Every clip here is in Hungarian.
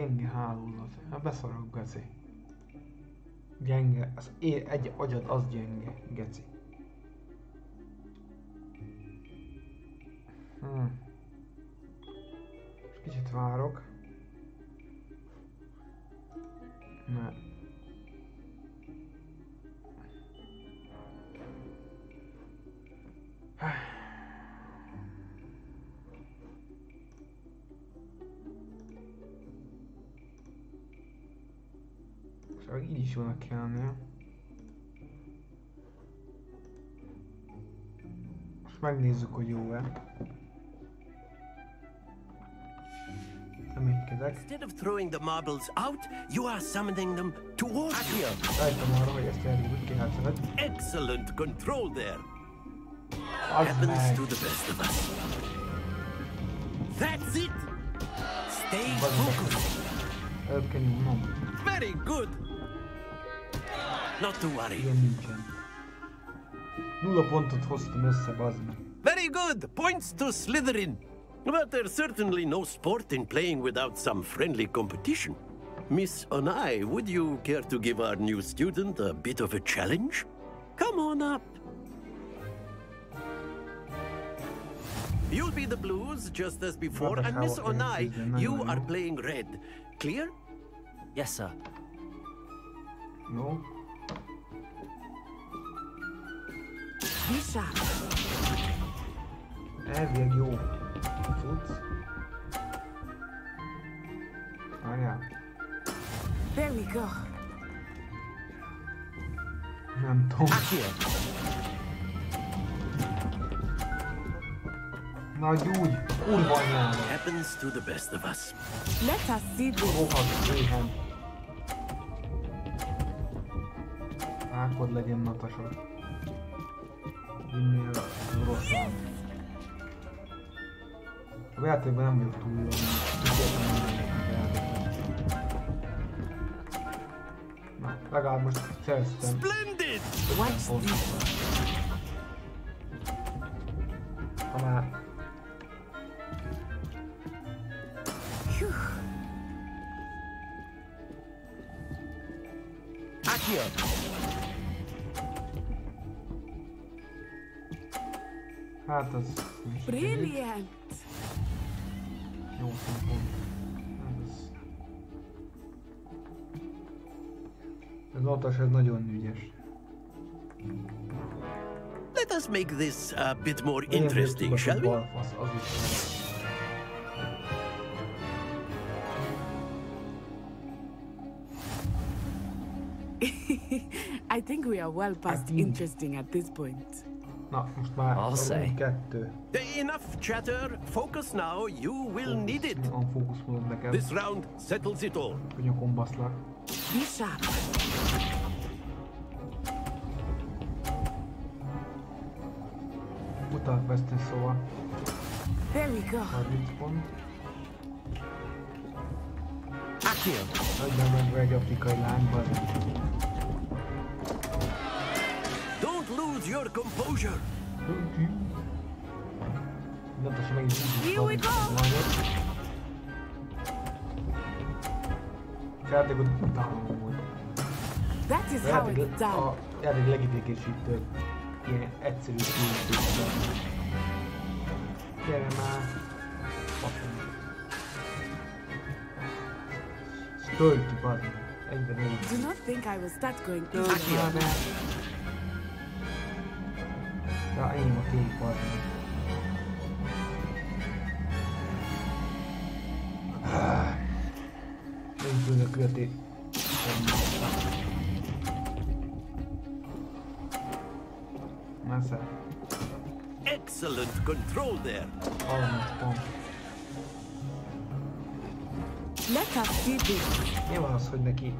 Gyenge hálózat. Hát beszarok, geci. Gyenge. Az egy agyad az gyenge, geci. Kicsit várok. Ne. Szóval így is jónak kell lennie. Most megnézzük, hogy jó-e. Instead of throwing the marbles out, you are summoning them towards you. Excellent control there. Happens to the best of us. That's it. Stay focused. Very good. Not to worry. Nulla pontot hoztam össze, bazd meg. Very good. Points to Slytherin. But there's certainly no sport in playing without some friendly competition. Miss Onai, would you care to give our new student a bit of a challenge? Come on up. You'll be the blues just as before, and Miss Onai, you are playing red. Clear? Yes, sir. No. Lisa. Elvileg jó. Tudsz? Várjál. There we go. Nem tudom. Nagy úgy, kurva anyára. Happens to the best of us. Let us see this. Rohadt éhen. Ákod legyen, Natasha. Vinnél oroszlán. A játékban nem vagyok túl jól. Na, legalább most szereztem. Splendid! Watch this. Ha már... Akio. Hát az... Brilliant. Jó szempont. Hát ez... Ez Natas, ez nagyon ügyes. Let us make this a bit more interesting, shall we? Balfasz, az is. I think we are well past interesting at this point. Na, most már I'll say. 2. Enough chatter. Focus now. You will need it. Van fókuszmódod nekem. This round settles it all. Hogy nyakon baszlak. Be sharp. Utat veszteni, szóval. There we go. 30 pont. Akio. Nagyban megve egy afrikai lányban. Don't lose your composure. Natasha megint így Here we go. Játékot utálom volt. That is how it's done. A játék legidegesítő ilyen egyszerű különböző. Gyere már. Töltjük az. Egyben úgy. Do not think I will start going to Ja, én a kép az. Nem tudok követni. Messze. Excellent control there. 30 pont. Let us see this. Mi van az, hogy neki?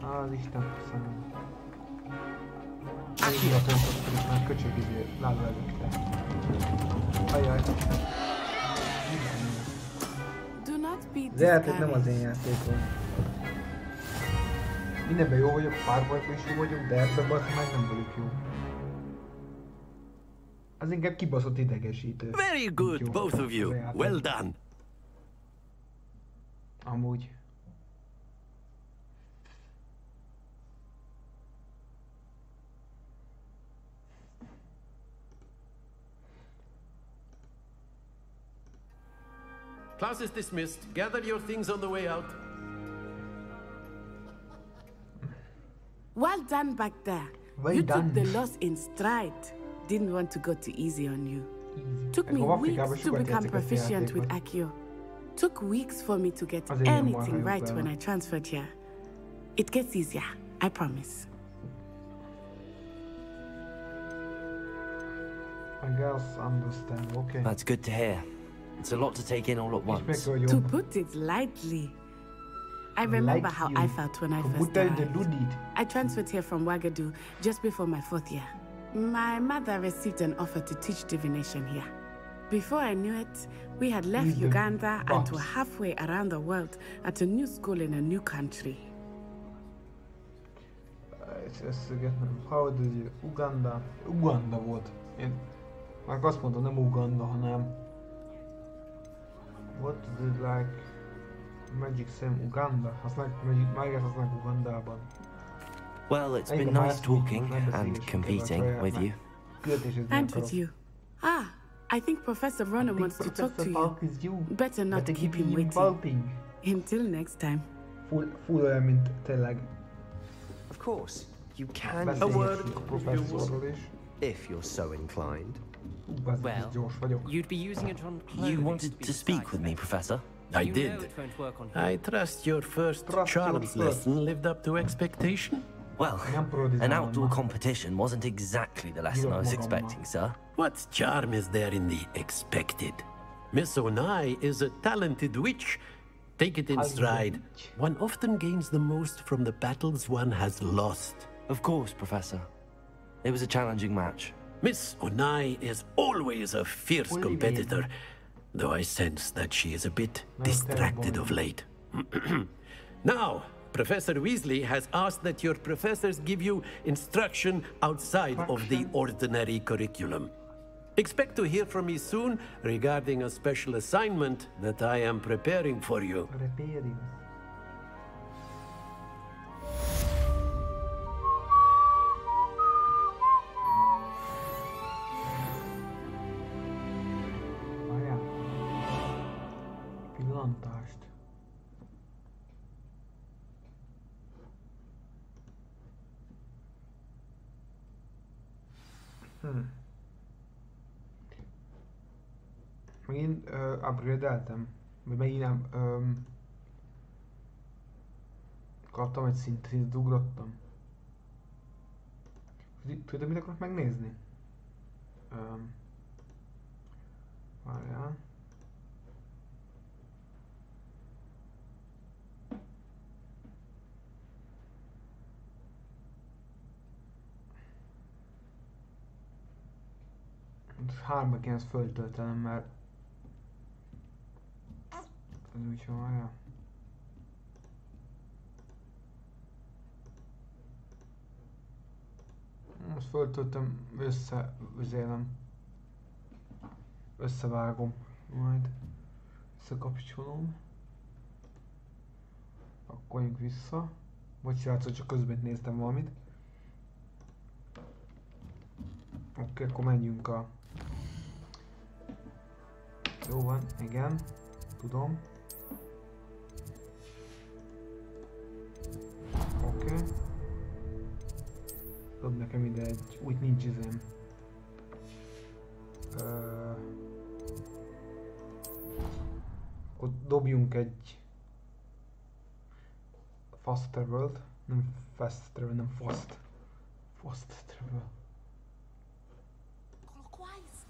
Az Isten köszönöm. Aki a pontot pedig már köcsögiző lába előtte. Ajaj. Az játék nem az én játékom. Mindenben jó vagyok, párbajban is jó vagyok, de ebben meg nem vagyok jó. Az inkább kibaszott idegesítő. Very good, Jó, both of you. az a játék. Well done. Amúgy. Class is dismissed. Gather your things on the way out. Well done back there. Well you done. took the loss in stride. Didn't want to go too easy on you. Took me Akkor weeks Afrikában to sokat become játszik ezt a proficient with játékot. Accio. Took weeks for me to get Azért ilyen anything marha right jó when benne. I transferred here. It gets easier, I promise. I guess understand, okay. That's good to hear. It's a lot to take in all at once. Respect To vagyok. put it lightly, I remember how I felt when I first Mutasd a arrived. ludit. I transferred here from Wagadu just before my 4th year. My mother received an offer to teach divination here. Before I knew it, we had left Use the Uganda and box. were halfway around the world at a new school in a new country. Összegetnem. How did you... Uganda volt. Én már azt mondtam, nem Uganda, hanem... What did like... Magic Sam Uganda? Használják Ugandában. Well, it's been Igen, nice talking and competing with you. And with you. Ah, I think Professor Ronan wants to talk to you. Better not keep him waiting. Until next time. Full olyan, mint tényleg Of course, you can beszélgessünk a professzorról is. if you're so inclined. Well, gyors vagyok. You'd be using it on clothing You wanted be to speak with me, Professor? I You know did. it won't work on him. I trust your first Trust your charms first. lesson lived up to expectation. Well, Nem prodizálom an outdoor már. competition wasn't exactly the lesson I was Bírom magammal. expecting, sir. What charm is there in the expected? Miss Onai is a talented witch. Take it in stride. One often gains the most from the battles one has lost. Of course, Professor. It was a challenging match. Miss Onai is always a fierce Olivia. competitor, though I sense that she is a bit distracted of late. Now, Professor Weasley has asked that your professors give you instruction outside of the ordinary curriculum. Expect to hear from me soon regarding a special assignment that I am preparing for you. Repéring. Várjál. Pillantást. Megint upgrade-eltem? Vagy megint nem... kaptam egy szintet, ugrottam. Tudod, mit akarok megnézni? Várjál. Háromba kéne ezt föltöltenem, mert... Ez úgy van, várjál. Most föltöltöm, összevágom, majd összekapcsolom. Akkor vissza. Bocs, srácok, csak közben néztem valamit. Oké, akkor menjünk a... Jó van, igen, tudom. Oké. Dob nekem ide egy... úgy nincs izém. Akkor dobjunk egy... Fast travel-t. Nem fast travel, nem fast. Fast travel. Clockwise.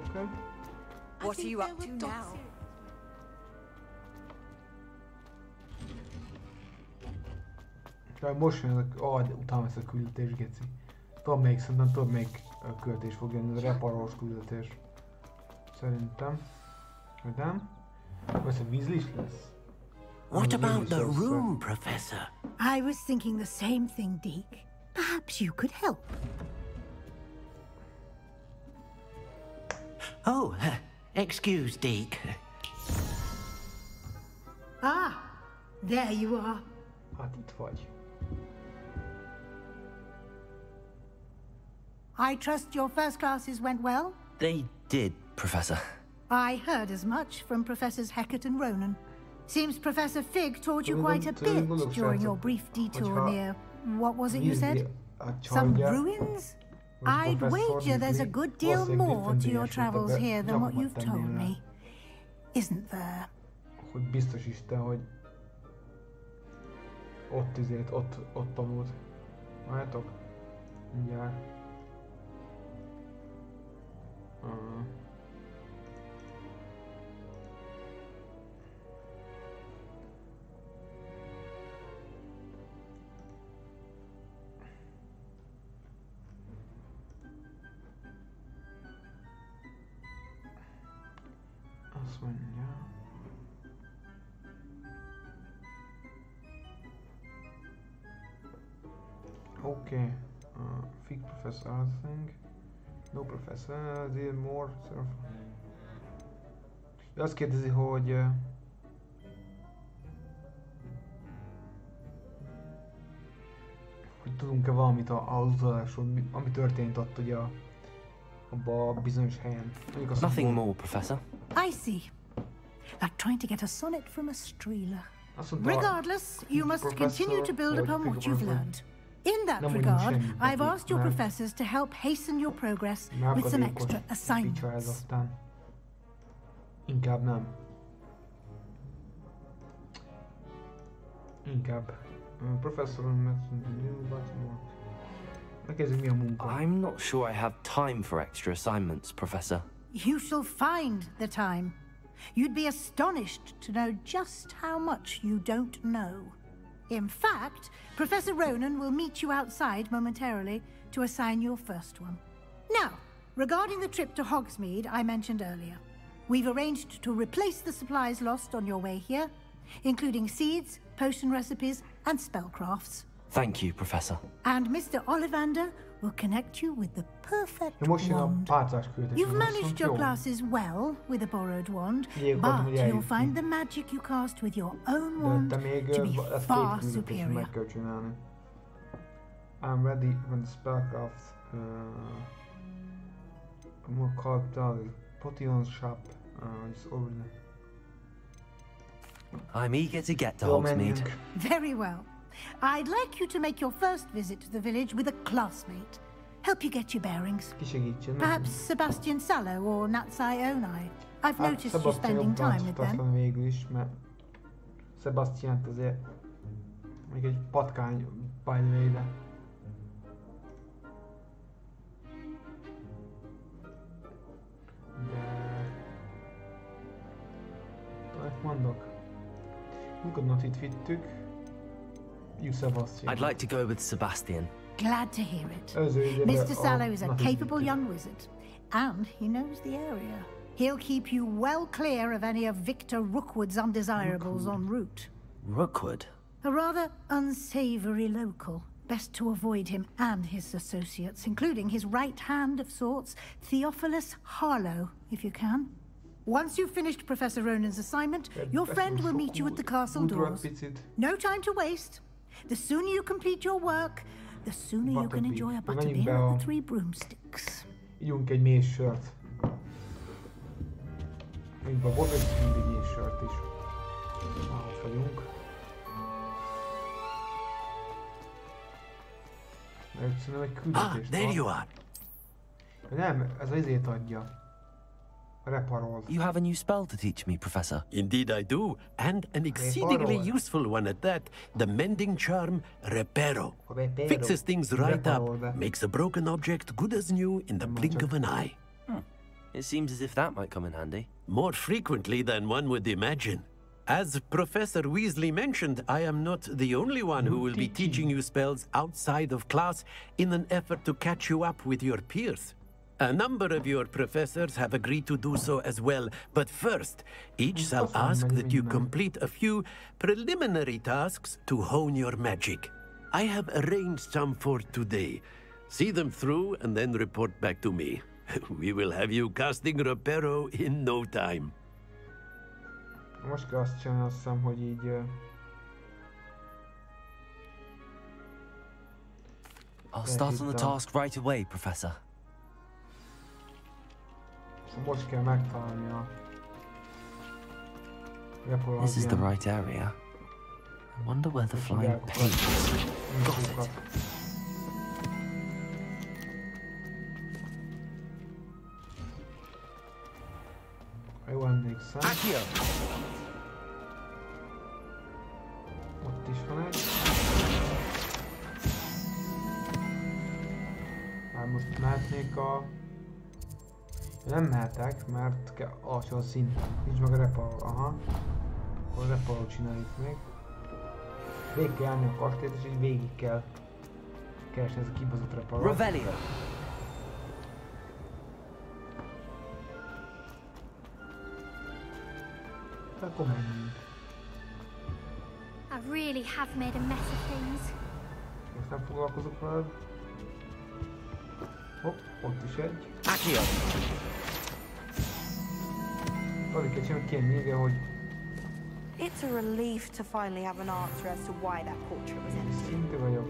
Okay. What are you up to now? Most jön utána ezt a küldetés, geci. Szerintem több még küldetés fog jönni, ez a reparolós küldetés. Szerintem. Hogy nem? Persze Weasley is lesz. What Nem, about the Weasley room, Professor? I was thinking the same thing, Deke. Perhaps you could help. Oh, excuse, Deke. Ah, there you are. Hát itt vagy. I trust your first classes went well? They did, Professor. I heard as much from Professors Hecat and Ronan. Seems Professor Fig taught you quite a bit during your brief detour near... What was it you said? Some ruins? I'd wager there's a good deal more to your travels here than what you've told me. Isn't there? Hogy biztos Isten, hogy ott tanult. Várjátok? Mindjárt. Azt mondja. Okay. Fig Professor Arthing. No Professor, dear more surf. Azt kérdezi, hogy tudunk-e valamit az utazásról, ami történt ott ugye abban a bizonyos helyen. Nothing more, Professor. I see. Like trying to get a sonnet from a streeler. Regardless, you must continue to build upon what you've learned. In that regard, I've asked your professors to help hasten your progress with some extra assignments. Inkább nem. Inkább. Professor, megkezdjük mi a munka. I'm not sure I have time for extra assignments, Professor. You shall find the time. You'd be astonished to know just how much you don't know. In fact, Professor Ronan will meet you outside momentarily to assign your first one. Now, regarding the trip to Hogsmeade I mentioned earlier, we've arranged to replace the supplies lost on your way here, including seeds, potion recipes, and spellcrafts. Thank you, Professor. And Mr. Ollivander will connect you with the perfect Most wand. You've managed your jó. classes well with a borrowed wand, Akartam, but you'll find the magic you cast with your own wand De még to be ezt far két superior. meg kell csinálni. I'm ready when the spellcraft more called Potion Shop is over. I'm eager to get to Jó, Hogsmeade. menjünk. Very well. I'd like you to make your first visit to the village with a classmate. Help you get your bearings. Ki segítsen Perhaps Sebastian Sallow or Natsai Onai. I've noticed you spending time with them. Végül is, mert Sebastiant azért még egy patkány by the way, de mondok. Munkodnot itt vittük. You Sebastian. I'd like to go with Sebastian. Glad to hear it. Mr. Sallow is a capable young wizard, and he knows the area. He'll keep you well clear of any of Victor Rookwood's undesirables en route. Rookwood? A rather unsavory local. Best to avoid him and his associates, including his right hand of sorts, Theophilus Harlow, if you can. Once you've finished Professor Ronan's assignment, your friend will meet you at the castle doors. No time to waste. The sooner you complete your work, the sooner you can enjoy a butterbeer and the 3 broomsticks. Ígyunk egy mély sört. Ígyunk a borra, és egy mély sört is. Ott vagyunk. Szerintem egy küldetést. There you are. Nem, ez azért adja. Reparol. You have a new spell to teach me, Professor. Indeed I do, and an exceedingly useful one at that. The mending charm, Reparo. Fixes things right up, makes a broken object good as new in the blink of an eye. It seems as if that might come in handy. More frequently than one would imagine. As Professor Weasley mentioned, I am not the only one who will be teaching you spells outside of class in an effort to catch you up with your peers. A number of your professors have agreed to do so as well, but first, each shall ask that you complete a few preliminary tasks to hone your magic. I have arranged some for today. See them through and then report back to me. We will have you casting Reparo in no time. Most kell azt csinálni, azt hiszem, hogy így... I'll start on the task right away, Professor. Most kell megtalálni a... This is the right area. I wonder where the flying page is. Got it. Ha jól emlékszem. Ott is van egy. Már most mehetnék a... Nem mehetek, mert alacsony szint. Nincs meg a reparol. Aha. Akkor a reparol csináljuk még. Végig kell állni a kastélyt, és így végig kell keresni ez a kibaszott reparol. Revelio. Akkor menjünk. I really have made a mess of things. Most nem foglalkozok veled. Hopp, ott is egy. Accio. Alig kell csinálni, kérni még, hogy... It's a relief to finally have an answer as to why that portrait was empty. Szintű vagyok.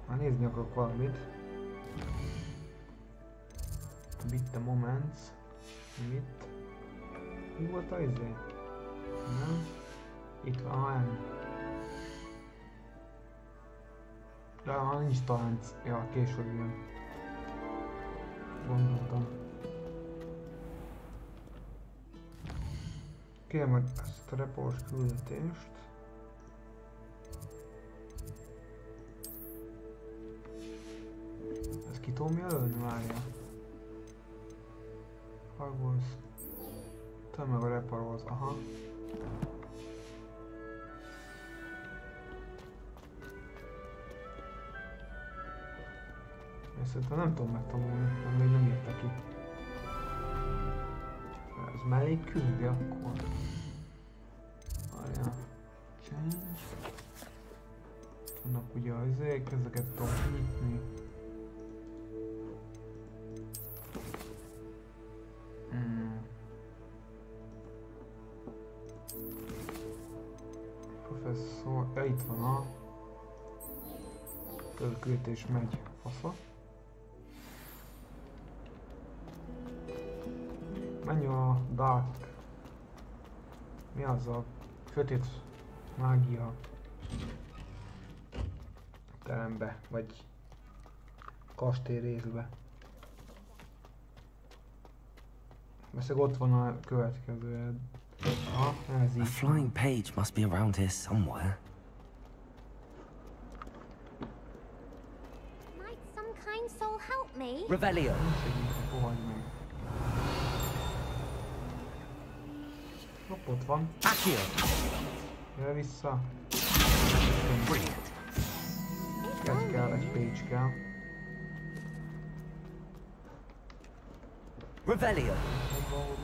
Már nézni akarok valamit. Bit the moments. Mit? Mi volt a izé? Nem? Itt van, nem. De nincs talánc. Ja, később jön. Gondoltam. Kérem meg ezt a repós küldetést. Ez ki tudom jelölni? Várja. Hogwarts. Te meg a reparolsz, aha. Ezt szerintem nem tudom megtanulni, mert még nem írta ki. Ez mellé küldi akkor. Várjál. Change. Vannak ugye az ezeket tudom nyitni. Professzor, ja, itt van a körkültés megy fasza. Menj a dark. Mi az a sötét mágia terembe, vagy kastély részbe. Messze ott van a következő. Aha, ez így. A flying page must be around here somewhere. Might some kind soul help me? Revelio. Fogadj meg. Hopp, ott van. Accio. Gyere vissza. Brilliant. Egy page kell. Revelio.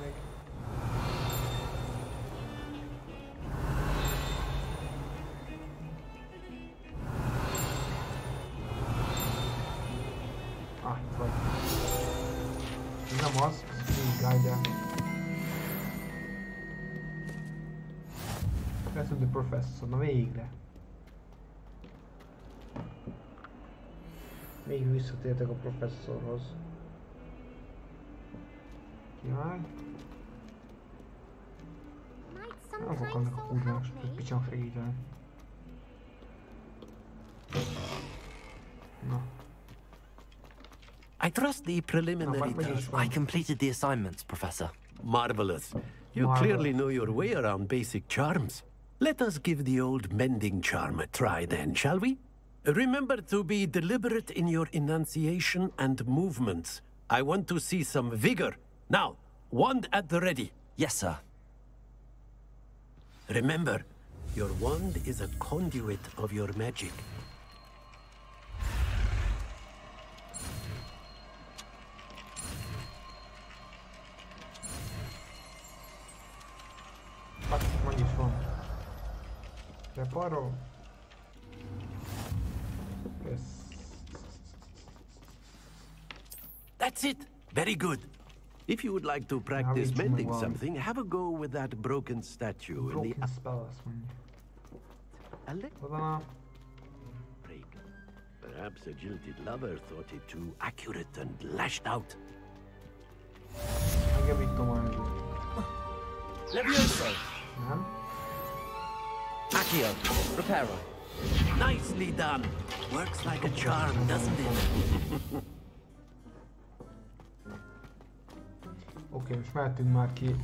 Még. Itt vagy. Ez nem az, ez Free Guide. Return the Professor, na végre. Még visszatértek a professzorhoz. Király. Nem fogok annak a kurvást, hogy picsának segíteni. Na. I trust the preliminary tasks. I completed the assignments, Professor. Marvelous. You clearly know your way around basic charms. Let us give the old mending charm a try then, shall we? Remember to be deliberate in your enunciation and movements. I want to see some vigor. Now, wand at the ready. Yes, sir. Remember, your wand is a conduit of your magic. Reparo. Yes. That's it. Very good. If you would like to practice mending something, have a go with that broken statue. Broken spell, azt mondja. Break. Perhaps a jilted lover thought it too accurate and lashed out. Megjavítom a Levioso. Nem? Accio. Reparo. Nicely done. Works like a charm, doesn't it? Oké, most mehetünk már ki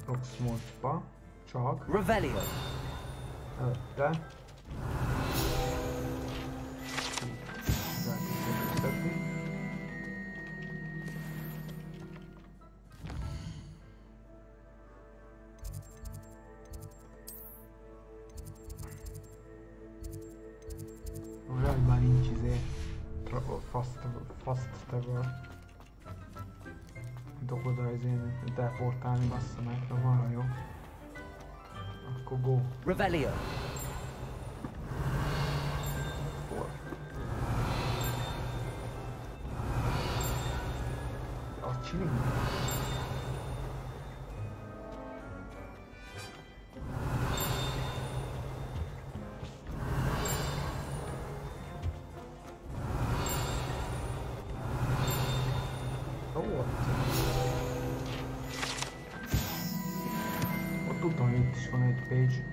Roxmodba, csak Revelio. előtte olyan, hogy már nincs fast travel. Tudok oda teleportálni, bassza meg, van jó. Akkor go. Revelio. A chilling. Tudom, hogy itt is van egy page.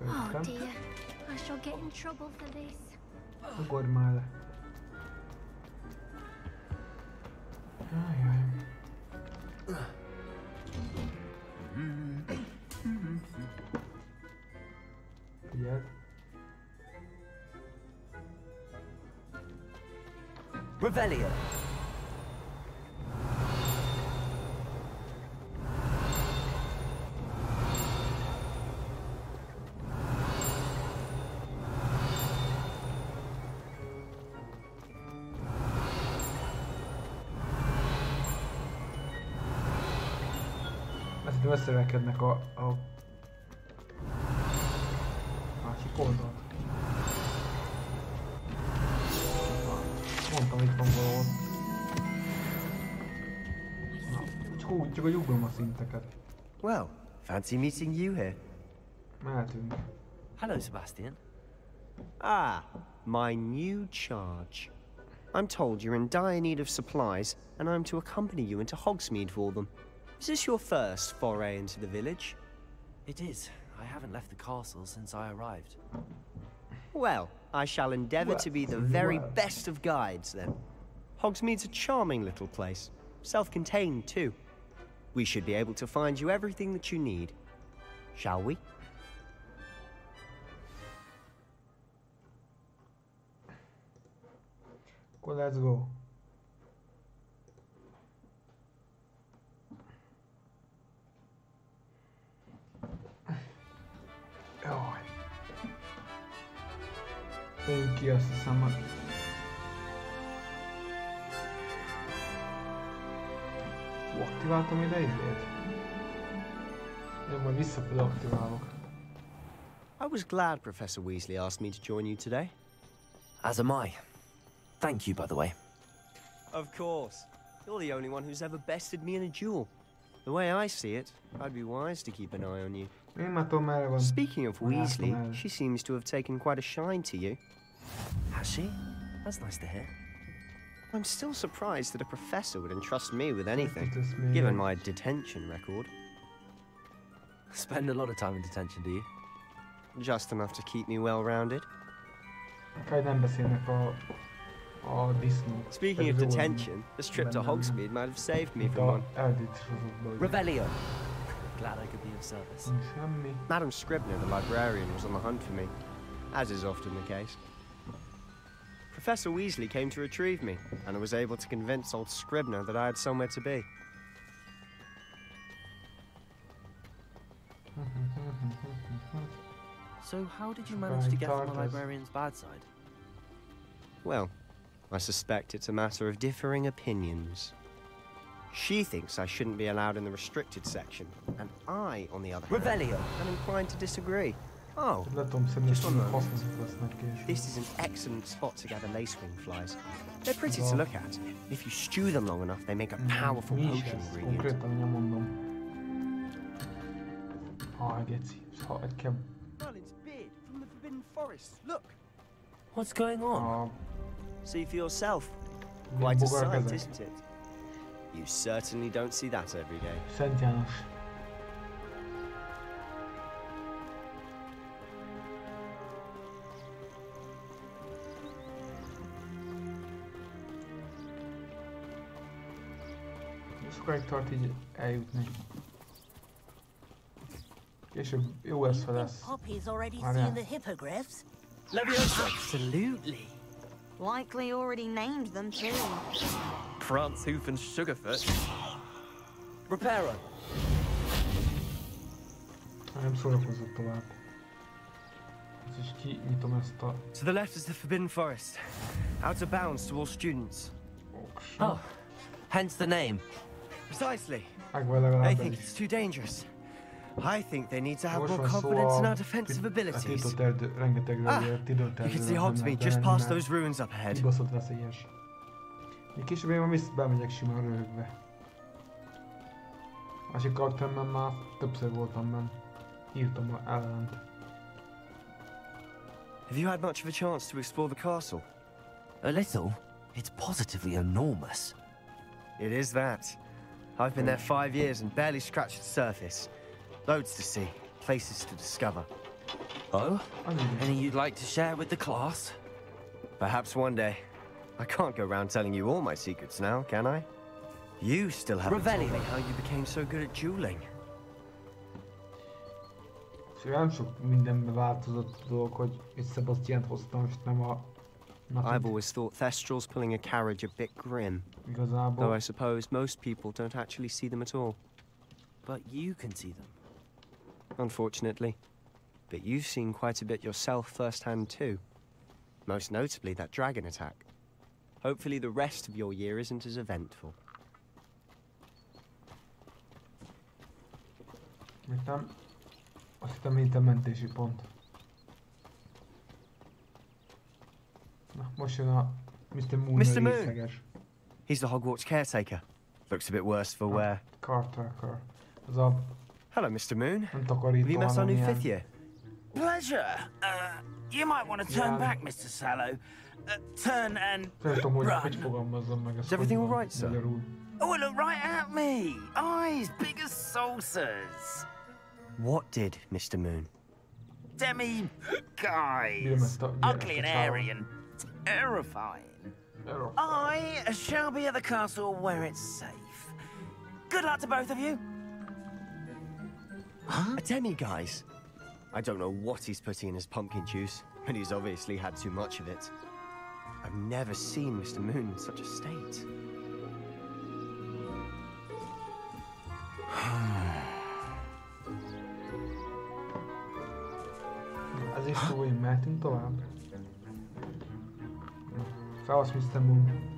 Oh dear, I shall get in trouble for this. Ugorj már le. Ajaj. Figyeld. Revelio. Azt hiszem összerekednek a másik oldalt. Mondtam, itt van valahol. Na, csak hogy ugrom a szinteket. Well, fancy meeting you here. Mehetünk. Hello, Sebastian. Ah, my new charge. I'm told you're in dire need of supplies, and I'm to accompany you into Hogsmeade for them. Is this your first foray into the village? It is. I haven't left the castle since I arrived. Well, I shall endeavour to be the very best of guides, then. Hogsmeade's a charming little place, self-contained too. We should be able to find you everything that you need. Shall we? Well, let's go. Jaj. Tegyük ki, azt hiszem, hogy... Aktiváltam ide izét? Én majd visszafele aktiválok. I was glad Professor Weasley asked me to join you today. As am I. Thank you, by the way. Of course. You're the only one who's ever bested me in a duel. The way I see it, I'd be wise to keep an eye on you. Én már tudom, merre van. Speaking of Weasley, she seems to have taken quite a shine to you. Has she? That's nice to hear. I'm still surprised that a professor would entrust me with anything, given my detention record. Spend a lot of time in detention, do you? Just enough to keep me well-rounded. Kaj nem beszélnek a disznók. Speaking of detention, this trip to Hogsmeade might have saved me from one. Revelio. Glad I could be of service. Semmi. Madam Scribner, the librarian, was on the hunt for me, as is often the case. Professor Weasley came to retrieve me, and I was able to convince old Scribner that I had somewhere to be. So how did you manage to get from the librarian's bad side? Well, I suspect it's a matter of differing opinions. She thinks I shouldn't be allowed in the restricted section, and I, on the other hand, am inclined to disagree. Oh, just one moment. This is an excellent spot to gather lacewing flies. They're pretty to look at. If you stew them long enough, they make a powerful potion ingredient. Merlin's beard from the Forbidden Forest. Look. What's going on? See for yourself. Quite a sight, isn't it? You certainly don't see that every day. Szent János. Sokáig tart így eljutni. Később jó lesz, ha lesz. Várjál. Absolutely. Likely already named them too. Prance, Hoof and Sugarfoot. Reparo. Nem szórakozott tovább. Ez is kinyitom ezt a... To the left is the Forbidden Forest. Out of bounds to all students. Oh, hence the name. Precisely. Megvan They think it's too dangerous. I think they need to have more confidence in our defensive abilities. You can see Hogsmeade just past those ruins up ahead. Kibaszott veszélyes. Még később én már bemegyek simán röhögve. Másik karakteremben már többször voltam benne. Írtam ellent. Have you had much of a chance to explore the castle? A little. It's positively enormous. It is that. I've been there 5 years and barely scratched the surface. Loads to see, places to discover. Oh? Any you'd like to share with the class? Perhaps one day. I can't go around telling you all my secrets now, can I? You still haven't told me how you became so good at dueling. Nem sok mindenbe változott a dolog, hogy egy Sebastiant hoztam, és nem a... I've always thought Thestrals pulling a carriage a bit grim. Igazából. Though I suppose most people don't actually see them at all. But you can see them. Unfortunately. But you've seen quite a bit yourself firsthand too. Most notably that dragon attack. Hopefully the rest of your year isn't as eventful. Azt hittem itt a mentési pont. Na, most jön a Mr. Moon. Mr. Moon! He's the Hogwarts caretaker. Looks a bit worse for wear. Caretaker. Az a... Hello, Mr. Moon. Nem takarító, have you met our new fifth year? Pleasure. You might want to turn back, Mr. Sallow. Turn and run. Is everything all right, sir? Oh, look right at me. Eyes big as saucers. What did, Mr. Moon? Guys. Ugly and hairy and terrifying. I shall be at the castle where it's safe. Good luck to both of you. Huh? A demi-guise? I don't know what he's putting in his pumpkin juice, but he's obviously had too much of it. I've never seen Mr. Moon in such a state. Ez is túl, hogy mehetünk tovább. Felhasz Mr. Moon.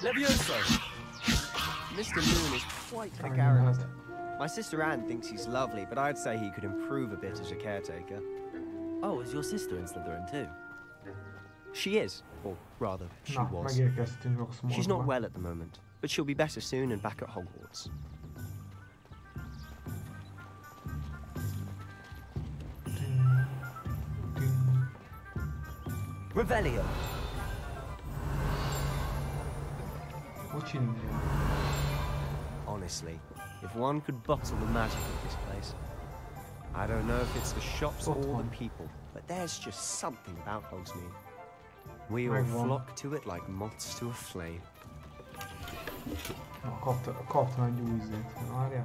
Levioso! Mr. Moon is quite a character. My sister Anne thinks he's lovely, but I'd say he could improve a bit as a caretaker. Oh, is your sister in Slytherin too? She is, or rather, she was. She's not well at the moment, but she'll be better soon and back at Hogwarts. Revelio. Honestly, if one could bottle the magic of this place, I don't know if it's the shops or the people, but there's just something about Hogsmeade. We all flock to it like moths to a flame. Kaptam egy új ízét, várjál.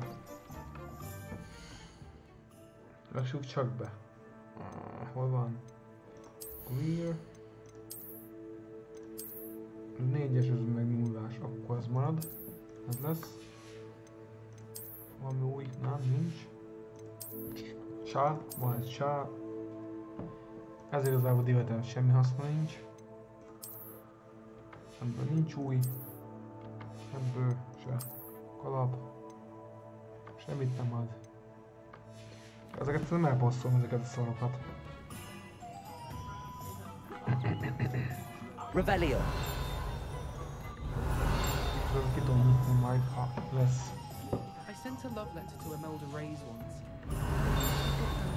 Lassuk csak be. Hol van? Queer. 4-es, ez meg 0-ás, akkor ez marad. Ez lesz. Valami új, nem, nincs. Sár, van egy sár. Ez igazából divatán semmi haszna nincs. Ebből nincs új. Ebből se kalap. Semmit nem ad. Ezeket nem elbosszolom, ezeket a szarokat. Revelio. Ezeket ki tudom nyitni majd, ha lesz. I sent a love letter to Imelda Reyes once.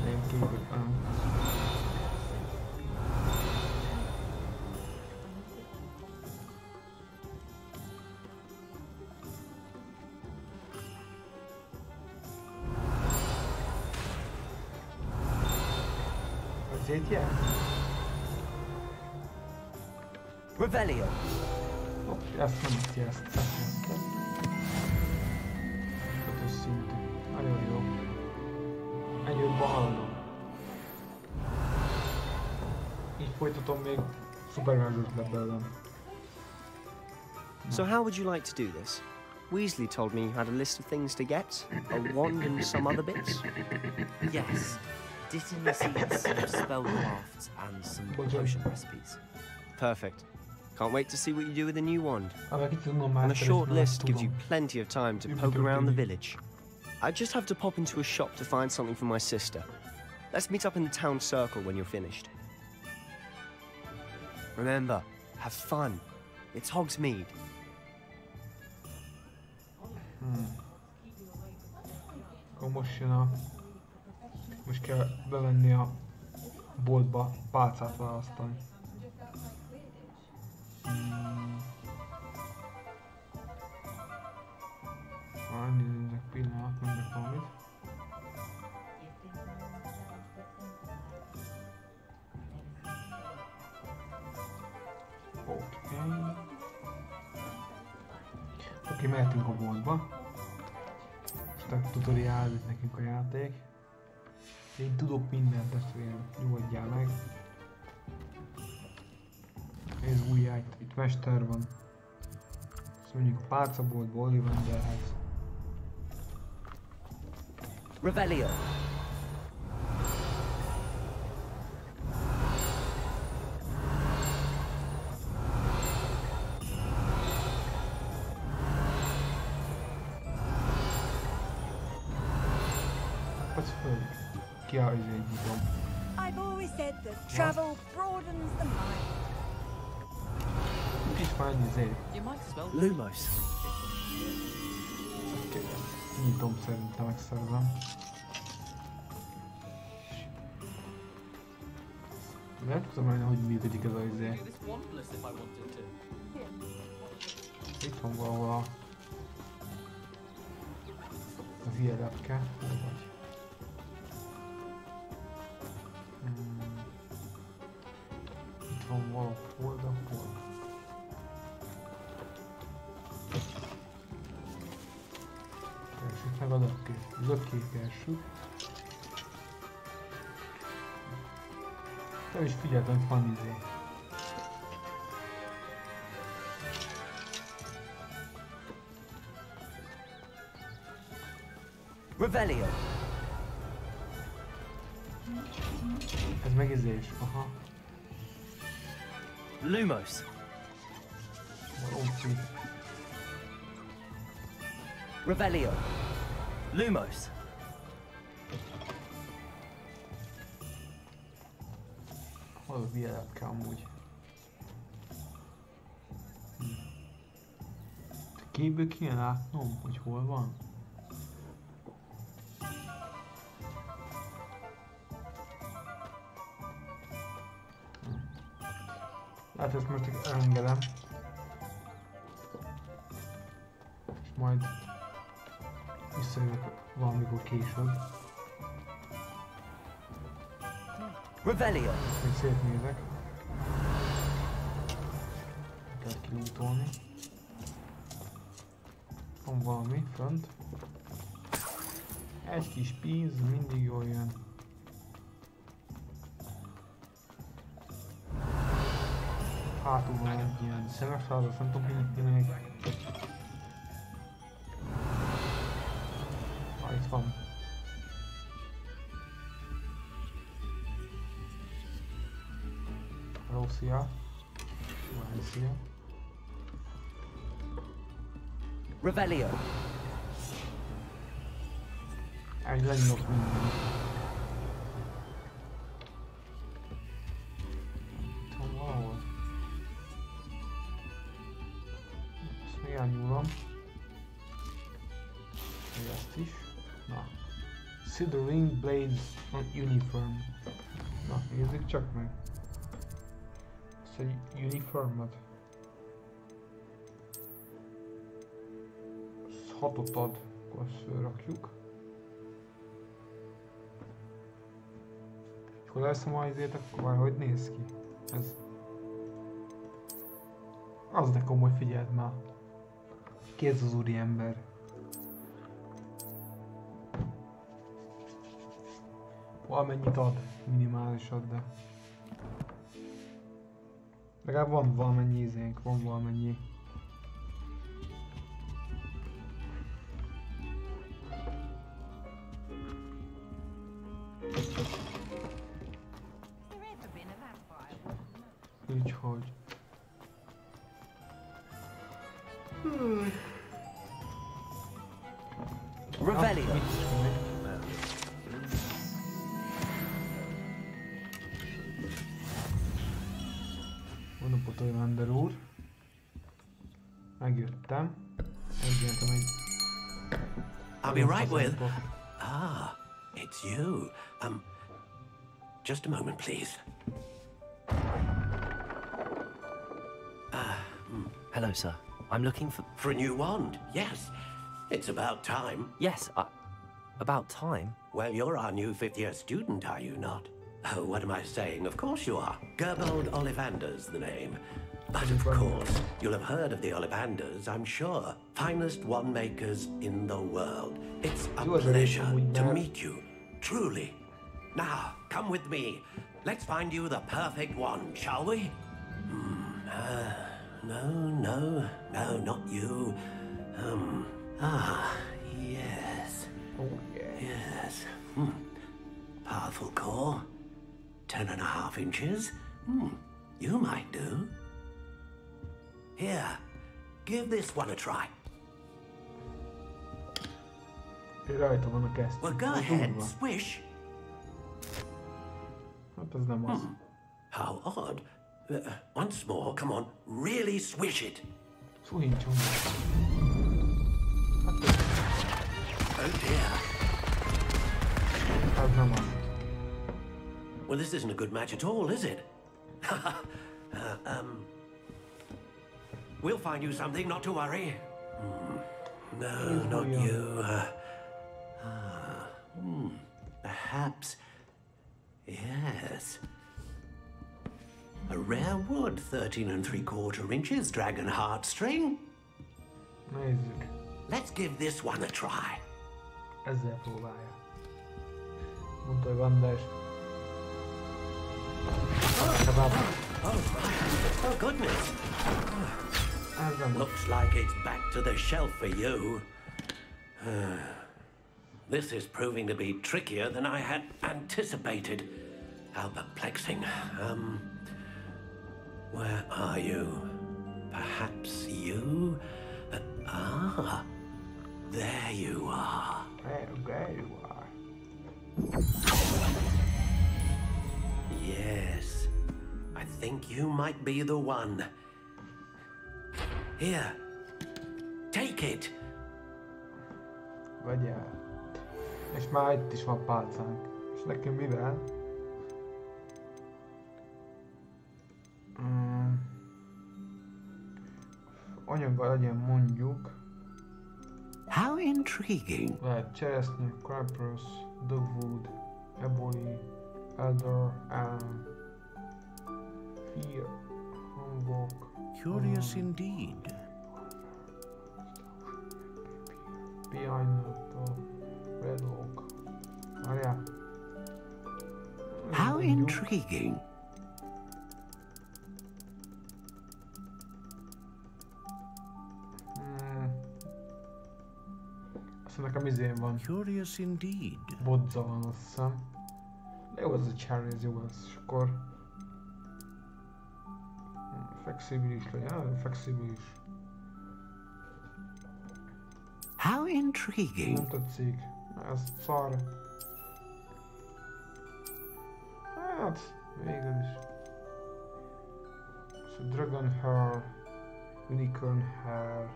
Én kívül, Azért ilyen? Revelio. Ezt nem hiszi, ezt kell. 5-ös szintű. Nagyon jó. Ennyi jobban haladom. Így folytatom még szuper megőt belőlem. So how would you like to do this? Weasley told me you had a list of things to get, a wand and some other bits. Yes. Ditting receipts of spellcrafts and some potion recipes. Perfect. Can't wait to see what you do with the new wand. And a short list gives you plenty of time to poke around the village. I just have to pop into a shop to find something for my sister. Let's meet up in the town circle when you're finished. Remember, have fun. It's Hogsmeade. Akkor most jön a... Most kell bevenni a boltba, pálcát választani. Nézzük pillanat, mondjuk valamit. Oké, mehetünk a boltba. Most a tutoriál előtt nekünk a játék. Én tudok mindent, testvérem, nyugodjál meg. Ez újjá, itt mester van. Ezt mondjuk a pálcaboltba, Ollivanderhez. Revelio. I've always said that travel broadens the mind. You might as well. Lumos. Nyitom, szerintem megszerzem. Nem tudom majd, hogy működik ez a izé. Itt van valahol a... az ilyen lepke. Hol vagy? Itt van valahol, de hol? Keresünk meg a lökkék keresünk. Nem is figyeltem, hogy van izé. Revelio. Ez meg izés, aha. Lumos. Valóci. Revelio. Lumos. Hol a vielepke amúgy? Képből kéne látnom, hogy hol van? Hát ezt most elengedem. És majd visszajövök valamikor később. Revelio. Még szétnézek. Kell kilútolni. Van valami fönt. Egy kis pénz mindig jól jön. Hátul van egy ilyen szemes százat, nem tudom kinyitni még. Itt van. Valencia. Valencia. Revelio. Egy lenyomok minden. Itt van valahol. Ezt még elnyúlom. Még ezt is. Na. See the ring blades on uniform. Na, nézzük csak meg. Ezt egy uniformot. Ez 6-ot ad, akkor ezt felrakjuk. És akkor leszem a izét, akkor már hogy néz ki? Ez... Az de komoly, figyeld már. Ki ez az úri ember? Valamennyit ad, minimálisat, de... Legalább van valamennyi izénk, van valamennyi... Úgyhogy... Revelio. Mondom, Potolyander úr. Megjöttem. Megjöttem egy... I'll be right with... Ah, it's you. Just a moment, please. Hello, sir. I'm looking for... For a new wand, yes. It's about time. Yes, about time? Well, you're our new 5th-year student, are you not? Oh, what am I saying? Of course you are. Gerbold Ollivander's the name. But of course, you'll have heard of the Ollivanders, I'm sure. Finest wand makers in the world. It's a pleasure to meet you, truly. Now, come with me. Let's find you the perfect wand, shall we? No, not you. Yes. Oh, yeah. Yes. Powerful core. 10.5 inches. You might do. Here, give this one a try. Rajta van a kezdő. Well, go ahead, swish. Hát ez nem az. How odd. Once more, come on, really swish it. Szuhincsunk. Oh dear. Ez nem az. Well, this isn't a good match at all, is it? We'll find you something, not to worry. No, not you. Perhaps. Yes. A rare wood, 13 3/4 inches, dragon heartstring. Nézzük. Let's give this one a try. Ezzel próbálja. Mondta, hogy van, de... Oh, goodness. Looks like it's back to the shelf for you. This is proving to be trickier than I had anticipated. How perplexing. Where are you? Perhaps you? There you are. There you are. Yes, I think you might be the one. Here, take it. Vagy el. És már itt is van pálcánk. És nekem mivel? Anyaggal legyen mondjuk. How intriguing. Lehet cseresznye, cypress, dogwood, ebony, elder, elm, fear, hanbok. Curious indeed. Pine, red oak. Várjál. How intriguing. Azt nekem izén van. Curious indeed. Bodza van, azt hiszem. Jó, ez a cherry, ez jó lesz, és akkor... Flexibilis legyen, flexibilis. How intriguing. Nem tetszik. Ez szar. Hát, végül is. So Dragon Hair, Unicorn Hair.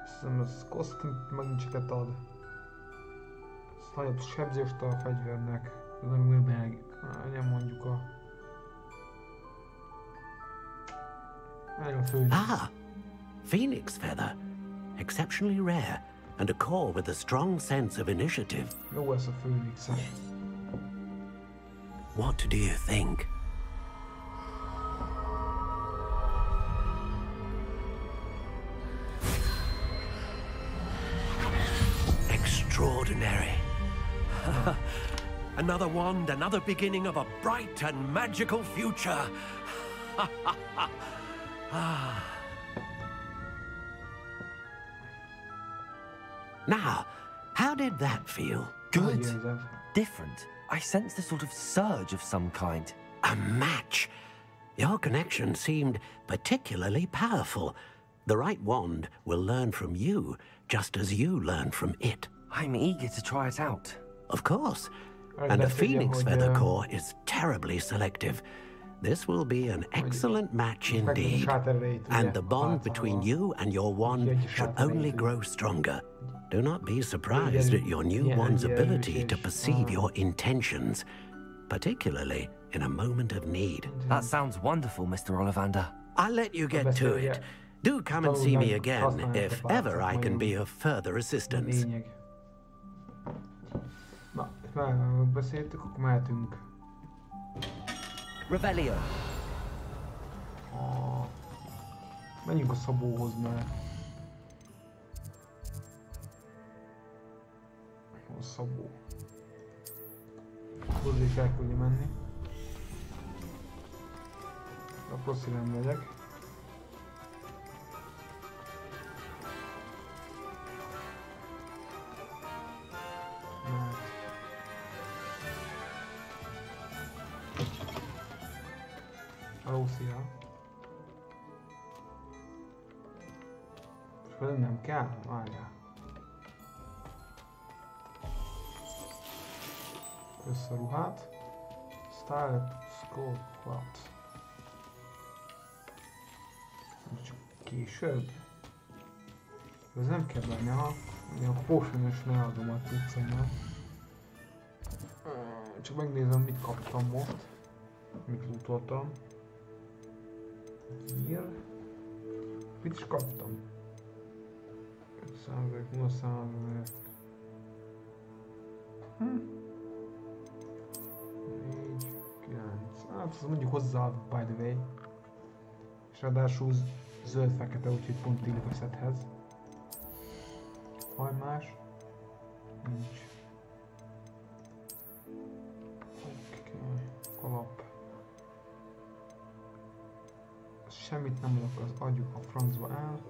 Hiszem ez costume megnincset ad. Ez nagyobb sebzést a fegyvernek. Ez nem meg. Nem mondjuk a... Ah, phoenix feather. Exceptionally rare, and a core with a strong sense of initiative. Jó ez a főnix. What do you think? Extraordinary. Another wand, another beginning of a bright and magical future. Now, how did that feel? Good. Different. I sensed a sort of surge of some kind. A match. Your connection seemed particularly powerful. The right wand will learn from you, just as you learn from it. I'm eager to try it out. Of course. And the Phoenix Feather Core is terribly selective. This will be an excellent match indeed. And the bond between you and your wand should only grow stronger. Do not be surprised at your new wand's ability to perceive your intentions, particularly in a moment of need. That sounds wonderful, Mr. Ollivander. I'll let you get to it. Do come and see me again if ever I can be of further assistance. Na, már beszéltük, akkor mehetünk. Revelio. Menjünk a Szabóhoz, mert... A Szabó. Hozzá is el kell menni. Akkor szívem megyek. Hello, szia! És nem kell? Várjál. Össze a ruhát. Style Skull Cloth. Csak később? Ez nem kell benne, ha a potion-ös ne adom a cuccommal. Csak megnézem, mit kaptam most. Mit lootoltam. Here. Mit is kaptam? 5%, 0%. 4, 9. Hát ez mondjuk hozzá, by the way. És ráadásul zöld-fekete, úgyhogy pont illik a sethez. Hajmás. Nincs. Oké. Kalap. Semmit nem adok, az adjuk a francba el.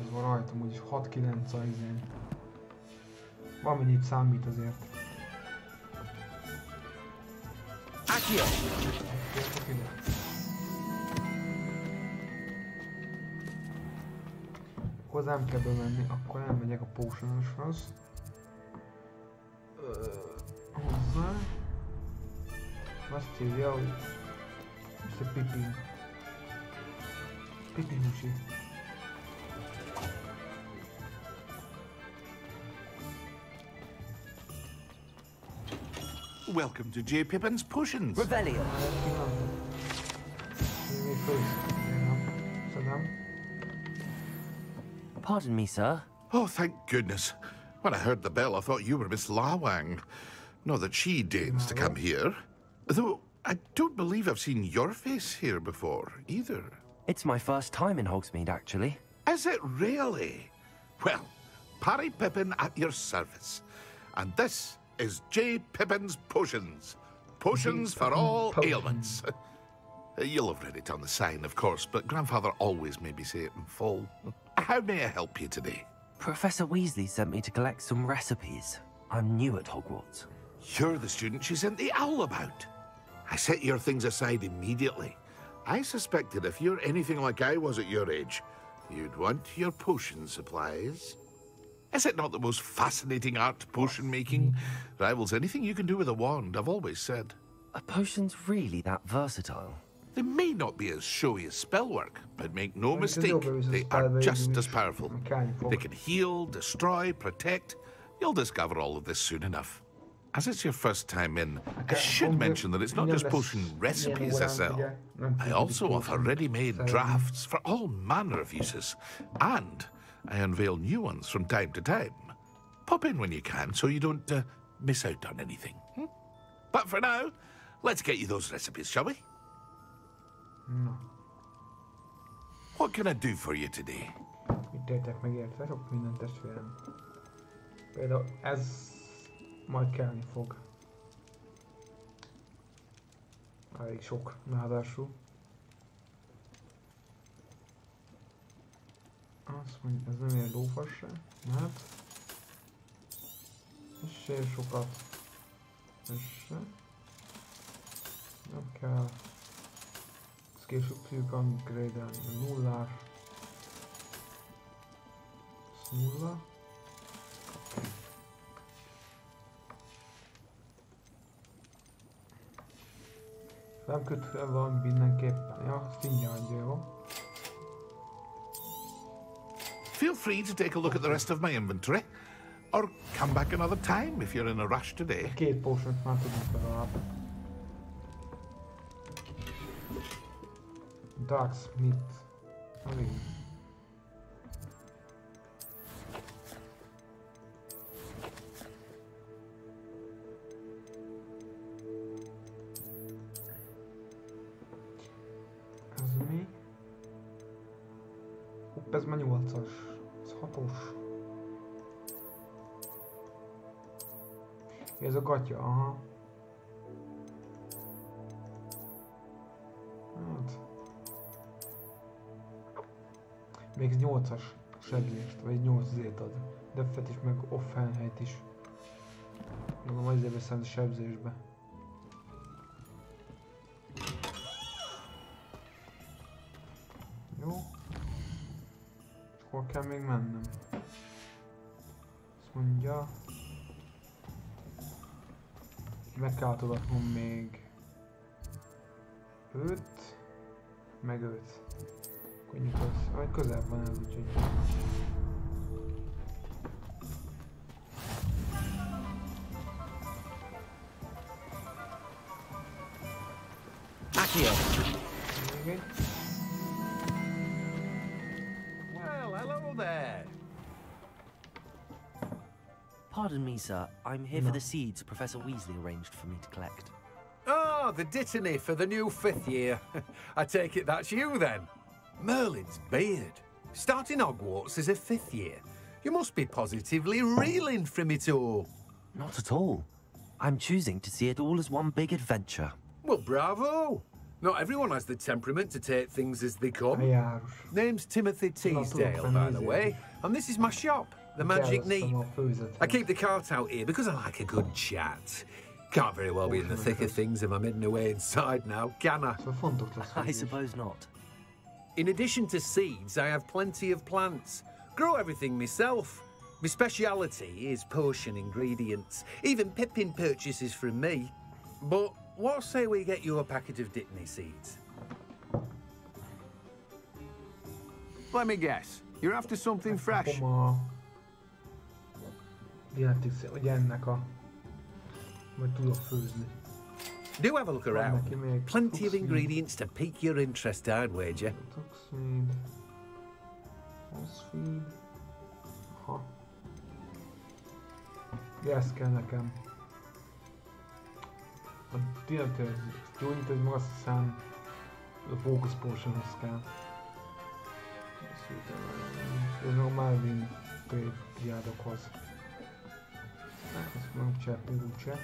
Ez van rajtam, úgyis 6-9 a izén. Valamennyit számít azért. Accio! Hozzám kell bemenni, akkor elmegyek a potion-oshoz. Hozzá. Azt írja, hogy Mr. Pippin. Pippin Husi. Welcome to J. Pippin's Potions. Revelio. Pardon me, sir. Oh, thank goodness. When I heard the bell, I thought you were Miss Lawang. Not that she deigns to come here. Though, I don't believe I've seen your face here before, either. It's my first time in Hogsmeade, actually. Is it really? Well, Parry Pippin at your service. And this is J. Pippin's Potions. Potions for all ailments. You'll have read it on the sign, of course, but Grandfather always made me say it in full. How may I help you today? Professor Weasley sent me to collect some recipes. I'm new at Hogwarts. You're the student she sent the owl about. I set your things aside immediately. I suspected if you're anything like I was at your age, you'd want your potion supplies. Is it not the most fascinating art, potion making? Rivals anything you can do with a wand, I've always said. Are potions really that versatile? They may not be as showy as spellwork, but make no mistake, they are just as powerful. They can heal, destroy, protect. You'll discover all of this soon enough. As it's your first time in, I should mention that it's not just potion recipes I sell. I also offer ready-made drafts for all manner of uses, and I unveil new ones from time to time. Pop in when you can so you don't miss out on anything. But for now, let's get you those recipes, shall we? No. What can I do for you today? Mit meg érte? Sok minden testvérem. Például ez majd kelni fog. Elég sok, ráadásul. Azt mondja, ez nem ér lófasz se. Hát. Ez sér sokat. Ez se. Nem kell. Ezt később tudjuk upgrade-elni. A nullás. Ez nulla. Nem kötve van mindenképpen. Ja, azt ingyen adja, jó? Feel free to take a look at the rest of my inventory, or come back another time if you're in a rush today. Két potion-t már tudunk legalább. Darksmith. Elég. Ez mi? Hopp, ez már 8-as. Ez 6-os. Ez a gatya, aha. Hát. Még 8-as sebzést, vagy 8 zét ad. Deffet is, meg offenhelyt is. Mondom, azért veszem a sebzésbe. Jó. És hol kell még mennem? Azt mondja... Meg kell tudatnom még... 5... meg 5. Könnyű köz... Vagy közel van ez, úgyhogy... Well, hello there. Pardon me, sir. I'm here for the seeds Professor Weasley arranged for me to collect. Oh, the dittany for the new 5th year. I take it that's you, then. Merlin's beard. Starting Hogwarts as a 5th year. You must be positively reeling from it all. Not at all. I'm choosing to see it all as one big adventure. Well, bravo. Not everyone has the temperament to take things as they come. Name's Timothy Teasdale, by the way, and this is my shop, the Magic Neep. I keep the cart out here because I like a good chat. Can't very well be in the thick of things if I'm hidden away inside now, can I? I suppose not. In addition to seeds, I have plenty of plants. Grow everything myself. My speciality is potion ingredients. Even Pippin purchases from me. But what say we get you a packet of dittany seeds? Let me guess. You're after something fresh. Do have a look around. Plenty of ingredients to pique your interest, I'd wager. Yes, kell nekem. A tiltő gyógyít, ez meg azt hiszem a focus potionhoz kell. Ez meg a Malvin jádokhoz. Azt meg csinálni úgyse.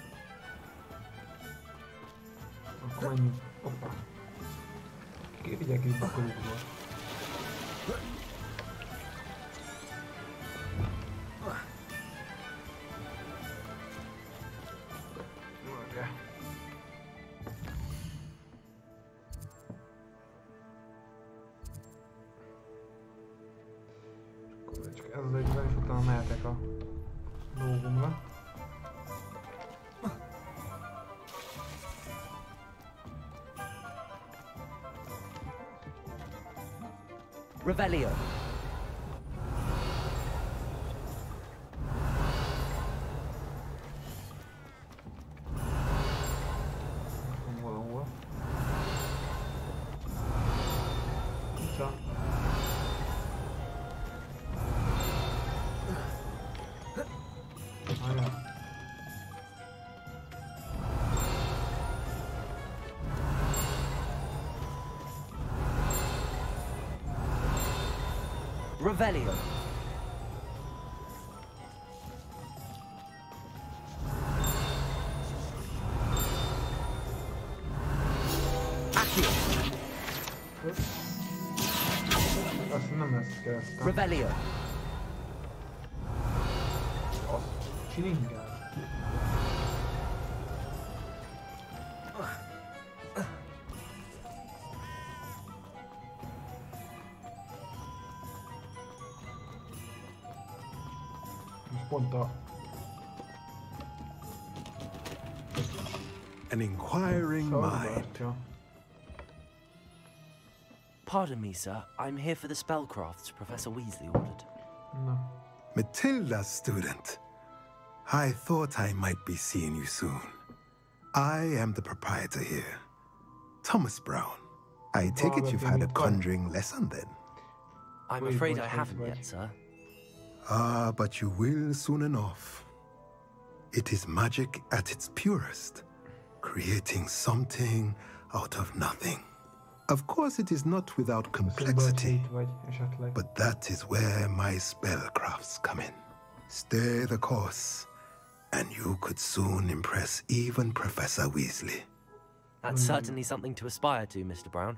Akkor menjünk. Hoppá. Vigyek itt a körükről. Csak ez az egyben, és utána mehetek a dolgomra. Revelio. Valahol. Utca. Ajaj. Revelio. Azt nem ezt kezdtem. Revelio. Azt csiningál. Most pont a... An inquiring mind. Pardon me, sir. I'm here for the spellcrafts Professor Weasley ordered. No. Matilda, student. I thought I might be seeing you soon. I am the proprietor here, Thomas Brown. I take it you've had a conjuring lesson then? I'm afraid I haven't yet, sir. Ah, but you will soon enough. It is magic at its purest, creating something out of nothing. Of course, it is not without complexity, but that is where my spellcrafts come in. Stay the course, and you could soon impress even Professor Weasley. That's certainly something to aspire to, Mr. Brown.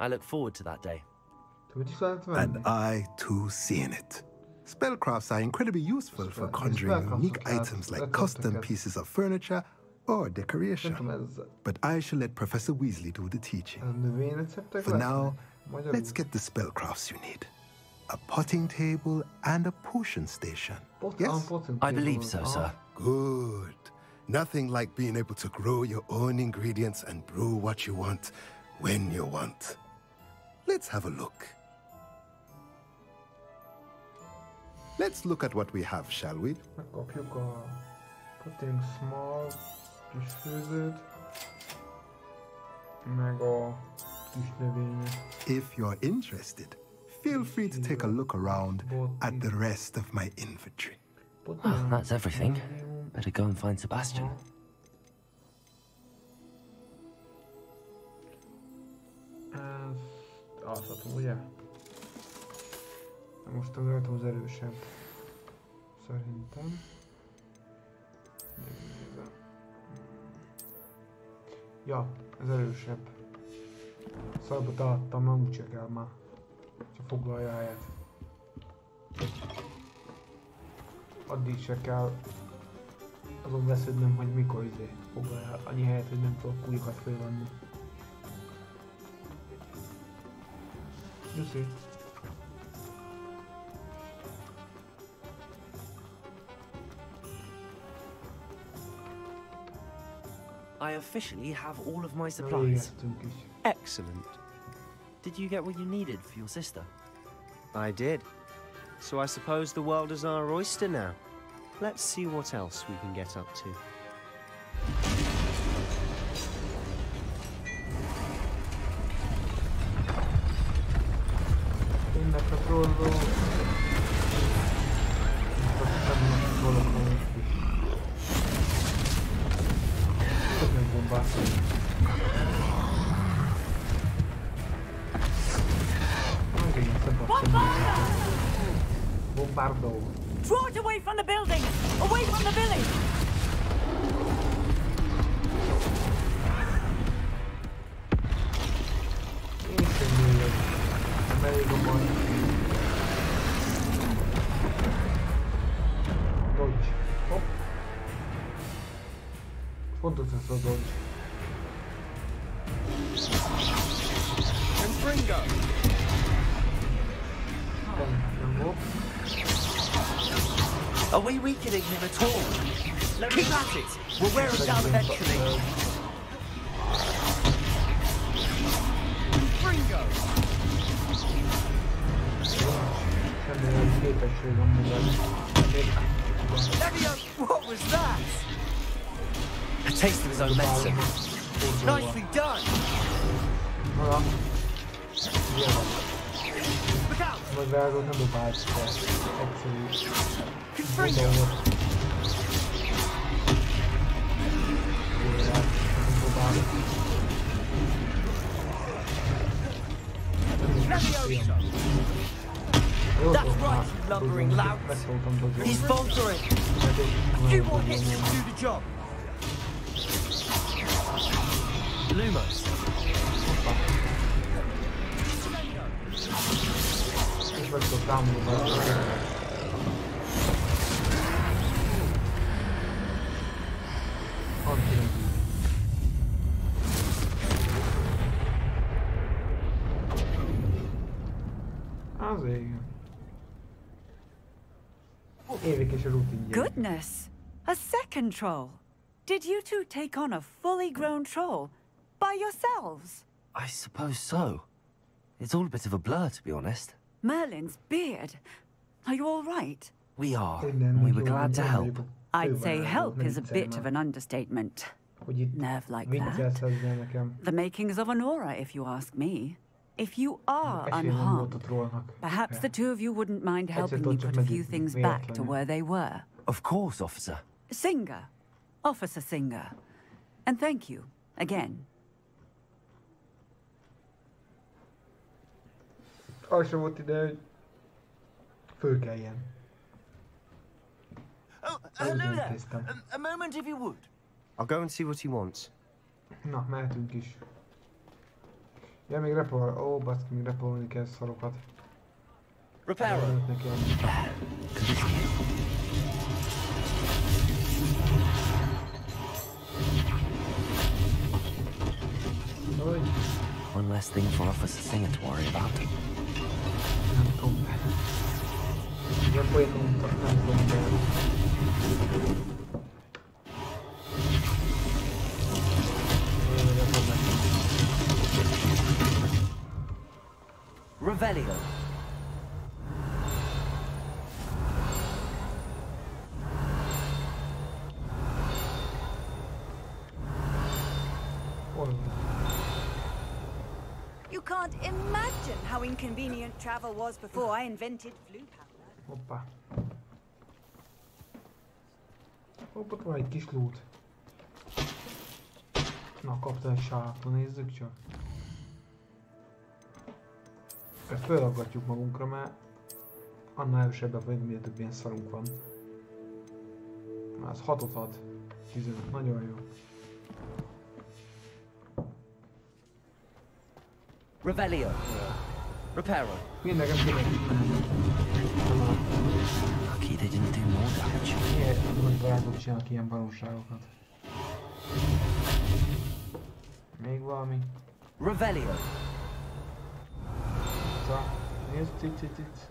I look forward to that day. And I, too, see in it. Spellcrafts are incredibly useful for conjuring unique items like custom pieces of furniture or decoration. But I shall let Professor Weasley do the teaching. For now, let's get the spellcrafts you need. A potting table and a potion station. Yes? I believe so, sir. Good. Nothing like being able to grow your own ingredients and brew what you want when you want. Let's have a look. Let's look at what we have, shall we? Megkapjuk a putting small kis főzőt, meg a kis növények. If you're interested, feel free to take a look around at the rest of my inventory. Oh, that's everything. Better go and find Sebastian. Ez alszható, ugye? Most az rajta az erősebb. Szerintem. Ja, ez erősebb. Szarba találtam, már úgyse kell már. Csak foglalja helyet. Addig se kell azon vesződnöm, hogy mikor foglalja annyi helyet, hogy nem tudok kulyokat fölvenni. Jussi. I officially have all of my supplies. Excellent. Did you get what you needed for your sister? I did. So I suppose the world is our oyster now. Let's see what else we can get up to. Bombardo. Draw it away from the building! Away from the village! Dodge. Hopp. Fontos ez a dodge. And Fringo! Hopp. Are we weakening him at all? Keep at it! We'll wear him down eventually. Ringo! What was that? A taste of his own medicine. Nicely done! Look out! Confringo! That's right, you lumbering louts. He's faltering. A few more hits will do the job. Lumos. Goodness! A second troll. Did you two take on a fully grown troll by yourselves? I suppose so. It's all a bit of a blur, to be honest. Merlin's beard. Are you all right? We are, and we were glad to help. I'd say help is a bit of an understatement. Nerve like that. The makings of an aura, if you ask me. If you are unharmed, perhaps the two of you wouldn't mind helping me put a few things back to where they were. Of course, officer. Singer. Officer Singer. And thank you, again. Az sem volt ide, hogy fölkeljen. Oh, hello there. A moment if you would. I'll go and see what he wants. Na, mehetünk is. Ja, még repol... Ó, baszki, még repolni kell szarokat. Repair. One less thing for Officer Singer to worry about. Revelio. You can't imagine how inconvenient travel was before I invented flu powder. Hoppá. Hopp, ott van egy kis lút. Na, kapta egy sátot, nézzük csak. Ezt fölaggatjuk magunkra, mert annál erősebbek vagyunk, miért több ilyen szarunk van. Na, ez 6-ot ad. 15, nagyon jó. Revelio. Reparo. Mindenkem kimegy. Lucky they didn't do more damage. Miért nagy barátok csinálnak ilyen valóságokat? Még valami? Revelio. Nézd, itt.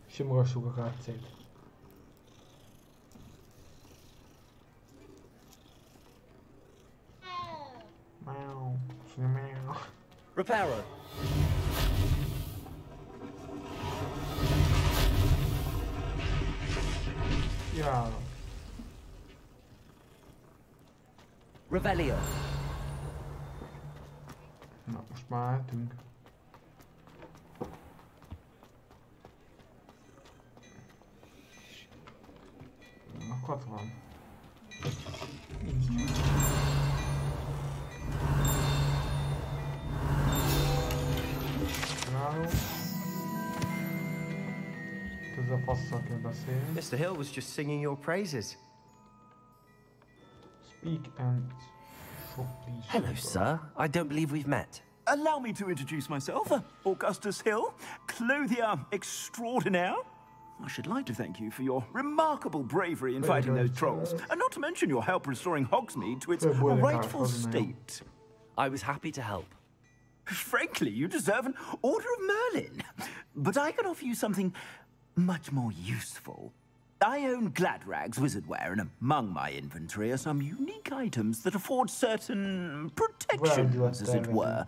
Simogassuk a kártyát. Reparo. Ja. Revelio. Na, most már eltünk. Na, 60. Mr. Hill was just singing your praises. Speak and... Hello, sir. I don't believe we've met. Allow me to introduce myself. Augustus Hill, clothier extraordinaire. I should like to thank you for your remarkable bravery in fighting those trolls, and not to mention your help restoring Hogsmeade to its rightful state. I was happy to help. Frankly, you deserve an Order of Merlin. But I can offer you something much more useful. I own Gladrag's wizardwear, and among my inventory are some unique items that afford certain protections, as it were.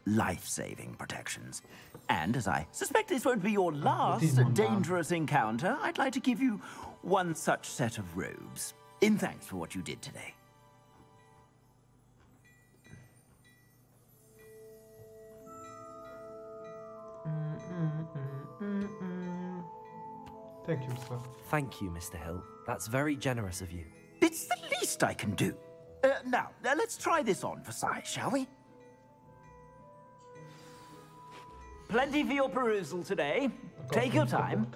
Life-saving protections. And as I suspect this won't be your last dangerous encounter, I'd like to give you one such set of robes, in thanks for what you did today. Thank you, sir. Thank you, Mr. Hill. That's very generous of you. It's the least I can do. Now, let's try this on for size, shall we? Plenty for your perusal today. Take your time.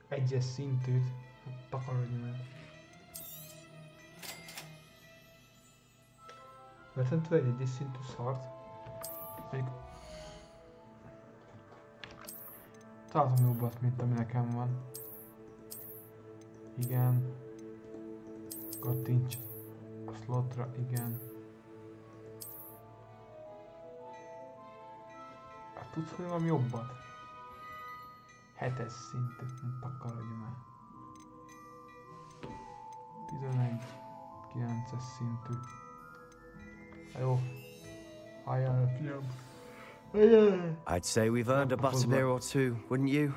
Egyes szintűt. Takarodj meg. Vettem tőle egy egyes szintű szart. Még... Találtam jobbat, mint ami nekem van. Igen. Kattints a slotra, igen. Hát tudsz, hogy valami jobbat? 7-es szintű, takarodj már. 11, 9-es szintű. Jó. Ajánl, fiam. I'd say we've earned a butterbeer or two, wouldn't you?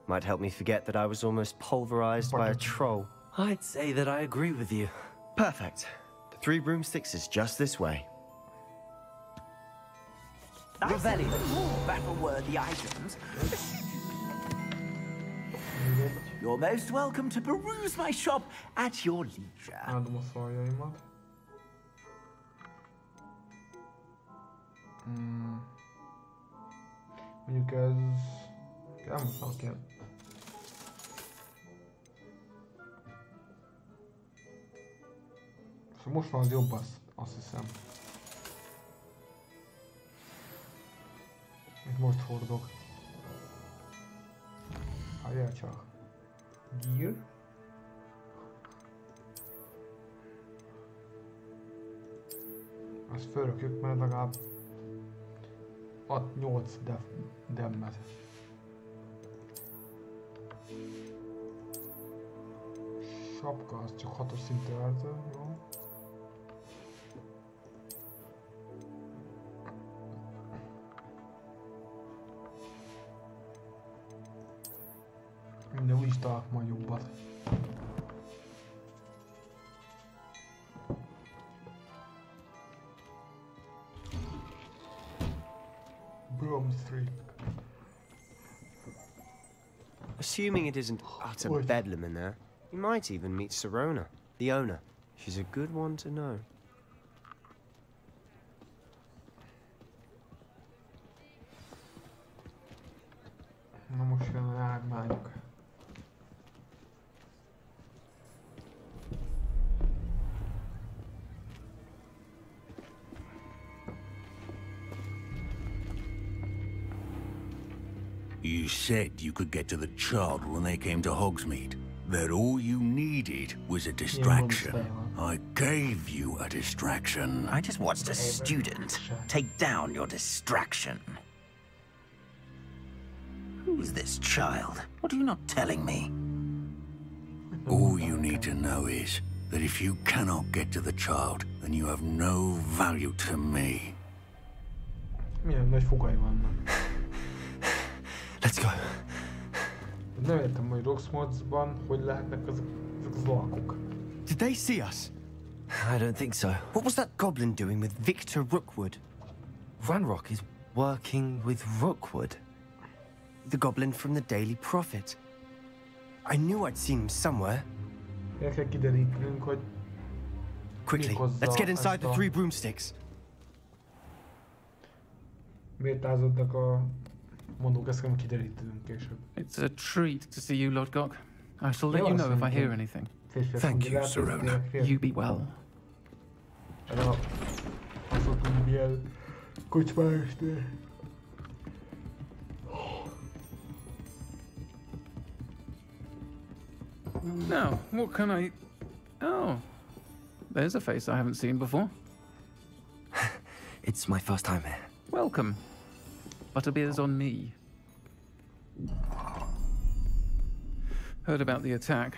Might help me forget that I was almost pulverized by a troll. I'd say that I agree with you. Perfect. The 3 broomsticks is just this way. Revelli, battle-worthy items. You're most welcome to peruse my shop at your leisure. Áldom a szarjaimat. Mondjuk ez... Nem muszáj kell. Most van az jobb, azt hiszem. Itt most hordok. Hagyjál csak. Gear. Azt fölrakjuk, mert legalább 8 demmet. Sapka, az csak 6-os szintű eltő, jó? De úgyis találok majd jobbat. Assuming it isn't utter bedlam in there, you might even meet Sirona, the owner. She's a good one to know. Na most jön a jármányok. You said you could get to the child when they came to Hogsmeade. That all you needed was a distraction. I gave you a distraction. I just watched a student take down your distraction. Who's this child? What are you not telling me? All you need to know is that if you cannot get to the child, then you have no value to me. Milyen nagy fogai vannak. Let's go. Nem értem, hogy Roxmodsban hogy lehetnek ezek az alkok. Did they see us? I don't think so. What was that goblin doing with Victor Rookwood? Ranrock is working with Rookwood. The goblin from the Daily Prophet. I knew I'd seen him somewhere. El kell kiderítenünk, hogy Quickly, let's get inside the 3 broomsticks. Miért ázódnak a mondók, ezt kell kiderítenünk később. It's a treat to see you, Lord Gok. I shall let you know if I hear anything. Thank you, Sirona. You be well. Azt mondom, milyen kocsmásnél. Now, what can I... Oh, there's a face I haven't seen before. It's my first time here. Welcome. Butterbeer's on me. Heard about the attack.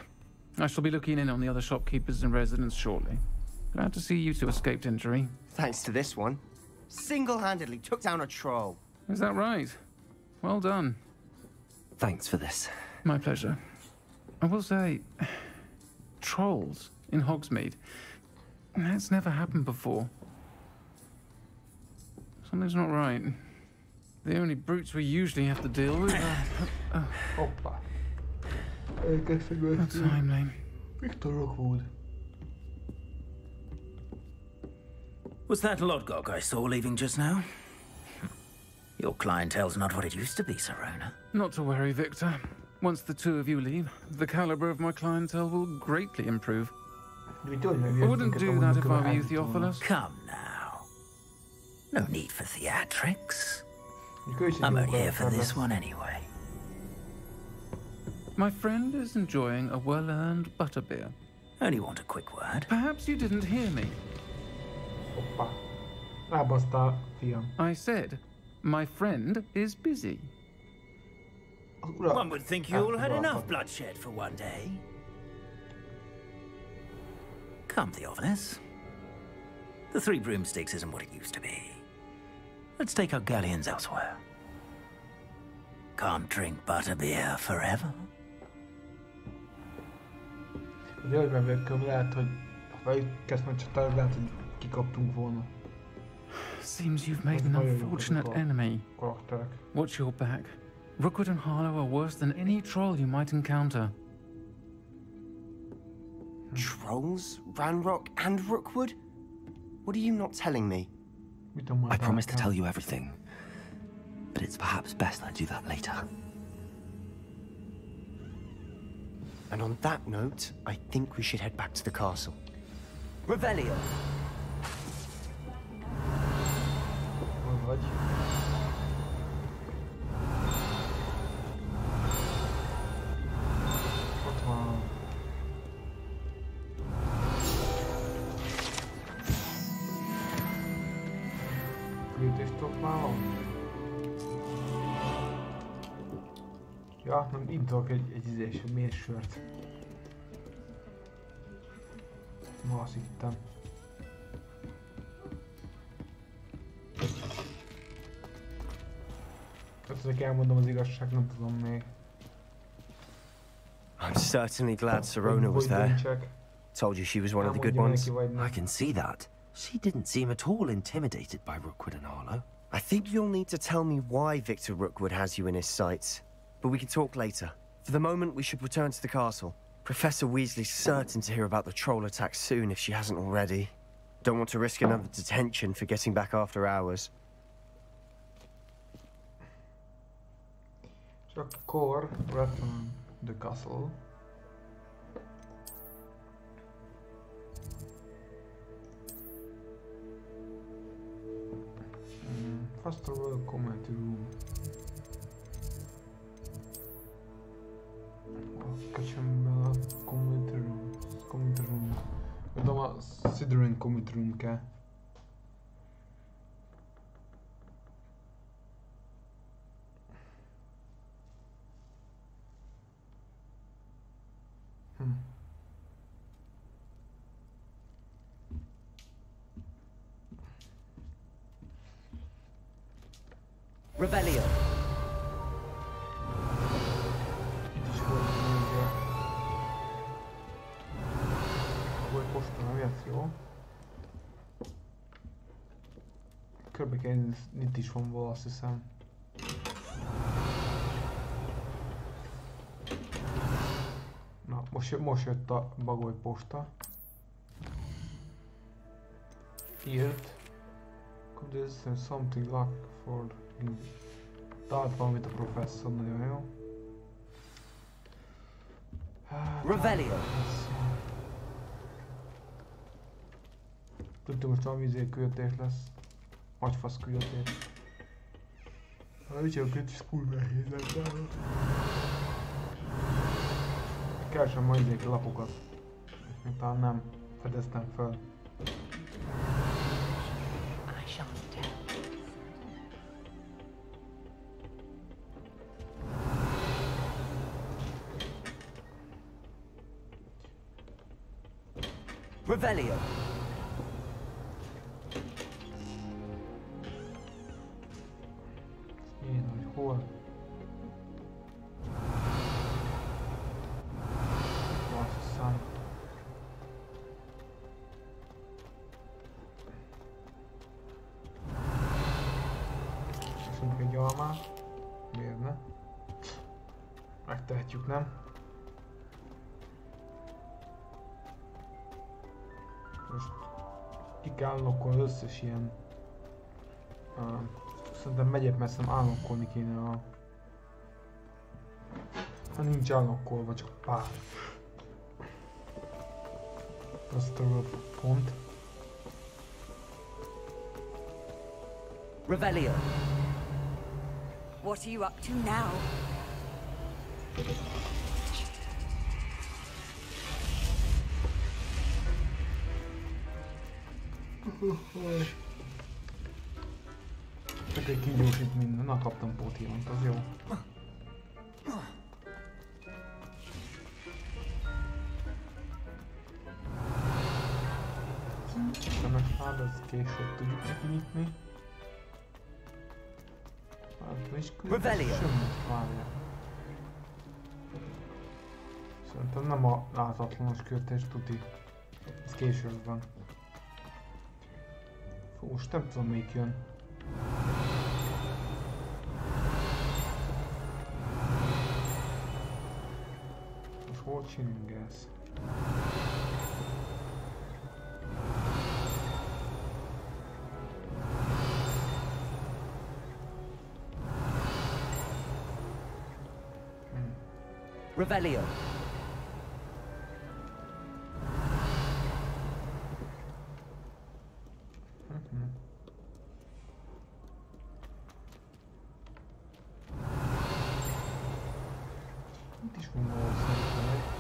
I shall be looking in on the other shopkeepers and residents shortly. Glad to see you two escaped injury. Thanks to this one. Single-handedly took down a troll. Is that right? Well done. Thanks for this. My pleasure. I will say, trolls in Hogsmeade. That's never happened before. Something's not right. The only brutes we usually have to deal with are... Hoppa. Not timely. Victor Rookwood. Was that Lodgok I saw leaving just now? Your clientele's not what it used to be, Sirona. Not to worry, Victor. Once the two of you leave, the caliber of my clientele will greatly improve. I wouldn't do that if I were you, Theophilus. Come now. No need for theatrics. I'm only here for this one anyway. My friend is enjoying a well-earned butterbeer. Only want a quick word. Perhaps you didn't hear me. Hoppa. Rábasztál, fiam. I said, my friend is busy. One would think you all had enough bloodshed for one day. Come, Theophilus. The Three Broomsticks isn't what it used to be. Let's take our galleons elsewhere. Can't drink butterbeer forever. De hogy megvekköm, lehet, hogy ha felkezdtem a csatára, lehet, hogy kikaptunk volna. Seems you've made an unfortunate enemy. Watch your back. Rookwood and Harlow are worse than any troll you might encounter. Trolls? Ranrock and Rookwood? What are you not telling me? I promise to tell you everything, but it's perhaps best I do that later. And on that note, I think we should head back to the castle. Revelio! Ja, nem intok egy mérsört. Ma azt hittem. Ezek elmondom az igazság, nem tudom még. I'm certainly glad Sirona was there. Told you she was one of the good ones. I can see that. She didn't seem at all intimidated by Rookwood and Harlow. I think you'll need to tell me why Victor Rookwood has you in his sights. But we can talk later. For the moment, we should return to the castle. Professor Weasley's certain to hear about the troll attack soon if she hasn't already. Don't want to risk another detention for getting back after hours. So, core, return the castle. First of all, comment room. Köcsömből a comment room. Tudom, a Slytherin comment room kell. Revelio. Jó. Körbeként itt is van vala, azt hiszem. Na, most jött a bagoly posta. Írt. Could this something luck for... Talált valamit a professzor, nagyon jó. Revelio. Tudtam, most valami küldetés lesz. Agyfasz küldetés. Úgyhogy a küldetés kurva nehéz lett. Keresem majd lapokat. Még talán nem fedeztem fel. Revelio. Én, hogy hol? Basszám. Köszönjük egy almát. Miért ne? Megtehetjük, nem? Most ki kell unlockolni az összes ilyen... Szerintem megyek, mert szerintem unlockolni kéne a... Ha nincs unlockolva, csak pár. Azt a pont. Revelio. What are you up to now? Csak egy kigyorsít minden. Na, kaptam pótiont, az jó. Szemesláb, ez később tudjuk neki nyitni. Hát, és semmit várja. Szerintem nem a láthatlanos kürtés tuti. Ez később van. Fú, most nem tudom, melyik jön. Most hol csinálsz? Revelio. Itt is van valami szerintem.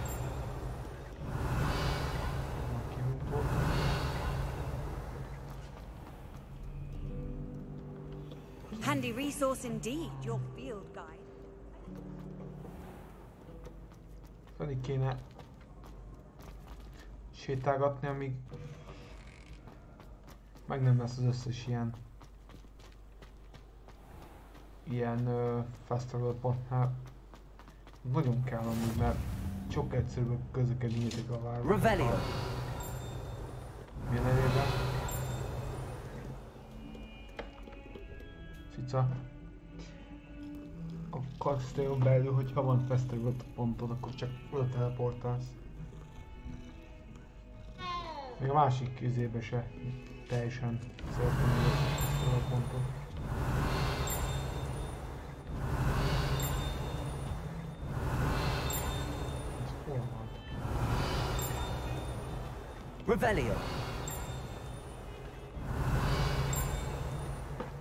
Handy resource indeed, your field guide. Pedig kéne sétálgatni, amíg meg nem lesz az összes ilyen festival pontnál. Nagyon kell amúgy, mert sok egyszerűbb közlekedni a városban. Revelio. Milyen elérve? Cica. A kastélyon belül, hogyha van festival pontod, akkor csak oda teleportálsz. Még a másik izébe se teljesen szóltam az összes festival pontot. Ez hol van? Revelio.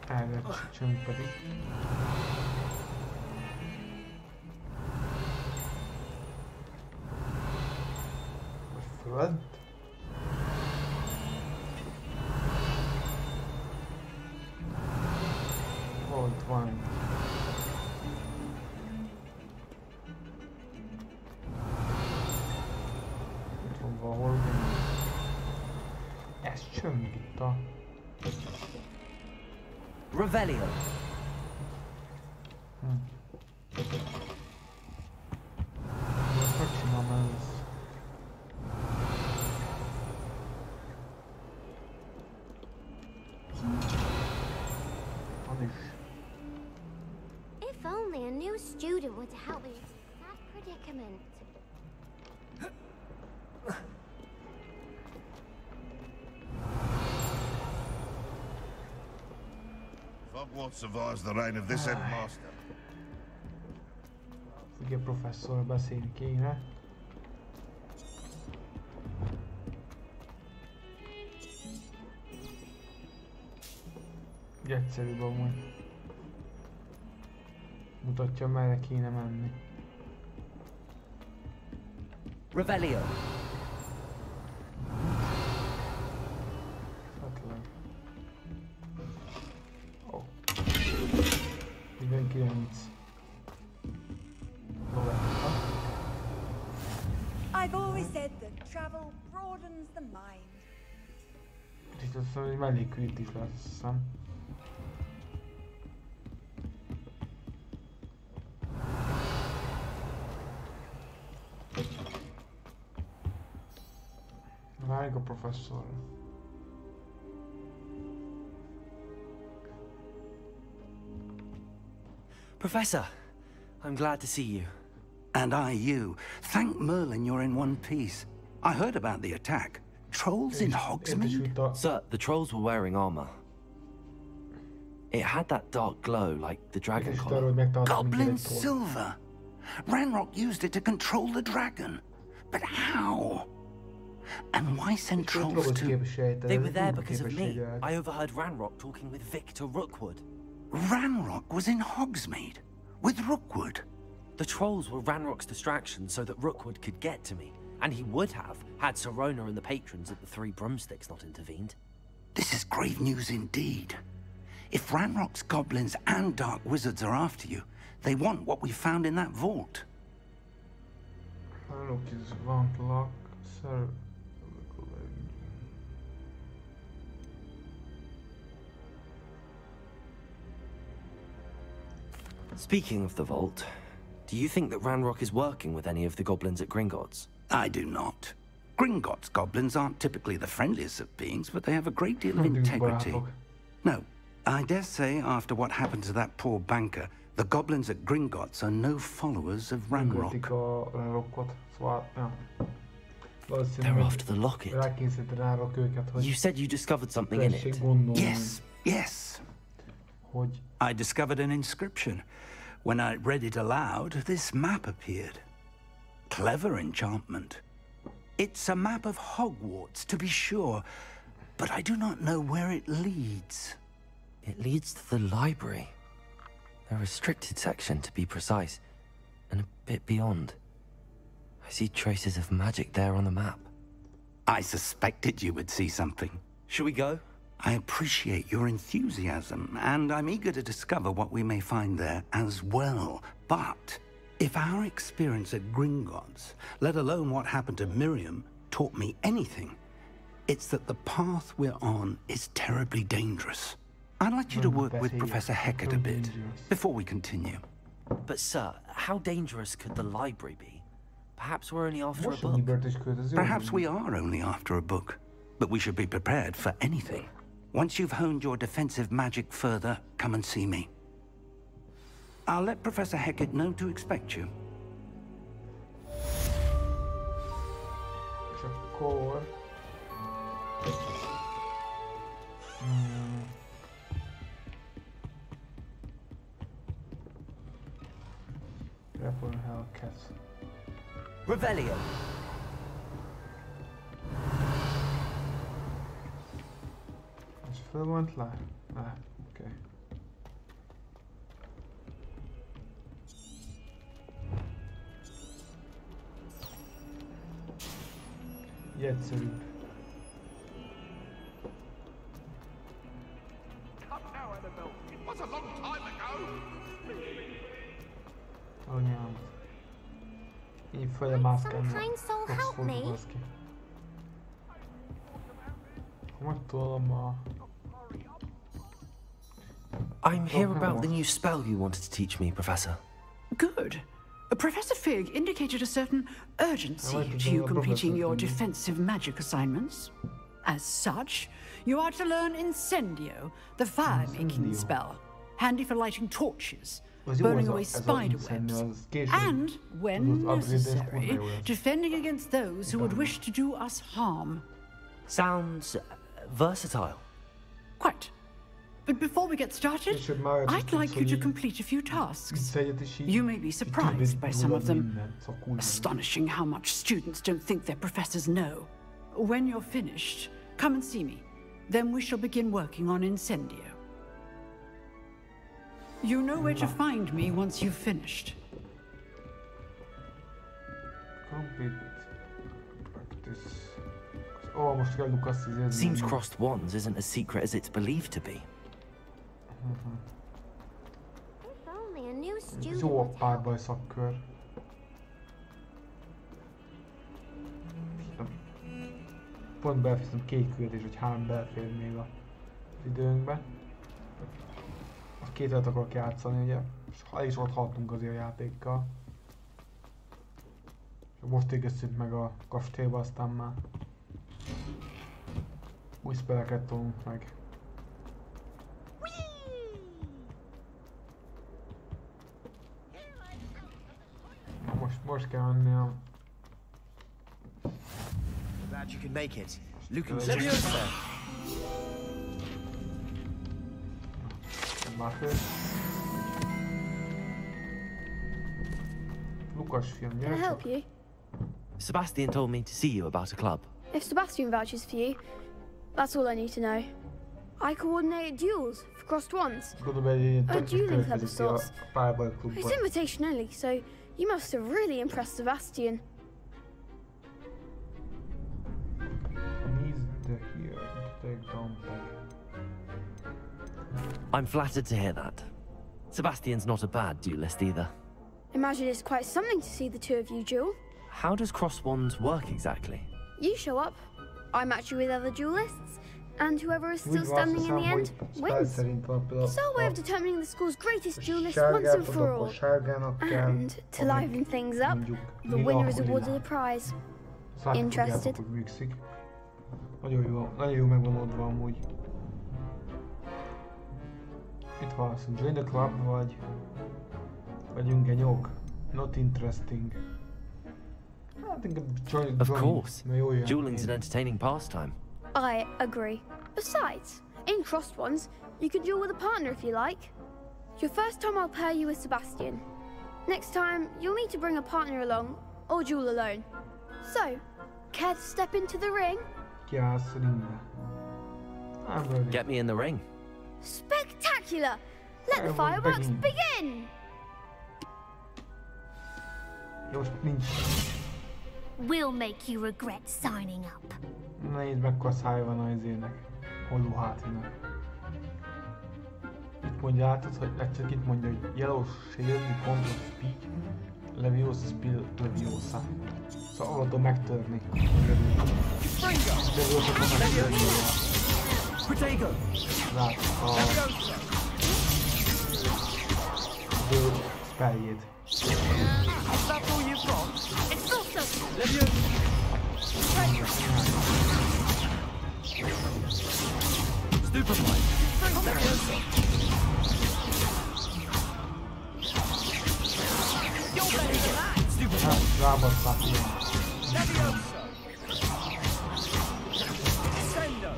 Erre csönd pedig. Föld. Ott van. Itt van valahol. Ez csöng itt a... Revelio. Most megcsinálom először. If only a new student were to help me with that predicament. Hogwarts survives the reign of this headmaster. Ugye professzorral beszélni kéne. Ugye egyszerűbb amúgy. Mutatja, merre kéne menni. Revelio. Oh. 49. I've always said that travel broadens the mind. Itt azt mondom, hogy mellékült is lesz, azt hiszem. Várjuk a professzor. Professor, I'm glad to see you. And I you. Thank Merlin you're in one piece. I heard about the attack. Trolls in Hogsmeade? Sir, the trolls were wearing armor. It had that dark glow like the dragon collar. Goblin silver! Ranrock used it to control the dragon. But how? And why send trolls to... They were there because of me. I overheard Ranrock talking with Victor Rookwood. Ranrock was in Hogsmeade? With Rookwood? The trolls were Ranrock's distraction so that Rookwood could get to me. And he would have, had Sirona and the patrons at the Three Broomsticks not intervened. This is grave news indeed. If Ranrock's goblins and dark wizards are after you, they want what we found in that vault. Ranrock is Vantlock, Sir... Speaking of the vault, do you think that Ranrock is working with any of the goblins at Gringotts? I do not. Gringotts goblins aren't typically the friendliest of beings, but they have a great deal of integrity. No, I dare say after what happened to that poor banker, the goblins at Gringotts are no followers of Ranrock. They're after the locket. You said you discovered something in it. Yes, yes. I discovered an inscription. When I read it aloud, this map appeared. Clever enchantment. It's a map of Hogwarts, to be sure, but I do not know where it leads. It leads to the library. A restricted section, to be precise, and a bit beyond. I see traces of magic there on the map. I suspected you would see something. Shall we go? I appreciate your enthusiasm, and I'm eager to discover what we may find there as well. But if our experience at Gringotts, let alone what happened to Miriam, taught me anything, it's that the path we're on is terribly dangerous. I'd like you to work with Professor Hecat a bit before we continue. But sir, how dangerous could the library be? Perhaps we're only after a book. Perhaps we are only after a book, but we should be prepared for anything. Once you've honed your defensive magic further, come and see me. I'll let Professor Hecat know to expect you. Revelio. És föl volt le? Oké. Így egyszerűbb. Anyám. Így föl a mászkálni. I'm here about the new spell you wanted to teach me, Professor. Good. Professor Fig indicated a certain urgency to you completing your defensive magic assignments. As such, you are to learn Incendio, the fire-making spell, handy for lighting torches, burning away spider webs, and, when necessary, defending against those who would wish to do us harm. Sounds versatile. Quite. But before we get started, I'd like you to complete a few tasks. You may be surprised by some of them. Astonishing how much students don't think their professors know. When you're finished, come and see me. Then we shall begin working on Incendio. You know where to find me once you've finished. Seems crossed wands isn't as secret as it's believed to be. If only a new student. Jó a párbaj szakkör. pont belfiztem 2 küldetés, vagy 3 belfér még az időnkbe. Azt 2 akarok játszani, ugye? És el is ott haltunk azért a játékkal. És most égesszük meg a kastélyba, aztán már új spelleket tolunk meg. Most kell menni a... Glad you could make it. Lucan Lucas film, Can I help you? Sebastian told me to see you about a club. If Sebastian vouches for you, that's all I need to know. I coordinate duels for crossed wands. A dueling club of sorts. It's invitation only, so you must have really impressed Sebastian. I'm flattered to hear that. Sebastian's not a bad duelist either. Imagine it's quite something to see the two of you duel. How does cross wands work exactly? You show up, I match you with other duelists, and whoever is still standing in the end wins. It's our way of determining the school's greatest duelist once and for all. And to liven things up, the winner is awarded a prize. Interested? Nagyon jó megvan oldva amúgy. Itt van, join the club vagy genyók. Not interesting. I think join. Of course. Dueling's an entertaining pastime. I agree. Besides, in crossed ones, you can duel with a partner if you like. Your first time I'll pair you with Sebastian. Next time, you'll need to bring a partner along, or duel alone. So, care to step into the ring? Yes, I'm ready. Get me in the ring. Spectacular! Let the fireworks begin! We'll make you regret signing up. Nézd mekkora szája van az izének. Holló hátinak. Itt mondja át, hogy egyszer itt mondja, hogy Yellow Shield, Control Speak, Leviosa Spill, Leviosa. Szóval oda megtörni. Leviosa van megtörni. Lát a... spelljét. That's all you've got? It's awesome! Leviosa! Stupefy! Leviosa! You're better than that! Stupefy! Rábaszták. Leviosa! Sendo!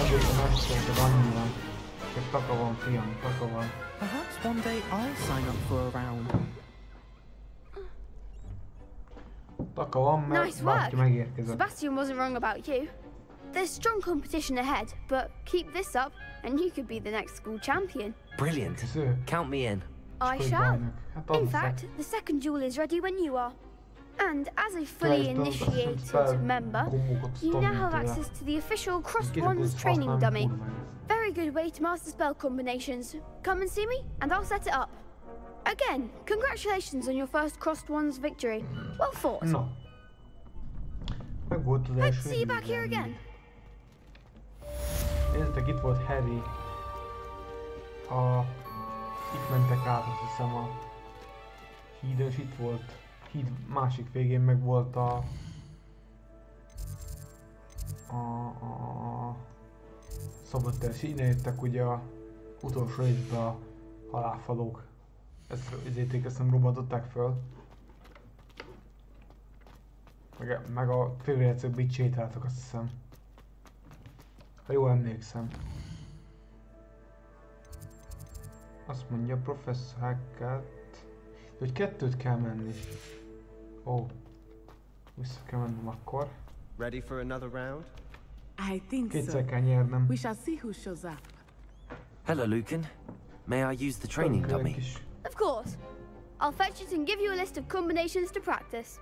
Azért a megszóltad annyiban. Csak taka van, fiam, taka van. Perhaps one day I'll sign up for a round. Taka van, mert nice work. Megérkezett. Sebastian wasn't wrong about you. There's strong competition ahead, but keep this up and you could be the next school champion. Brilliant. Count me in. I shall. In fact, the second duel is ready when you are. And as a fully initiated member, you now have access to the official Crossed Wands training dummy. Very good way to master spell combinations. Come and see me, and I'll set it up. Again, congratulations on your first Crossed Wands victory. Well fought. No. Hope to see you back here again. Nézzétek, itt volt Harry. Itt mentek át, azt hiszem a hídon, és itt volt. Híd másik végén meg volt a szabadtér, és innen jöttek ugye a utolsó részbe a halálfalók. Ezért nem robbantották föl. Meg a félrejátszott itt sétáltak, azt hiszem. Ha jól emlékszem. Azt mondja Professor Hackett, hogy 2-t kell menni. Ó. Vissza kell mennem akkor. Ready for another round? I think so. Kétszer kell nyernem. We shall see who shows up. Hello, Lucan. May I use the training dummy? Of course. I'll fetch it and give you a list of combinations to practice.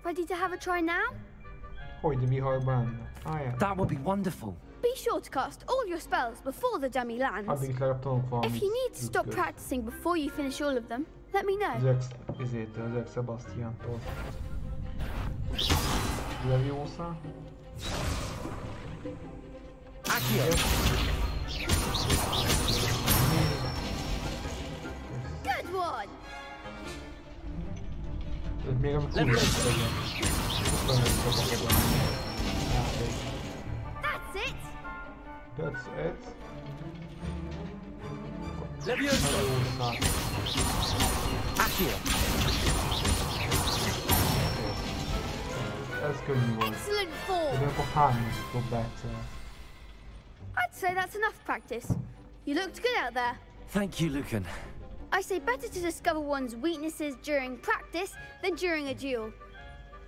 Ready to have a try now? That would be wonderful. Be sure to cast all your spells before the dummy lands. If you need to stop practicing before you finish all of them, let me know. Sebastiantól. Leviosa. Good one. That's it. That's it. That's good. Excellent form. I'd say that's enough practice. You looked good out there. Thank you, Lucan. I say better to discover one's weaknesses during practice than during a duel.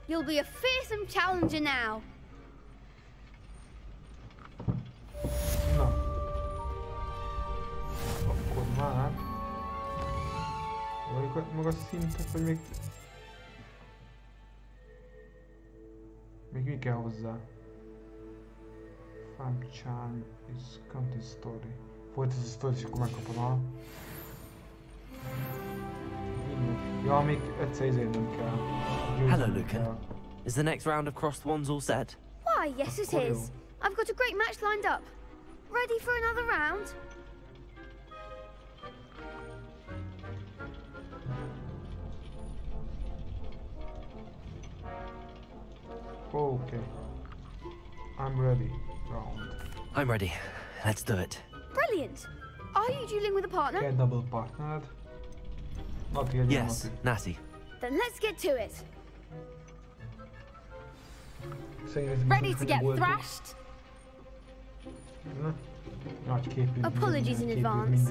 You'll be a fearsome challenger now. Na. Akkor már... Vagyok magas szintek, vagy még... Még mi kell hozzá? Farm charm is content story. Folytasd a sztorit, és akkor megkapod a... Ja, még egyszer izért nem kell. Hello, Lucan. Is the next round of crossed wands all set? Why, yes it is. I've got a great match lined up. Ready for another round? Okay. I'm ready. Round. I'm ready. Let's do it. Brilliant. Are you dueling with a partner? Get double partnered. Not yet. Yes, Natty. Then let's get to it. Ready to get thrashed? Apologies in advance.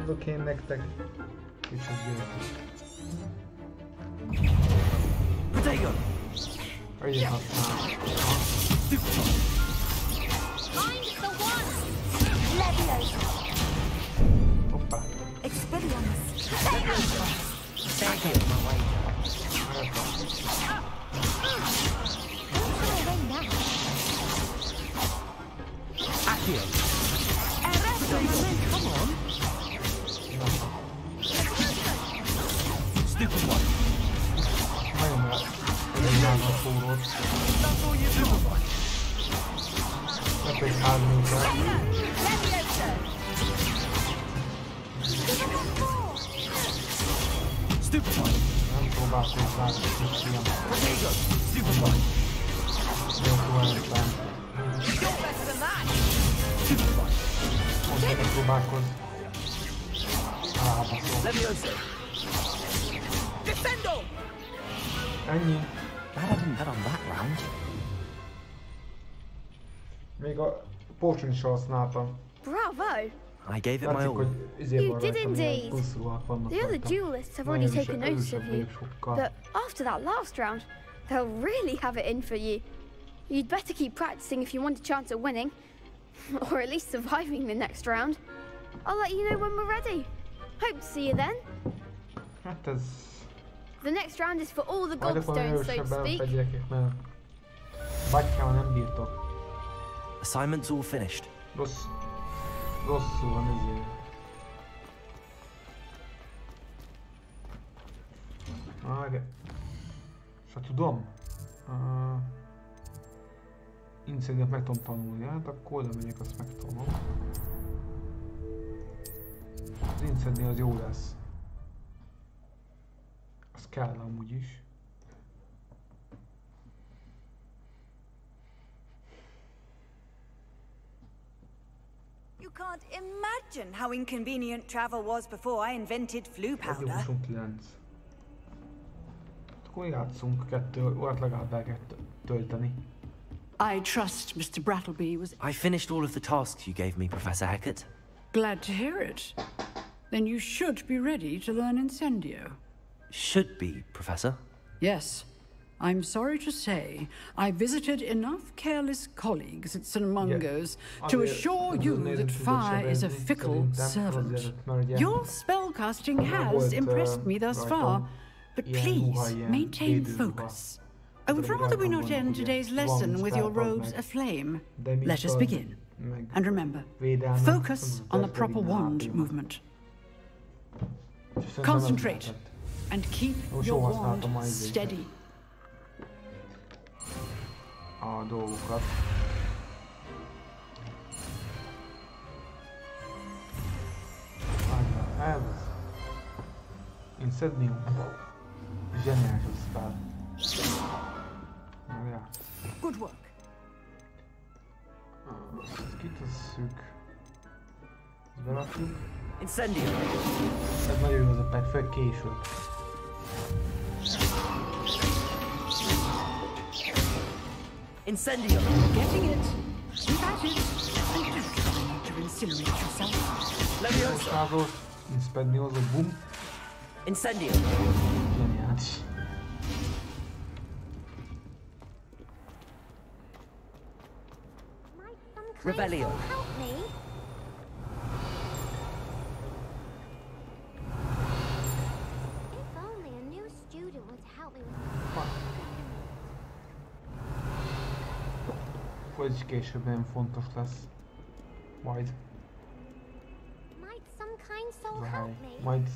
Okay, nektek. Potato. Find the one. Leviosa. Hoppa. Expelliarmus. Thank you. Accio. Come on. Stupid one. That's all you do. Stupid one. Potato. Stupid one. You're better than that. Stupid one. Leviosa. Defendo. Ennyi. Glad I didn't bet on that round. Még a potion is használtam. Bravo. I gave it my all. You did indeed. The other duelists have already taken notice of you, but after that last round, they'll really have it in for you. You'd better keep practicing if you want a chance at winning, or at least surviving the next round. I'll let you know when we're ready. Hope to see you then. The next round is for all the gobstones, so to speak. Assignment's all finished. Rosszul van ezért. Várj. És ha tudom, Incendiát meg tudom tanulni, hát akkor oda megyek, azt megtanulom. Az Incendia az jó lesz. Az kell amúgy is. You can't imagine how inconvenient travel was before I invented flu powder. 29. Akkor játszunk 2 órát legalább el kell tölteni. I trust Mr. Brattleby was... I finished all of the tasks you gave me, Professor Hackett. Glad to hear it. Then you should be ready to learn Incendio. Should be, Professor? Yes. I'm sorry to say, I visited enough careless colleagues at St. Mungo's to assure you that fire is a fickle servant. Your spellcasting has impressed me thus far, but please maintain focus. I would rather we not end today's lesson with your robes aflame. Let us begin. And remember, focus on the proper wand movement. Concentrate and keep your wand steady. a dolgokat. Ez Incendium. Zseniális spell. Ja. Good work. Ezt kitesszük. Ezt berakjuk. Incendium. Ez nagyon jó az a pet, főleg később. Incendium. Getting it. That is. Trying to incinerate yourself. Leviosa. Incendium, boom. Incendium. Zseniális. Revelio. Help me. If only a new student would help me with Hogy később nagyon fontos lesz. Majd. Might some kind soul help me? Majd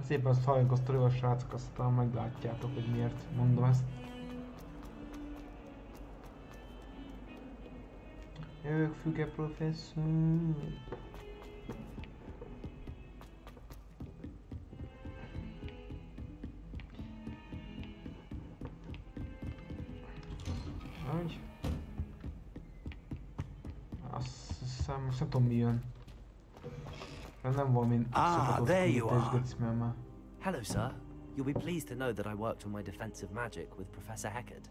szépen azt halljuk a sztorival, srácok, aztán meglátjátok, hogy miért mondom ezt. Jövök, füge professzor. Hogy? Azt hiszem, most nem tudom mi jön. Nem valami there you are. Hello, sir. You'll be pleased to know that I worked on my defensive magic with Professor Heckard.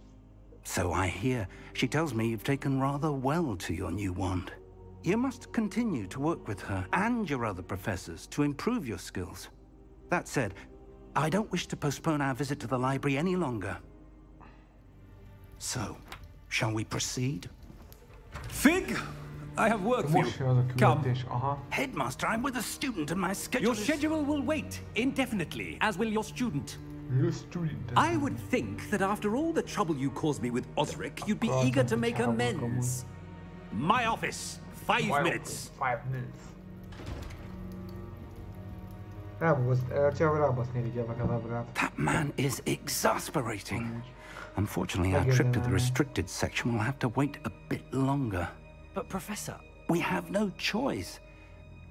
So I hear. She tells me you've taken rather well to your new wand. You must continue to work with her and your other professors to improve your skills. That said, I don't wish to postpone our visit to the library any longer. So, shall we proceed? Fig! I have work for you. Come. Headmaster, I'm with a student and my schedule Your schedule will wait indefinitely, as will your student. I would think that after all the trouble you caused me with Osric, you'd be eager to make amends. My office. 5 minutes. 5 minutes. That man is exasperating. Unfortunately, our trip to the restricted section will have to wait a bit longer. But Professor... We have no choice.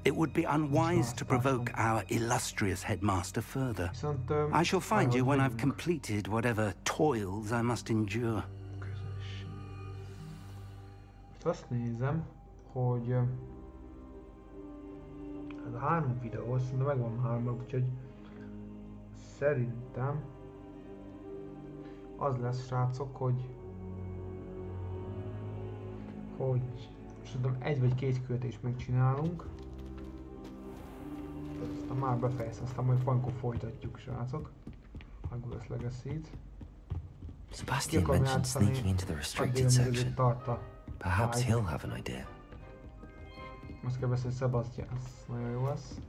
It would be unwise to provoke our illustrious headmaster further. I shall find you when I've completed whatever toils I must endure. Azt nézem, hogy ez a 3 videó, szerintem megvan 3, úgyhogy szerintem az lesz, srácok, hogy szerintem 1 vagy 2 költést megcsinálunk. Aztán már befejeztem, aztán majd valamikor folytatjuk, srácok. Hogwarts Legacy-t. Sebastian mentioned sneaking into the restricted section. Perhaps he'll have an idea. Most kell beszélni Sebastian, ez nagyon jó lesz.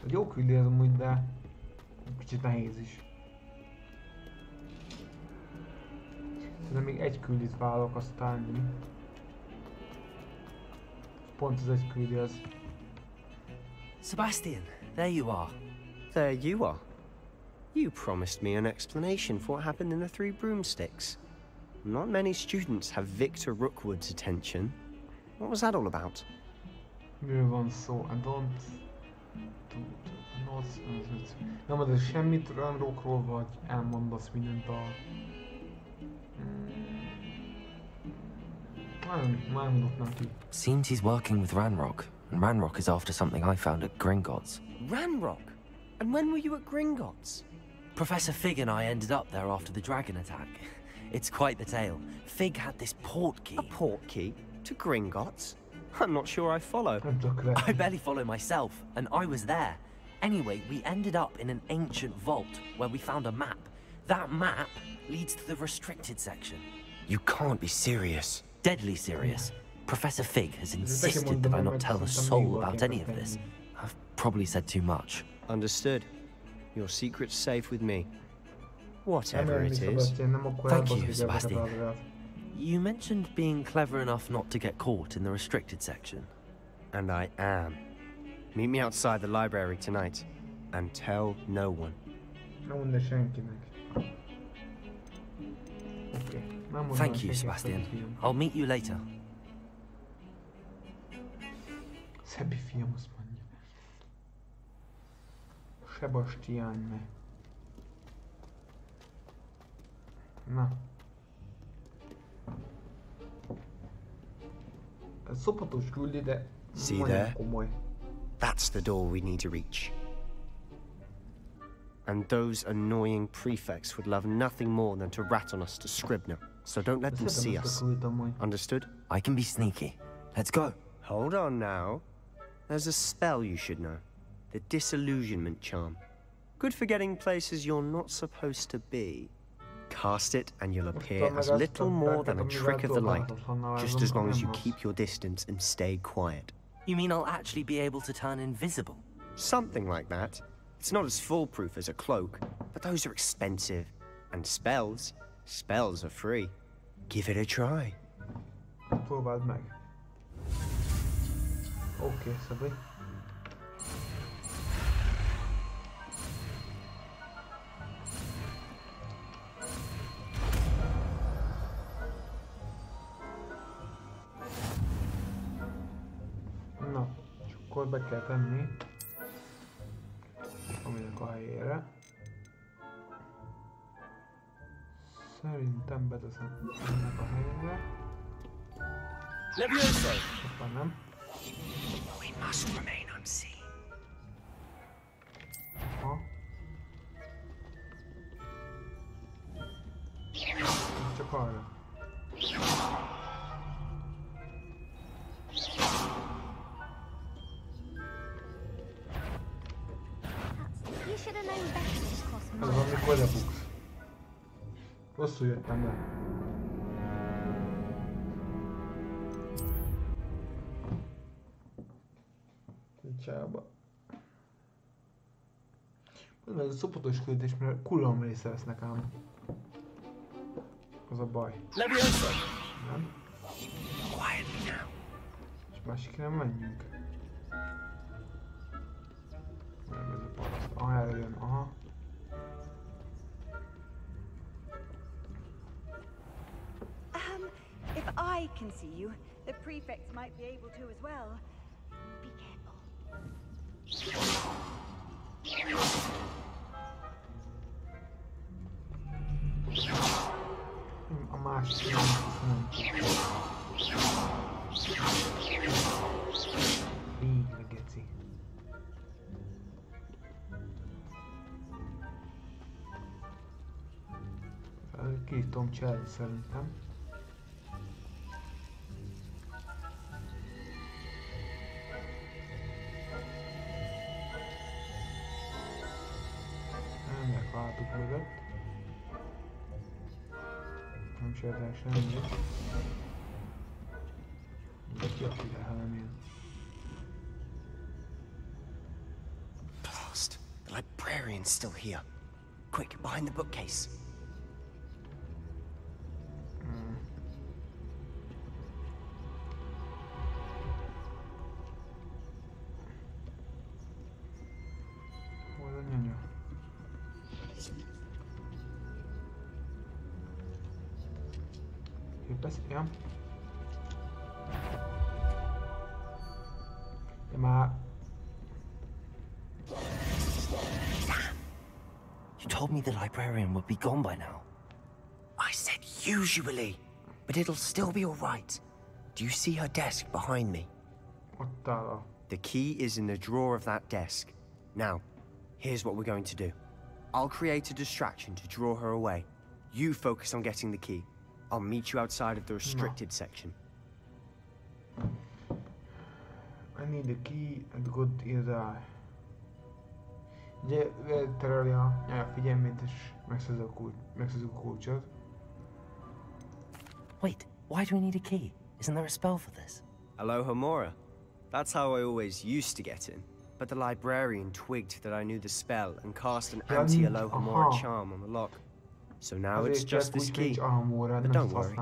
Egy jó küldés amúgy, de kicsit nehéz is. Szerintem még 1 küldit vállalok, aztán mi? Pont az 1 küldi az. Sebastian, there you are. There you are. You promised me an explanation for what happened in the 3 broomsticks. Not many students have Victor Rookwood's attention. What was that all about? Miről van szó? Nem mondasz semmit Ranrockról, vagy elmondasz mindent a... Nem mondok neki. Seems he's working with Ranrock, and Ranrock is after something I found at Gringotts. Ranrock? And when were you at Gringotts? Professor Fig and I ended up there after the dragon attack. It's quite the tale. Fig had this port key. A port key? To Gringotts? I'm not sure I follow. I barely follow myself, and I was there. Anyway, we ended up in an ancient vault where we found a map. That map leads to the restricted section. You can't be serious. Deadly serious. Professor Fig has insisted that I not tell a soul about any of this. I've probably said too much. Understood. Your secret's safe with me. Whatever it is. Thank you, Sebastian. You mentioned being clever enough not to get caught in the restricted section. And I am. Meet me outside the library tonight. And tell no one. No one senkinek. Thank you, Sebastian. I'll meet you later. Sebastian azt mondja. Sebastian. Na. Ez szopatos küldi, de See there? That's the door we need to reach. And those annoying prefects would love nothing more than to rat on us to Scribner, so don't let them see us. Understood? I can be sneaky. Let's go. Hold on now. There's a spell you should know. The Disillusionment Charm. Good for getting places you're not supposed to be. Cast it and you'll appear as little more than a trick of the light, just as long as you keep your distance and stay quiet. You mean I'll actually be able to turn invisible? Something like that. It's not as foolproof as a cloak, but those are expensive. And spells are free. Give it a try. Próbáld meg. Oké, Szabi. Na, és akkor be kell tenni aminek a helyére. Szerintem beteszem ennek a helyére. Hoppá, nem. We must remain unseen. Aha. Csak arra. Ez van, mikor lebuksz. Rosszul jöttem le. Csába. Ez a szopatos küldés, mert kullam része lesznek ám. Az a baj. Nem? És másik nem menjünk. Nem, ez a paraszt. Aha, erre jön, aha. If I can see you, the prefects might be able to as well. Be careful. A másik végre, geci. Ki tudom csinálni szerintem. Ennek a hátuk mögött. Nem csinálták semmit. Ki a félelem én. Blast! The librarian's still here. Quick, behind the bookcase. Ja. You told me the librarian would be gone by now. I said usually, but it'll still be all right. Do you see her desk behind me? The key is in the drawer of that desk. Now, here's what we're going to do. I'll create a distraction to draw her away. You focus on getting the key. I'll meet you outside of the restricted section. I need the key and good is Ugye tereli a figyelmét és megszerző a kulcsot. Wait, why do we need a key? Isn't there a spell for this? Alohomora. That's how I always used to get in. But the librarian twigged that I knew the spell and cast an anti-Alohomora charm on the lock. So now it's just this key. But don't worry.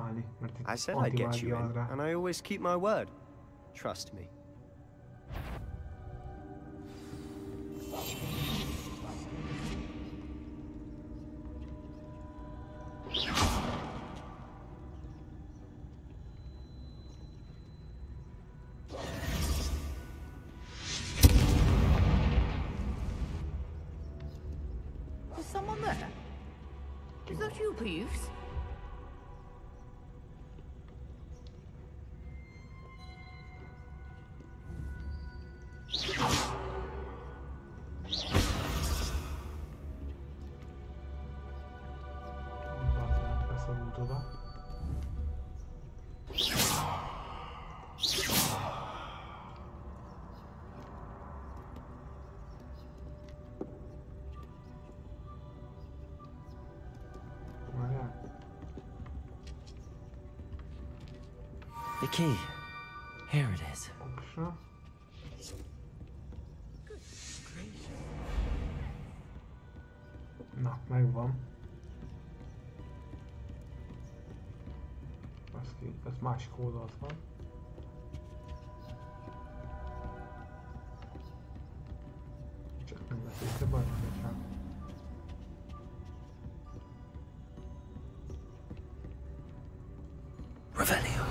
I said I'd get you in, and I always keep my word. Trust me. Is someone there? Is that you, Peeves? The key. Here it is. Na, megvan. Ez másik oldalt van. Csak nem lesz észre baj, csak. Revelio.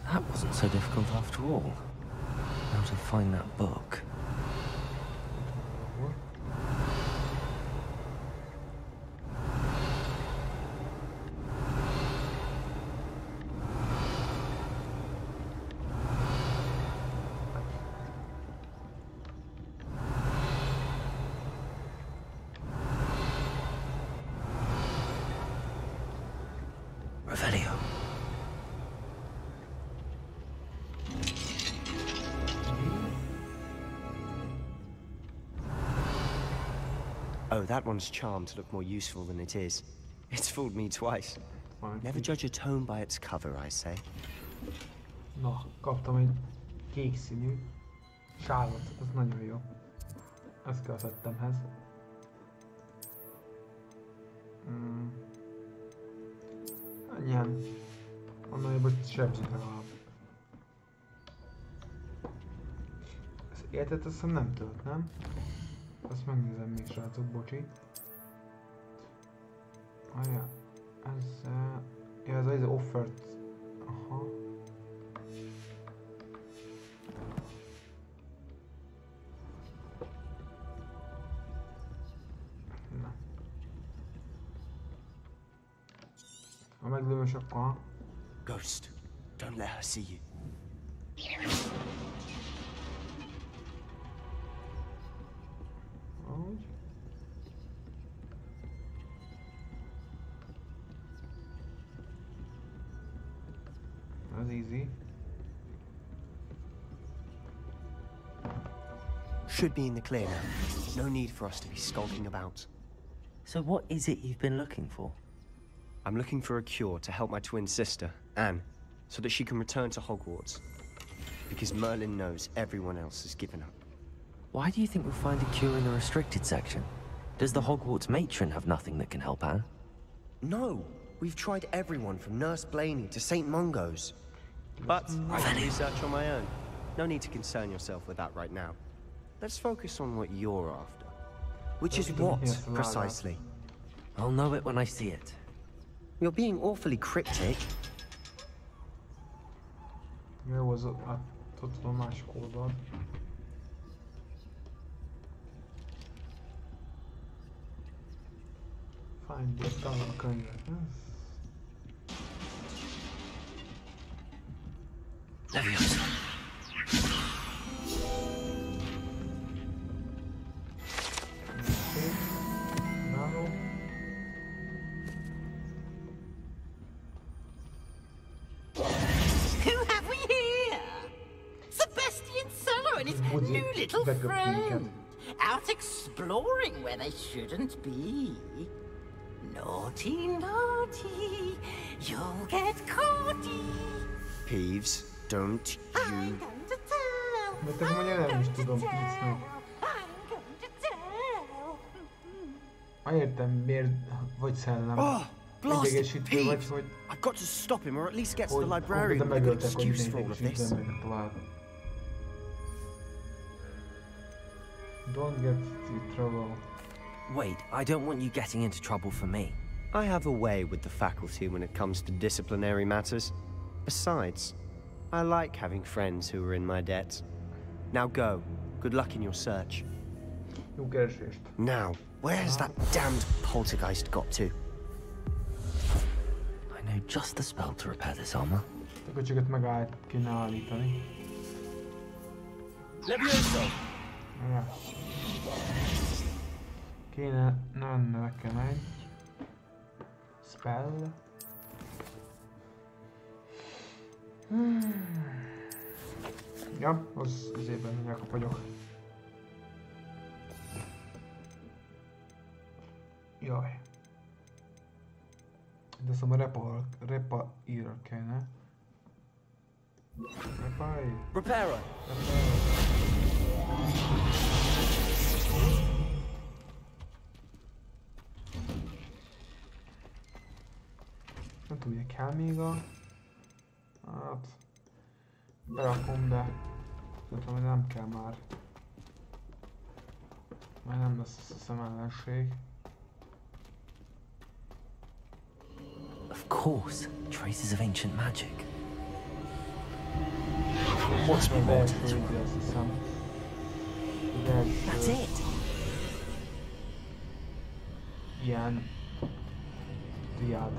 That wasn't so difficult after all. How to find that book. Revelio. Oh, that one's charmed to look more useful than it is. It's fooled me twice. Never judge a tome by its cover, I say. Na, kaptam egy kék színű sálat, az nagyon jó. Ezt kell a szettemhez. Annyian. Annál jobb, hogy sebzik legalább. Ez életet azt hiszem nem tölt, nem? Azt megnézem még, srácok, bocsi. Ajja, ez... ja, ez az offert. Aha. Na. Ha meglőm, akkor... Ghost, don't let her see you. Úgy. Az easy. Should be in the clear now. No need for us to be skulking about. So what is it you've been looking for? I'm looking for a cure to help my twin sister, Anne, so that she can return to Hogwarts. Because Merlin knows everyone else has given up. Why do you think we'll find a cure in the restricted section? Does the Hogwarts matron have nothing that can help Anne? No! We've tried everyone from Nurse Blaney to St. Mungo's. But I can research on my own. No need to concern yourself with that right now. Let's focus on what you're after. Which is what, precisely? I'll know it when I see it. You're being awfully cryptic. Where was it? I thought it was másik oldal. Find the dollar könyvet. Leviosa. Bravo. Who have we here? Sebastian Cello and his new little friend. Out exploring where they shouldn't be. Naughty, naughty, you'll get caughty. Peeves, don't you... I'm going to tell. No tego nie wiem, czy to do A értem, miért vagy szellem. Idegesítő vagy, hogy... I've got to stop him, or at least get to the librarian with a good excuse for all of this. Don't get into trouble. Wait, I don't want you getting into trouble for me. I have a way with the faculty when it comes to disciplinary matters. Besides, I like having friends who are in my debt. Now go, Good luck in your search. Jó keresést. Now, where's that damned poltergeist got to? I know just the spell to repair this armor. Akkor csak ezt meg kéne állítani. Ja. Kéne lenne nekem egy spell. Ja, az évben mindjárt vagyok. Jaj. De szóval repair kellene. Repairer. Nem tudom, hogy kell még a... Hát... Berakom, de... Tudom, hogy nem kell már. Már nem lesz a szemellenség. Of course, traces of ancient magic. Most már beeső, azt hiszem. That's it. Ilyen... Triád.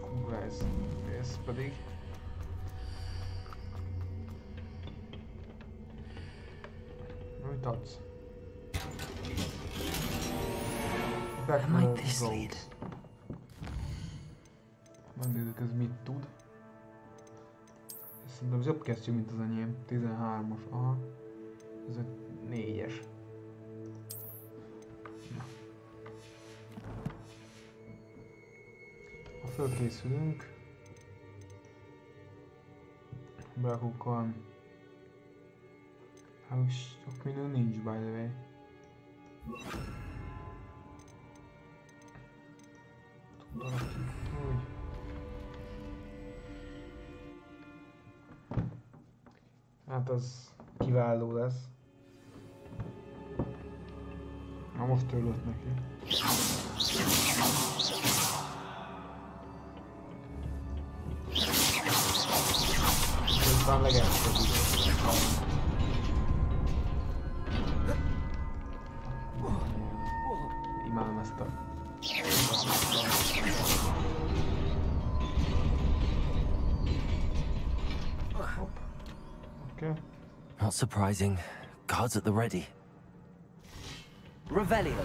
Húra ez pedig. Mit adsz? Where might this lead? Megnézzük, ez mit tud. Szerintem ez jobb kesztyű, mint az enyém. 13-as, aha. Ez egy 4-es. Ha fölkészülünk, berakunk olyan... Hát sok minő nincs, by the way. Úgy. Hát az kiváló lesz. Na most törlött neki. Ez már legelsőbb. Imádom ezt a... Okay. Not surprising. Guards at the ready. Revelio.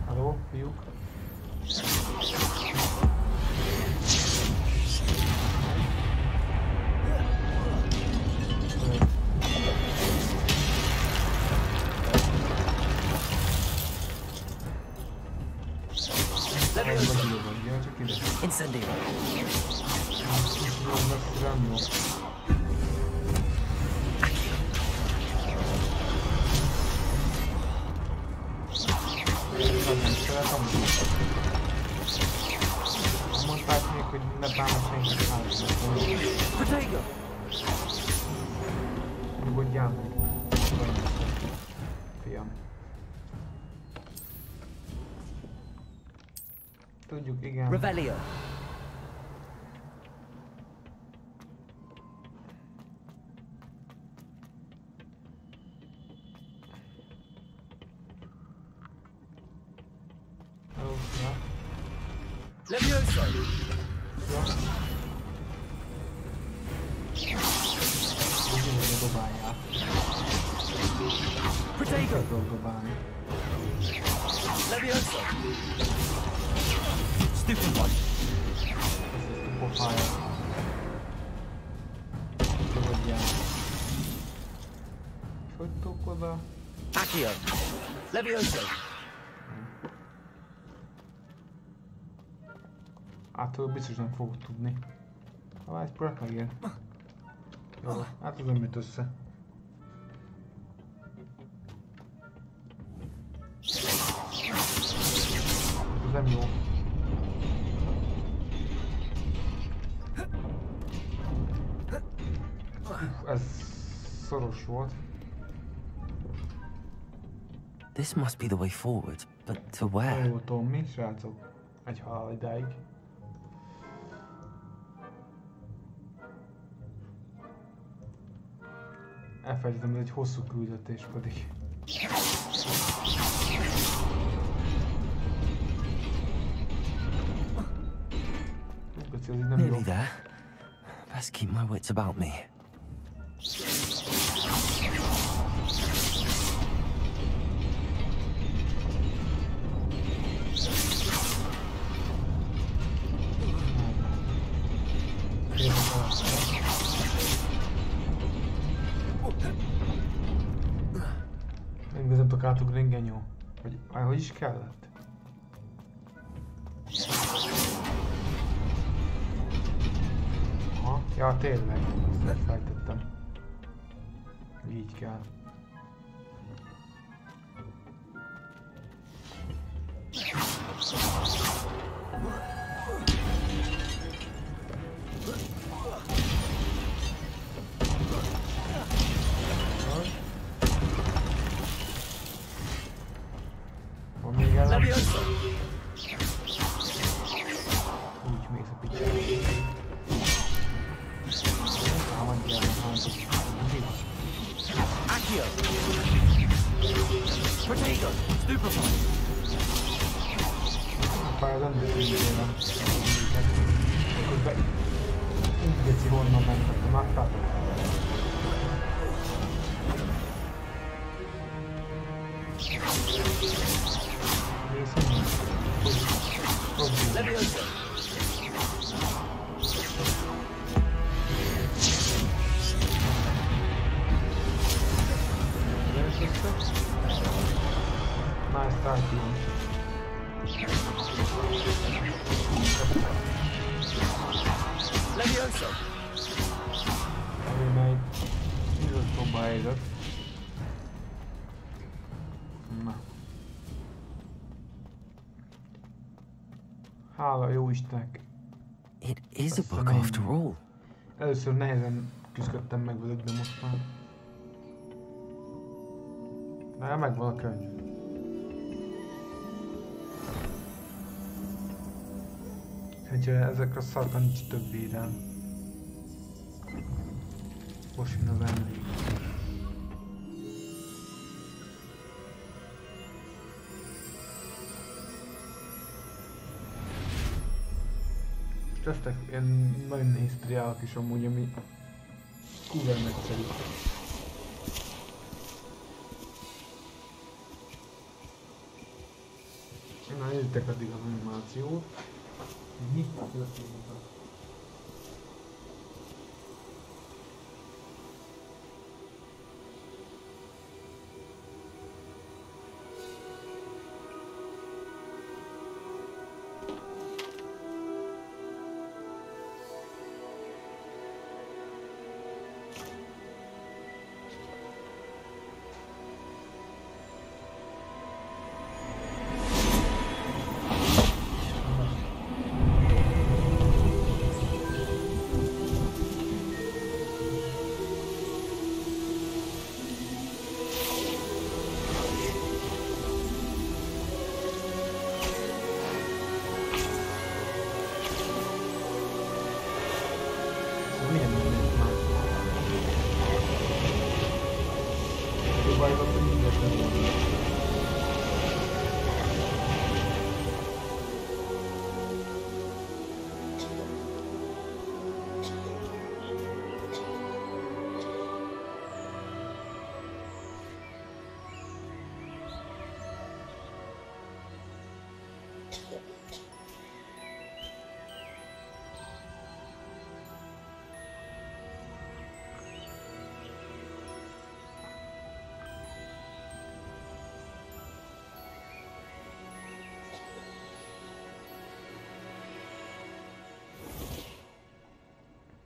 Hello, fiúk. Incendio. Mondták még, hogy ne bánnak senki házat. Nyugodjál meg. Fiam. Tudjuk, igen. Revelio. Levioso. Protego. Levioso. Stupefy. Stupefy. Fogtok oda. Accio. Levioso. Ától biztos nem fogok tudni. Ha egy próbálj megér. Jó, hát az nem jött össze. Ez nem jó. Ez szoros volt. This must be the way forward, but to where? Jó, Tommy, srácok. Egy hajdáig. Elfelejtettem, ez egy hosszú küldetés pedig. Nearly there. Best keep my wits about me. Nem tudok átugrani, genyó. Hogy is kellett? Aha, ja tényleg, ezt elfelejtettem. Így kell. Van még ellen? Úgy mész a picsába. Támadj el, Accio! Protego! Stupefy! Fire nem bőrülően. Akkor úgy geci honnan mentettem, láttátok? Leviosa! Nice start, team. Leviosa! Mate. Nyugodtan helyzet. Na. Hála jó Istennek. It is a book after all. Először nehezen küzdöttem meg velük, de most már. Na, megvan a könyv. Hogyha ezek a szarban nincs több védelm. Most jön a vendég. Lesznek ilyen nagyon nehéz triálok is amúgy, ami kurva megszerű. Na, nézzétek addig az animációt. Mi történik?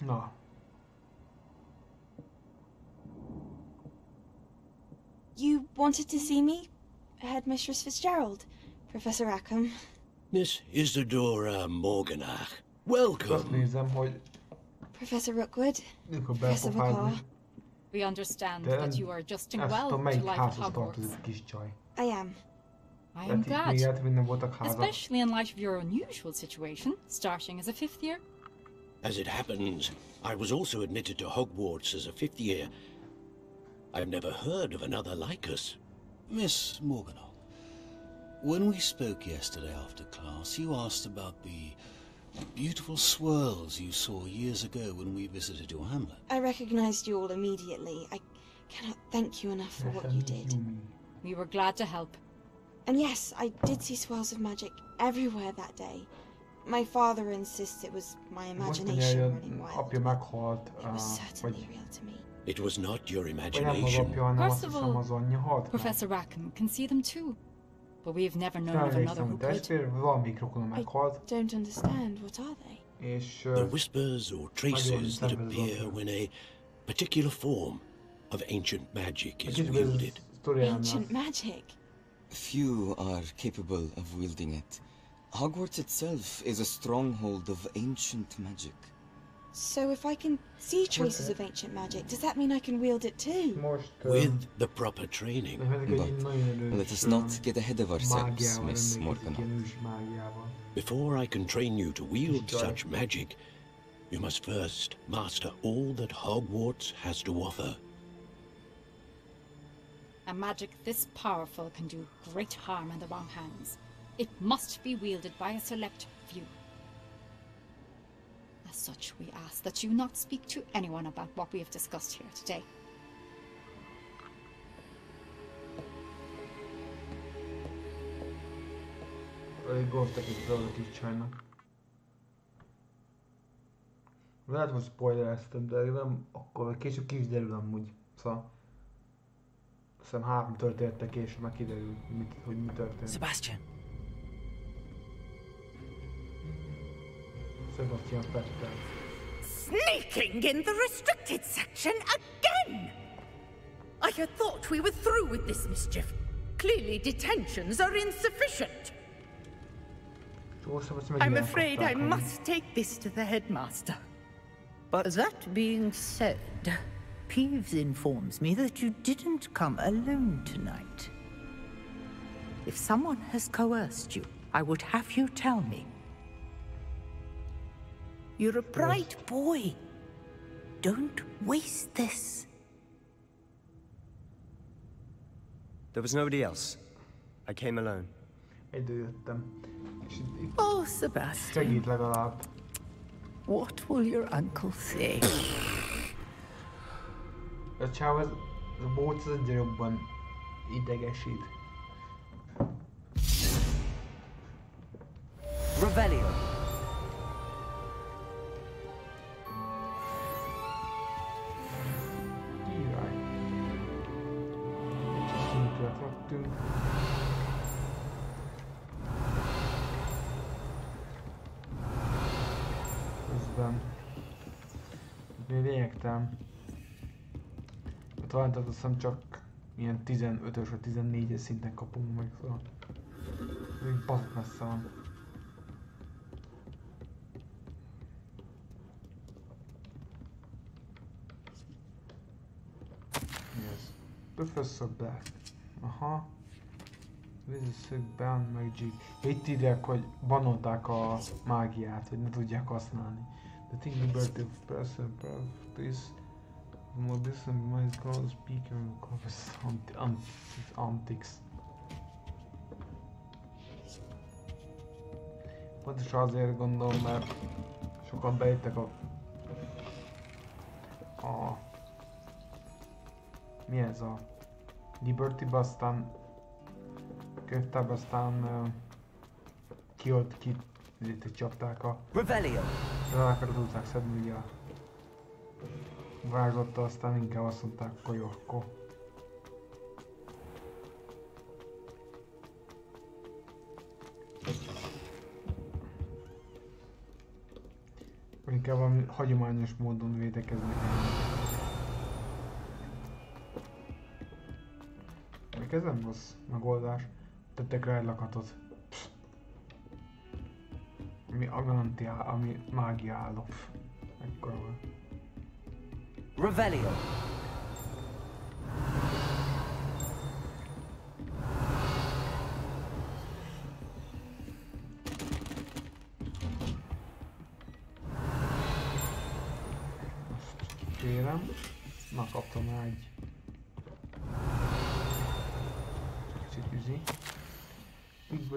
No. You wanted to see me? Headmistress Fitzgerald, Professor Rackham. Miss Isadora Morganach. Welcome. Professor Rookwood, Professor McCaw. We understand that you are adjusting well to life at Hogwarts. I am. I am glad, especially in light of your unusual situation, starting as a 5th year. As it happens, I was also admitted to Hogwarts as a 5th year. I've never heard of another like us. Miss Morganol, when we spoke yesterday after class, you asked about the beautiful swirls you saw years ago when we visited your hamlet. I recognized you all immediately. I cannot thank you enough for what you did. We were glad to help. And yes, I did see swirls of magic everywhere that day. My father insists it was my imagination running wild. It was certainly real to me. It was not your imagination. Percival, Professor Rackham can see them too. But we have never known of another who could. I don't understand. What are they? The whispers or traces that appear when a particular form of ancient magic is wielded. Ancient magic? Few are capable of wielding it. Hogwarts itself is a stronghold of ancient magic. So if I can see traces of ancient magic, does that mean I can wield it too? With the proper training. But let us not get ahead of ourselves, Miss Morganol. Before I can train you to wield such magic, you must first master all that Hogwarts has to offer. A magic this powerful can do great harm in the wrong hands. It must be wielded by a select few. As such, we ask that you not speak to anyone about what we have discussed here today. Lehet, hogy spoilereztem, de nem, akkor később ki is derül amúgy. Szóval... Hiszem 3 történettel később meg kiderül, hogy mi történt. Sebastian! Sebastian Vettel. Sneaking in the restricted section again! I had thought we were through with this mischief. Clearly detentions are insufficient. I'm afraid I must take this to the headmaster. But that being said, Peeves informs me that you didn't come alone tonight. If someone has coerced you, I would have you tell me. You're a bright boy. Don't waste this. There was nobody else. I came alone. Oh, Sebastian. What will your uncle say? A csáv, ez a bóc az egyre jobban idegesít. Revelio. Irány. Csak szintre raktunk. Közben. Lényegtelen. Talán azt hiszem csak ilyen 15-ös vagy 14-es szinten kapunk meg, szóval még baszott messze van. Mi ez? Professor Black. Aha. Professor Ban Magic. Itt írják, hogy banolták a mágiát, hogy ne tudják használni. The thing liberty of person practice. More distant mind call speaker covers antics. Pontosan azért gondolom, mert sokan bejöttek a mi ez a Liberty-ba, aztán könyvtárba, aztán csapták a relákat, tudták szedni ugye a varázslatta, aztán inkább azt mondták, hogy jó, akkor. Inkább valami hagyományos módon védekezni. Még ez nem rossz megoldás. Tettek rá egy lakatot. Ami mágia álló. Ekkora van. Revelio. Kérem. Na, kaptam rá egy Kicsit üzi. Big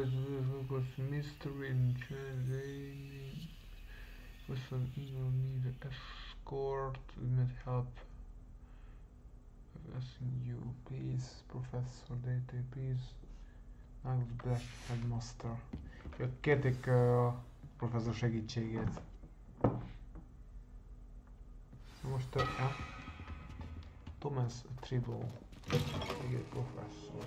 mystery and training. Person even need escort. We might help. Asking you, please, Professor Data, please. Niles Black Headmaster. Kérték a professzor segítségét. Most Thomas Tribble, professor.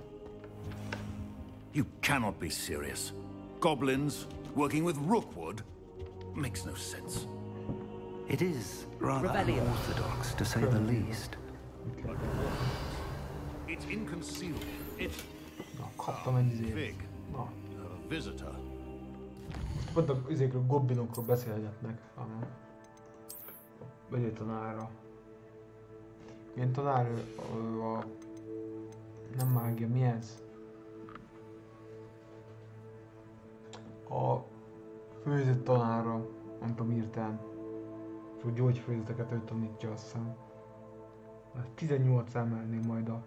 You cannot be serious. Goblins working with Rookwood makes no sense. It is rather unorthodox, to say the least. It's inconceivable. It's kaptam egy izét. Na. A visitor. Most pont a izékről, goblinokról beszélgetnek. Vegyél tanára. Milyen tanár a... Nem mágia, mi ez? A főzet tanára, nem tudom írtán. És a gyógyfőzeteket ő tanítja, azt hiszem. 18 emelném majd a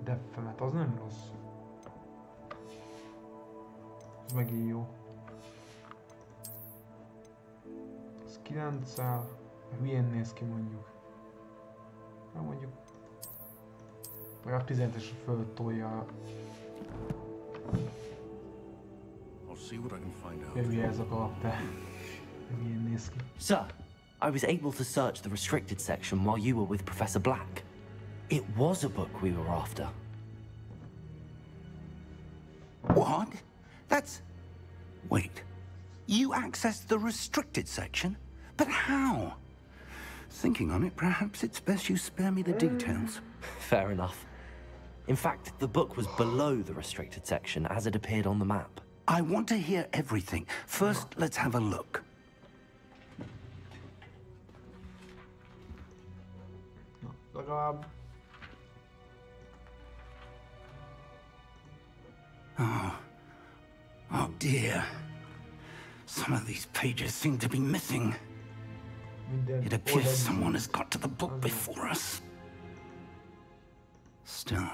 defemet, az nem rossz. Ez megint jó. Ez 9-szel, hülyén néz ki mondjuk. Na mondjuk... Legalább 17-esre fölött tolja. Hülye ez a karakter. Hülyén néz ki. Sir, I was able to search the restricted section while you were with Professor Black. It was a book we were after. What? That's... Wait. You accessed the restricted section? But how? Thinking on it, perhaps it's best you spare me the details. Fair enough. In fact, the book was below the restricted section as it appeared on the map. I want to hear everything. First, let's have a look. Oh dear. Some of these pages seem to be missing. It appears someone has got to the book before us. Still,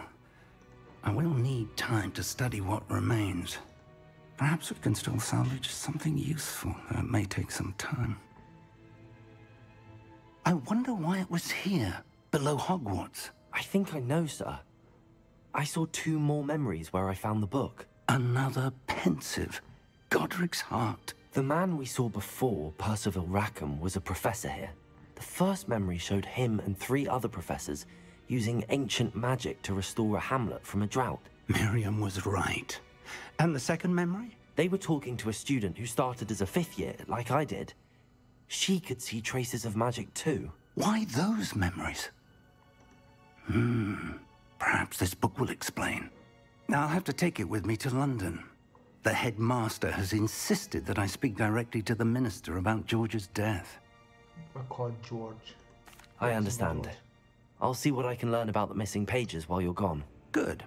I will need time to study what remains. Perhaps we can still salvage something useful, though it may take some time. I wonder why it was here, below Hogwarts. I think I know, sir. I saw 2 more memories where I found the book. Another pensive. Godric's heart. The man we saw before, Percival Rackham, was a professor here. The first memory showed him and 3 other professors using ancient magic to restore a hamlet from a drought. Miriam was right. And the second memory? They were talking to a student who started as a 5th year, like I did. She could see traces of magic too. Why those memories? Perhaps this book will explain. I'll have to take it with me to London. The headmaster has insisted that I speak directly to the minister about George's death. I called George. I understand. I'll see what I can learn about the missing pages while you're gone. Good.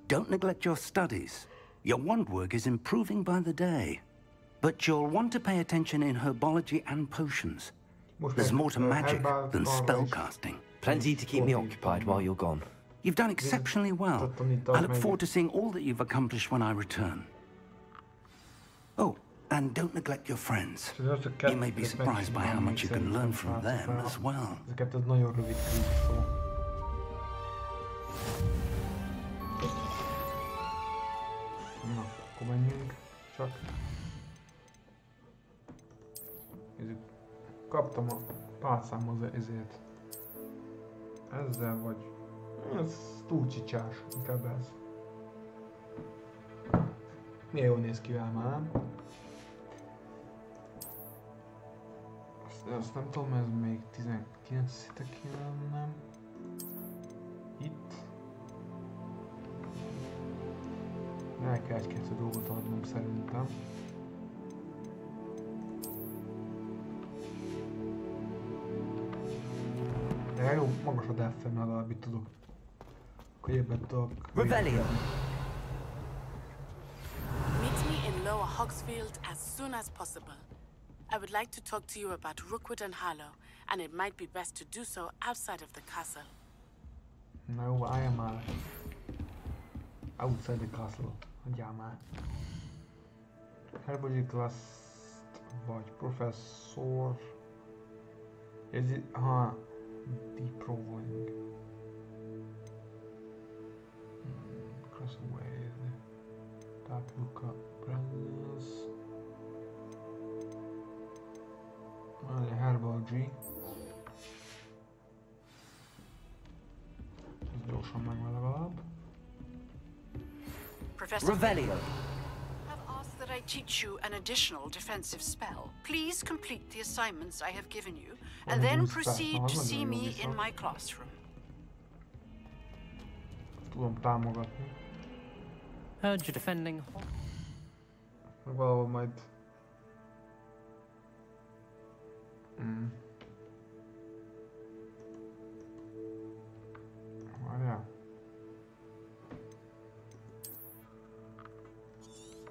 Don't neglect your studies. Your wand work is improving by the day. But you'll want to pay attention in herbology and potions. There's more to magic than spellcasting. Plenty to keep me occupied while you're gone. You've done exceptionally well. I look forward to seeing all that you've accomplished when I return. Oh, and don't neglect your friends. You may be surprised by how much you can learn from them as well. Na, akkor menjünk, csak... Kaptam a pálcámhoz ezért. Ezzel vagy... Ez túl csicsás, inkább ez. Milyen jól néz ki ám, ám. Azt nem tudom, ez még 19 szitek nem. Itt. El kell 1-2 dolgot adnunk szerintem. De jó, magas a defem, legalább itt tudok. Akkor ébbet tudok. Revelio! Meet me in Lower Hogsfield as soon as possible. I would like to talk to you about Rookwood and Harlow, and it might be best to do so outside of the castle. Na jó, állj már. Outside the castle. Hagyjál már. Herbology class-t vagy professzor. Ez itt, aha. Deploying. Cross away. Tap look up presence. Herbology. Ez gyorsan megvan legalább. Professor Revelio. Have asked that I teach you an additional defensive spell. Please complete the assignments I have given you, and then proceed to see me in my classroom. Tudom támogatni. Heard you defending. Valahol majd... Várjál.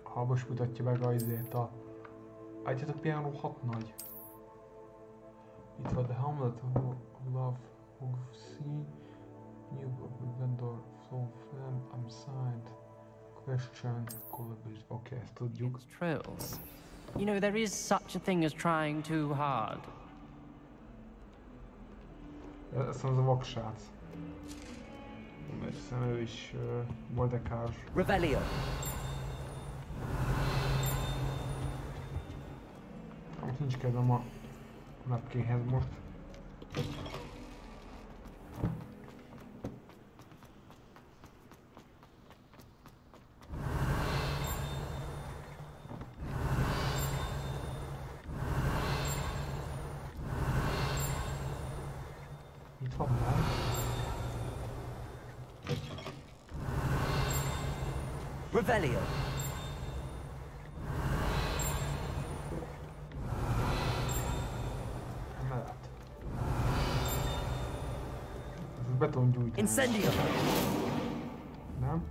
Ha most mutatja meg a izét a... Állítjátok piano 6 nagy. Itt van The Hamlet of Love of Sea. New Vendor Flow Friend Unsigned. Question Collaboration. Oké, ezt tudjuk. Trolls. You know, there is such a thing as trying too hard. Ez az a vaksrác. Mert hiszen ő is Mordekár. Revelio. Most nincs kedvem a napkéhez most. Itt van már. Revelio. Betongyújtás. Incendio. Nem?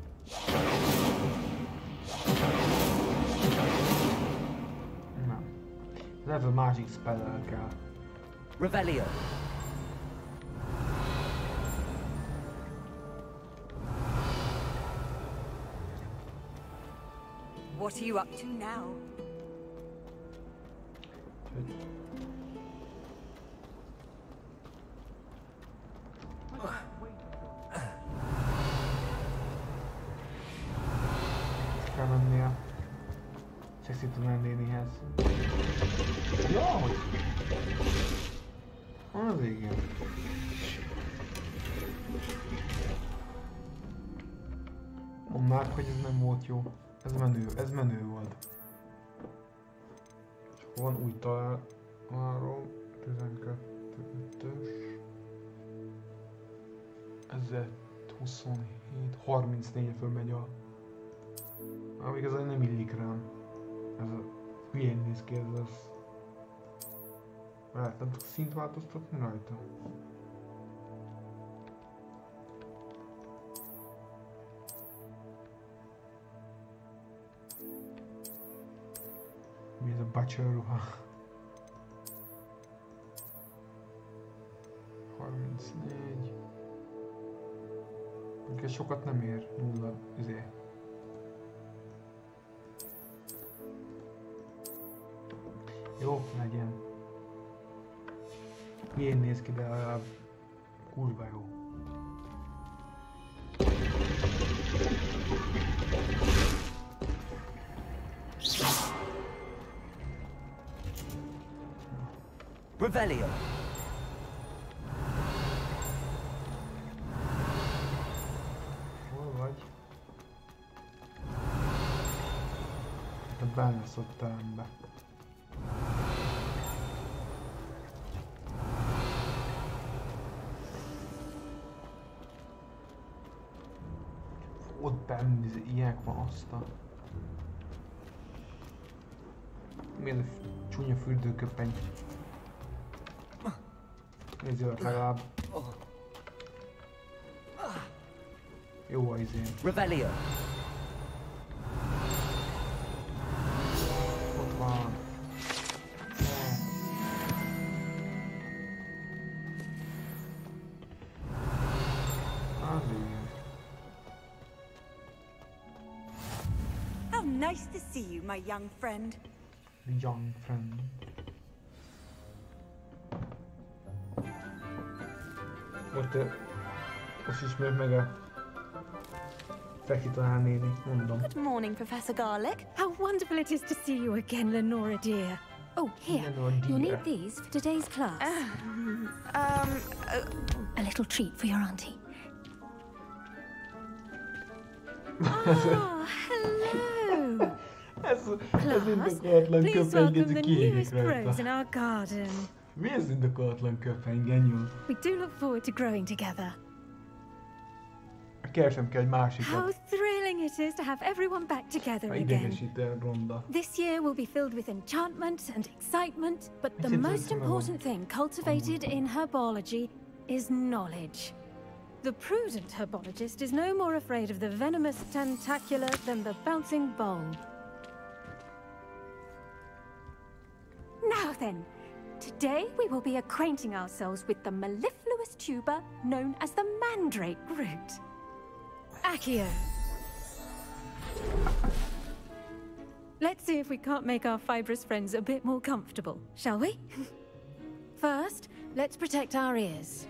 Nem. Lehet, hogy másik spell-el kell. Revelio. What are you up to now? Kell mennie Sexy nénihez. Jaj! Az igen. Mondd már, hogy ez nem volt jó. Ez menő volt. És van új találmáról. 12-5-ös. Ezzel 27, 34 fölmegy a... Amíg ez nem illik rám. Ez a hülyén néz ki ez az. Lehet, nem tudok szint változtatni rajta? Mi ez a bachelor ruha? 34. Ez sokat nem ér, nulla izé. Jó, legyen. Milyen néz ki, de legalább kurva jó. Revelio. Hol vagy? Te benne lesz ott terembe. Ott benn ilyenek van azt a... Milyen csúnya fürdőköpeny. Nézzél legalább. Jó a izén. Revelio. Ott van. Az igen. Nice to see you, my young friend. Young friend. Most ismert meg a Feki talán néni, mondom. Good morning, Professor Garlick. How wonderful it is to see you again, Lenora dear. Oh, here. You'll need these for today's class. A little treat for your auntie. Oh, hello. Class, please welcome the newest rose in our garden. Mi ez indokolatlan köpeny, genyó? We do look forward to growing together. Keresem kell egy másikat. How thrilling it is to have everyone back together again. This year will be filled with enchantment and excitement, but the most important thing cultivated in herbology is knowledge. The prudent herbologist is no more afraid of the venomous tentacula than the bouncing bulb. Now then, today we will be acquainting ourselves with the mellifluous tuber known as the mandrake root. Accio. Let's see if we can't make our fibrous friends a bit more comfortable, shall we? First, let's protect our ears.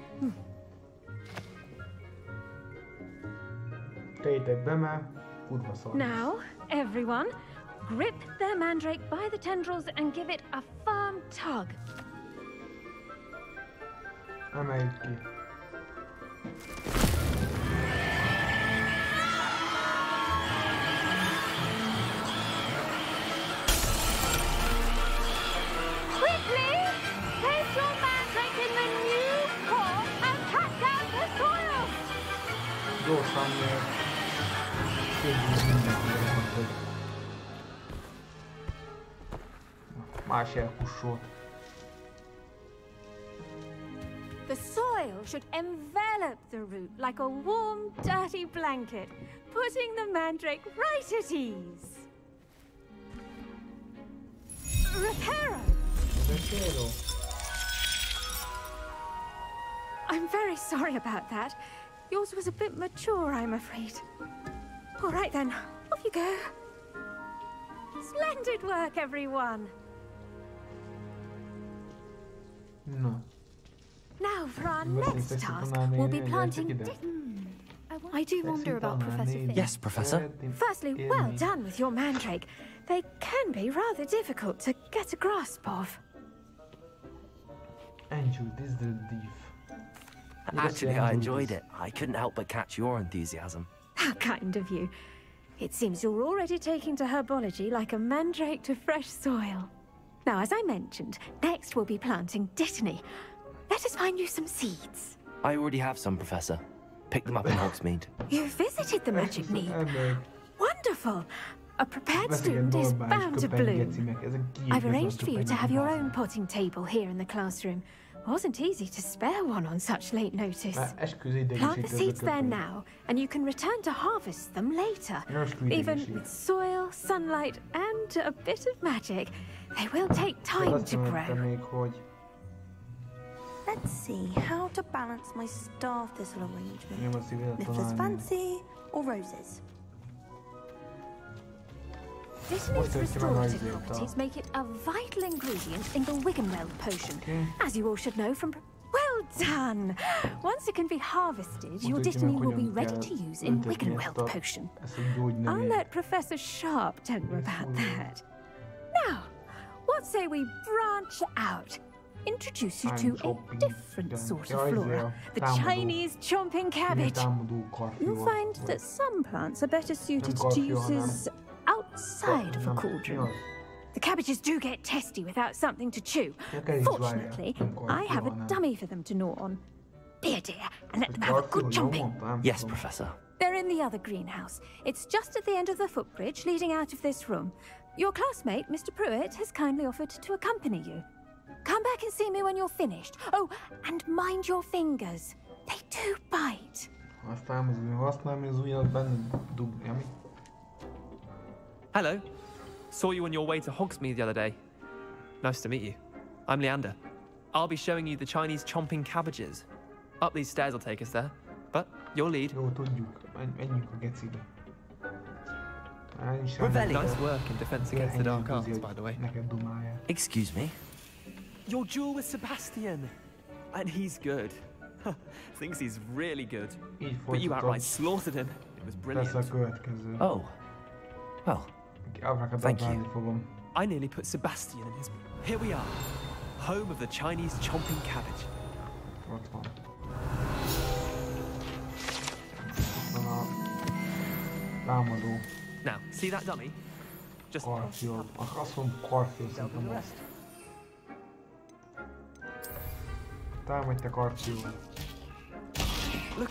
Now, everyone, grip their mandrake by the tendrils and give it a firm tug. Emeljük ki. Quickly! Place your mandrake in the new core and cut down the soil! Gyorsan kérdezni mindenkinek, hogy más elkussolt. The soil should envelop the root like a warm, dirty blanket, putting the mandrake right at ease. Reparo! I'm very sorry about that. Yours was a bit mature, I'm afraid. All right then, off you go. Splendid work, everyone. No. Now for our next task, we'll be planting... I do wonder about Professor Fig. Yes, Professor. Firstly, well done with your mandrake. They can be rather difficult to get a grasp of. Andrew, this is the thief. Actually, I enjoyed it. I couldn't help but catch your enthusiasm. How kind of you. It seems you're already taking to herbology like a mandrake to fresh soil. Now, as I mentioned, next we'll be planting dittany. Let us find you some seeds. I already have some, Professor. Pick them up in Hogsmeade. You visited the Magic Mead. Wonderful. A prepared student is bound to bloom. I've arranged for you to have your own potting table here in the classroom. Wasn't easy to spare one on such late notice. Plant the seeds there now, and you can return to harvest them later. Even with soil, sunlight, and a bit of magic, they will take time to grow. Let's see how to balance my star thistle arrangement. Niffler's fancy or roses? Dittany's restorative properties make it a vital ingredient in the Wiggenweld potion, as you all should know from... Well done! Once it can be harvested, your Dittany will be ready to use in Wiggenweld potion. I'll let Professor Sharp tell you about that. Now, what say we branch out? Introduce you to a different sort of flora, the Chinese chomping cabbage. You'll find that some plants are better suited to uses outside of a cauldron. The cabbages do get testy without something to chew. Fortunately, I have a dummy for them to gnaw on. Here, dear, and let them have a good chomping. Yes, Professor. They're in the other greenhouse. It's just at the end of the footbridge leading out of this room. Your classmate, Mr. Pruitt, has kindly offered to accompany you. Come back and see me when you're finished. Oh, and mind your fingers. They do bite. Hello. Saw you on your way to Hogsmeade the other day. Nice to meet you. I'm Leander. I'll be showing you the Chinese chomping cabbages. Up these stairs will take us there. But your lead. Nice work in defense against the dark arts, by the way. Excuse me? Your duel with Sebastian! And he's good. Thinks he's really good. But you outright slaughtered him. It was brilliant. Oh. Well, thank you. I nearly put Sebastian in his... Here we are. Home of the Chinese chomping cabbage. Now, see that dummy? Just... Look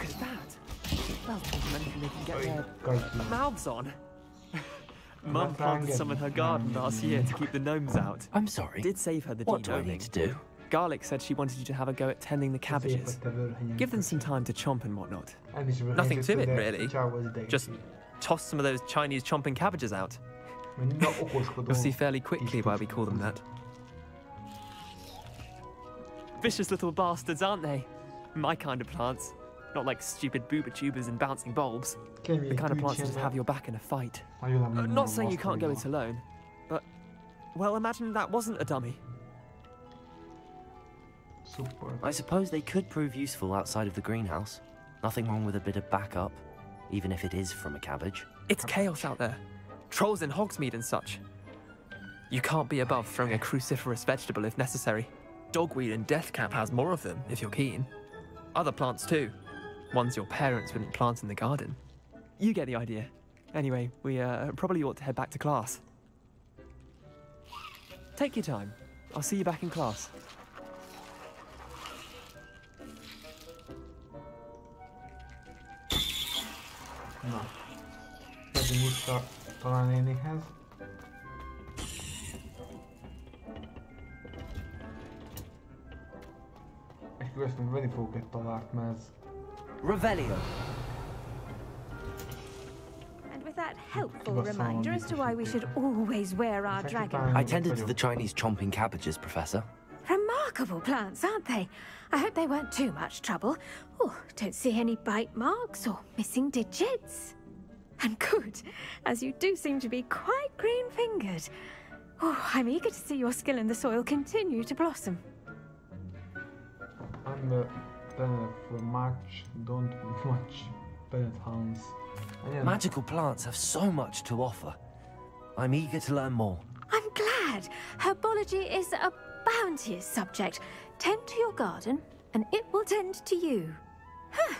at that! Well, anything they can get their mouths on. Mum planted some in her garden last year to keep the gnomes out. I'm sorry. Did save her the What do I need to do? Garlic said she wanted you to have a go at tending the cabbages. Give them some time to chomp and whatnot. Nothing to it, really. Just toss some of those Chinese chomping cabbages out. You'll see fairly quickly why we call them that. Vicious little bastards, aren't they? My kind of plants. Not like stupid booba tubers and bouncing bulbs. The kind of plants that just have your back in a fight. Not saying you can't go it alone, but... Well, imagine that wasn't a dummy. I suppose they could prove useful outside of the greenhouse. Nothing wrong with a bit of backup, even if it is from a cabbage. It's chaos out there. Trolls in Hogsmeade and such. You can't be above throwing a cruciferous vegetable if necessary. Dogweed and deathcap has more of them, if you're keen. Other plants too. Ones your parents wouldn't plant in the garden. You get the idea. Anyway, we probably ought to head back to class. Take your time. I'll see you back in class. Na, megyünk vissza talán nénihez. Ekkor ezt még venni fogok egy talárt, mert ez... Revelio. And with that helpful reminder as to why we should always wear our dragon... I tended to the Chinese chomping cabbages, Professor. Remarkable plants, aren't they? I hope they weren't too much trouble. Oh, don't see any bite marks or missing digits. And good, as you do seem to be quite green-fingered. Oh, I'm eager to see your skill in the soil continue to blossom. I'm for much, don't much pet hounds. Magical plants have so much to offer. I'm eager to learn more. I'm glad. Herbology is a bounteous subject. Tend to your garden, and it will tend to you. Huh.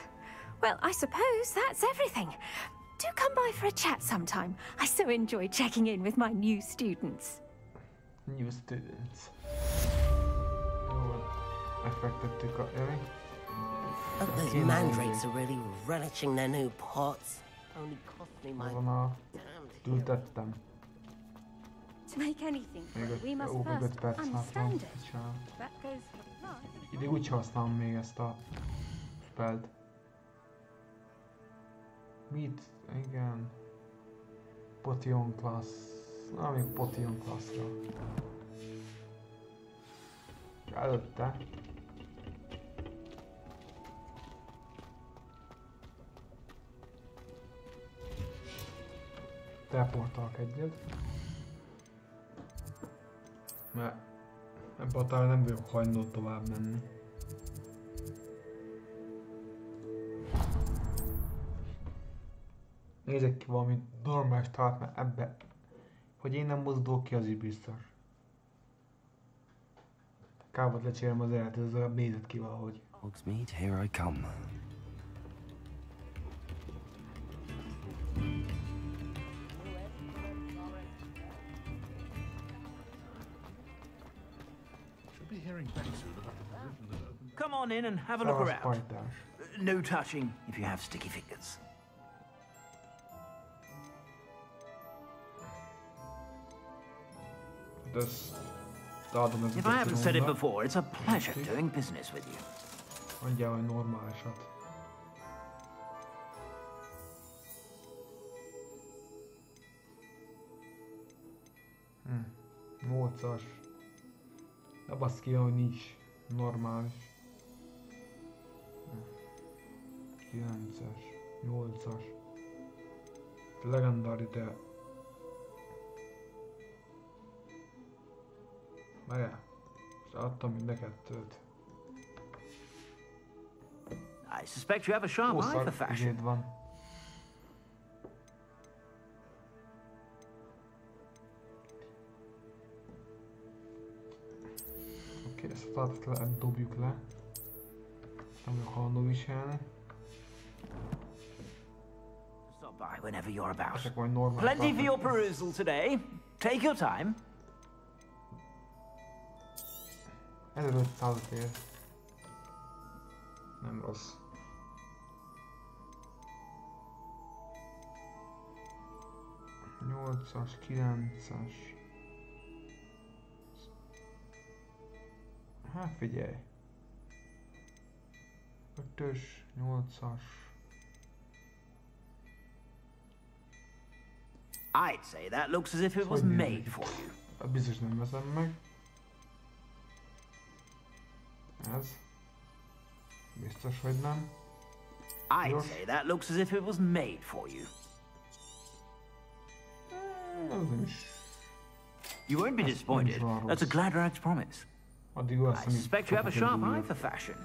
Well, I suppose that's everything. Do come by for a chat sometime. I so enjoy checking in with my new students. New students. Effektettük a... Those mandrakes are really relishing their new pots. Only cost me my ültettem. To make anything, we must first understand it. That goes for plants. Idég úgy használom még ezt a spelt. Mit? Igen. Potion class. Na, még Potion classra. Előtte. Teleportálok egyet. Mert ebbe a tárra nem vagyok hajlandó tovább menni. Nézek ki valami normális tárt, mert ebbe, hogy én nem mozdulok ki, az is biztos. Kávot lecserélem az életet, ez legalább nézett ki valahogy. Hogsmeade, here I come. Come on in and have a look around. No touching if you have sticky fingers. If I haven't said it before, it's a pleasure doing business with you. Mondja, hogy normálisat. Nyolcas. De baszki, hogy nincs normális. 9-es, 8-as. Legendary, de Várjál. Most adtam mind a kettőt. I suspect you have a sharp eye for fashion. Van. Oké, ezt a tartat dobjuk le. Nem vagyok hajlandó viselni. Stop by whenever you're about. Plenty for your perusal today. Take your time. 1500 ér. Nem rossz. Nyolcas, 9-as. Hát figyelj. 5-ös, 8-as. I'd say that looks as if it was made for you. Hát biztos nem veszem meg. Ez. Biztos, hogy nem. I'd say that looks as if it was made for you. You won't be disappointed. That's a Gladrag's promise. I suspect you have a sharp eye for fashion.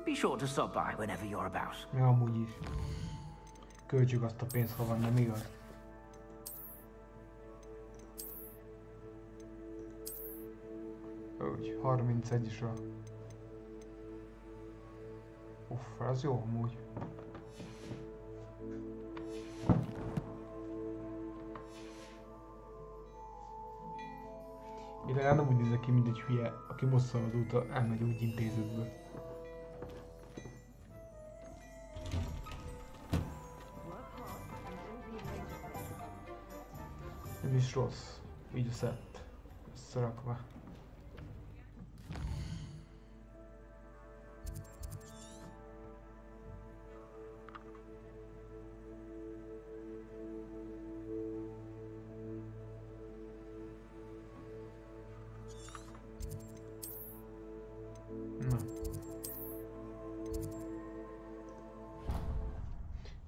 Be sure to stop by whenever you're about. Ja, amúgy is. Költsük azt a pénzt, ha van, nem igaz? Úgy, 31-ra. Uff, ez jó amúgy. Irány nem úgy nézek ki, mint egy hülye, aki most szabadult, elmegy úgy intézetből. Nem is rossz, így a szett, összerakva.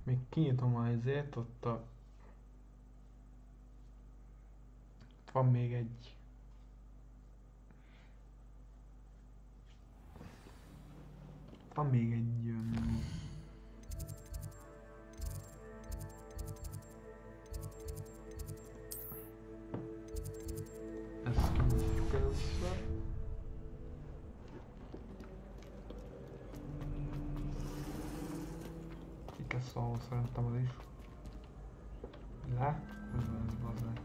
Még kinyitom a ezért, ott van még egy. Van még egy. Ezt kinyitjuk először. Szóval szerintem az is. Le? Közben ez bazdmeg.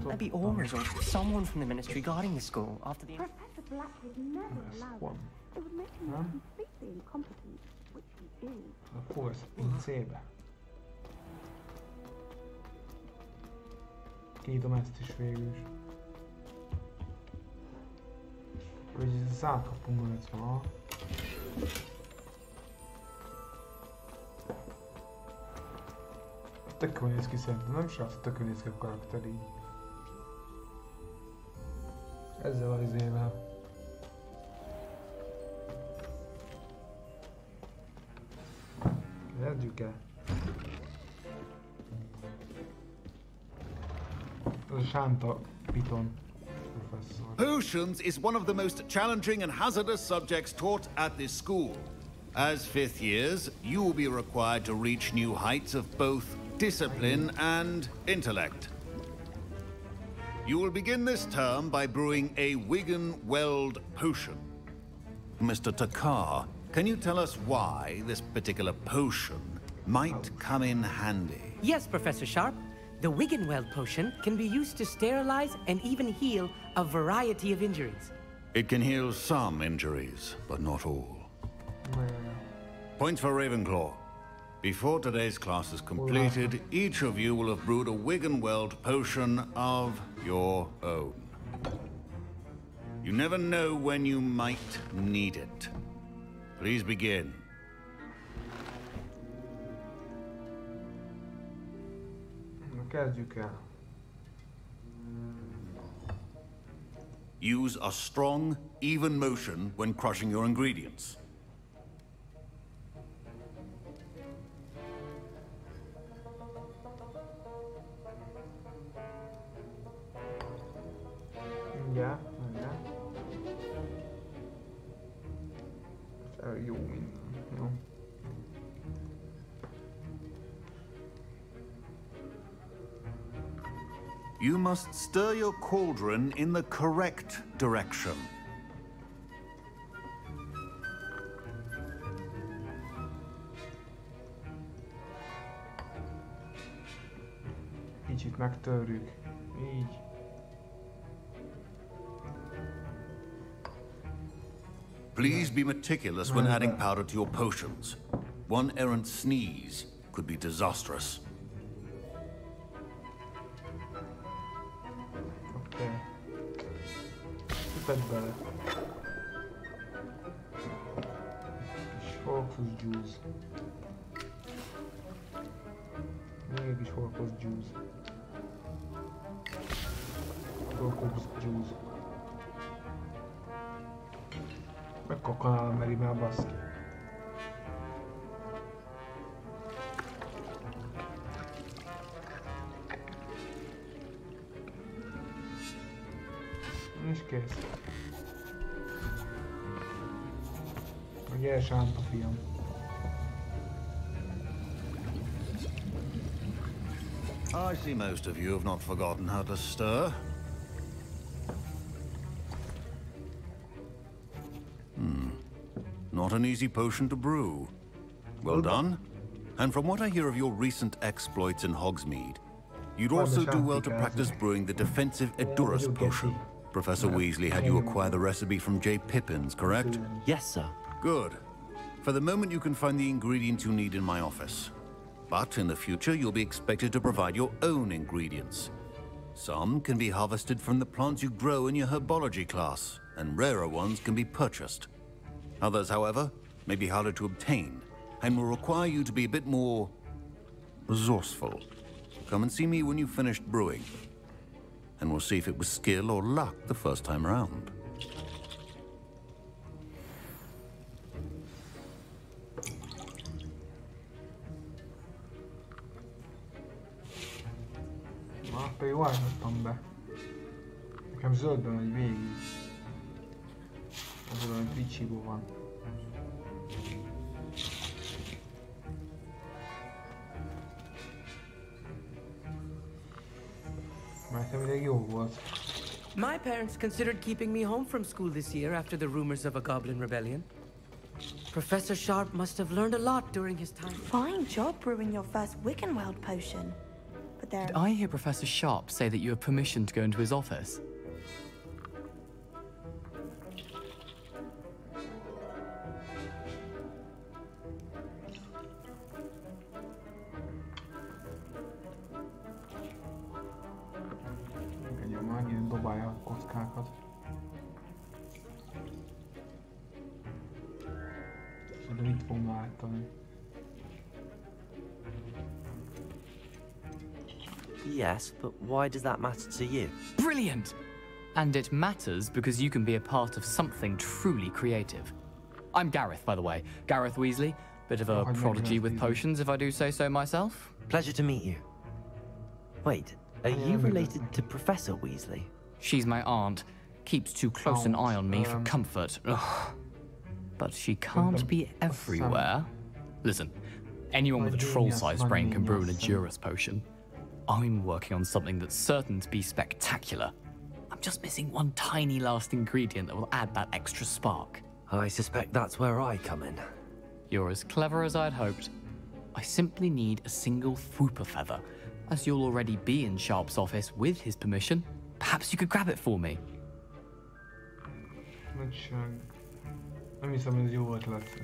Maybe Aura's or someone from the ministry guarding the school after the... Professor Black would never allow it. It would make him completely incompetent, which he is. Hol ez a pincébe? Kinyitom ezt is végül is. Vagy ez az átkapunk mögött van. Tök jól néz ki szerintem, nem srác, tök jól néz ki a karakter így. Ezzel az izével. Kezdjük el. Ez a sánta piton professzor. Potions is one of the most challenging and hazardous subjects taught at this school. As fifth years, you will be required to reach new heights of both discipline and intellect. You will begin this term by brewing a Wigan-Weld potion. Mr. Takar, can you tell us why this particular potion might come in handy? Yes, Professor Sharp. The Wigan-Weld potion can be used to sterilize and even heal a variety of injuries. It can heal some injuries, but not all. Points for Ravenclaw. Before today's class is completed, each of you will have brewed a Wigan-Weld potion of your own. You never know when you might need it. Please begin. Kezdjük el. Use a strong, even motion when crushing your ingredients. Yeah. Jó minden. Jó. You must stir your cauldron in the correct direction. Kicsit megtörjük. Így. Please be meticulous when adding powder to your potions. One errant sneeze could be disastrous. Okay. Sziped bele. Kis Hogwarts juice. Még egy kis Hogwarts juice. Hogwarts juice. Megkakkanál, meri már baszki. És kész. Gyere sánta, fiam. I see most of you have not forgotten how to stir. Not an easy potion to brew. Well done. And from what I hear of your recent exploits in Hogsmeade, you'd also do well to practice brewing the defensive Edurus potion. Professor Weasley had you acquire the recipe from J. Pippin's, correct? Yes, sir. Good. For the moment, you can find the ingredients you need in my office. But in the future, you'll be expected to provide your own ingredients. Some can be harvested from the plants you grow in your herbology class, and rarer ones can be purchased. Others, however, may be harder to obtain, and will require you to be a bit more resourceful. Come and see me when you've finished brewing, and we'll see if it was skill or luck the first time around. Pedig váltottam be. Nekem zöldben megy végig. Az olyan Twitch-ibó van. Mert mindig jó volt. My parents considered keeping me home from school this year after the rumors of a goblin rebellion. Professor Sharp must have learned a lot during his time. Fine job brewing your first Wiggenweld potion. But there... Did I hear Professor Sharp say that you have permission to go into his office? Dobálja a kockákat. De mit fogna állítani? Yes, but why does that matter to you? Brilliant! And it matters because you can be a part of something truly creative. I'm Gareth, by the way. Gareth Weasley. Bit of a prodigy with potions, if I do say so myself. Pleasure to meet you. Wait, are you related to Professor Weasley? She's my aunt. Keeps too close an eye on me for comfort. Ugh. But she can't be everywhere. Listen, anyone with a troll-sized brain can brew an Edurus potion. I'm working on something that's certain to be spectacular. I'm just missing one tiny last ingredient that will add that extra spark. I suspect that's where I come in. You're as clever as I'd hoped. I simply need a single Fwooper feather. As you'll already be in Sharp's office with his permission, perhaps you could grab it for me.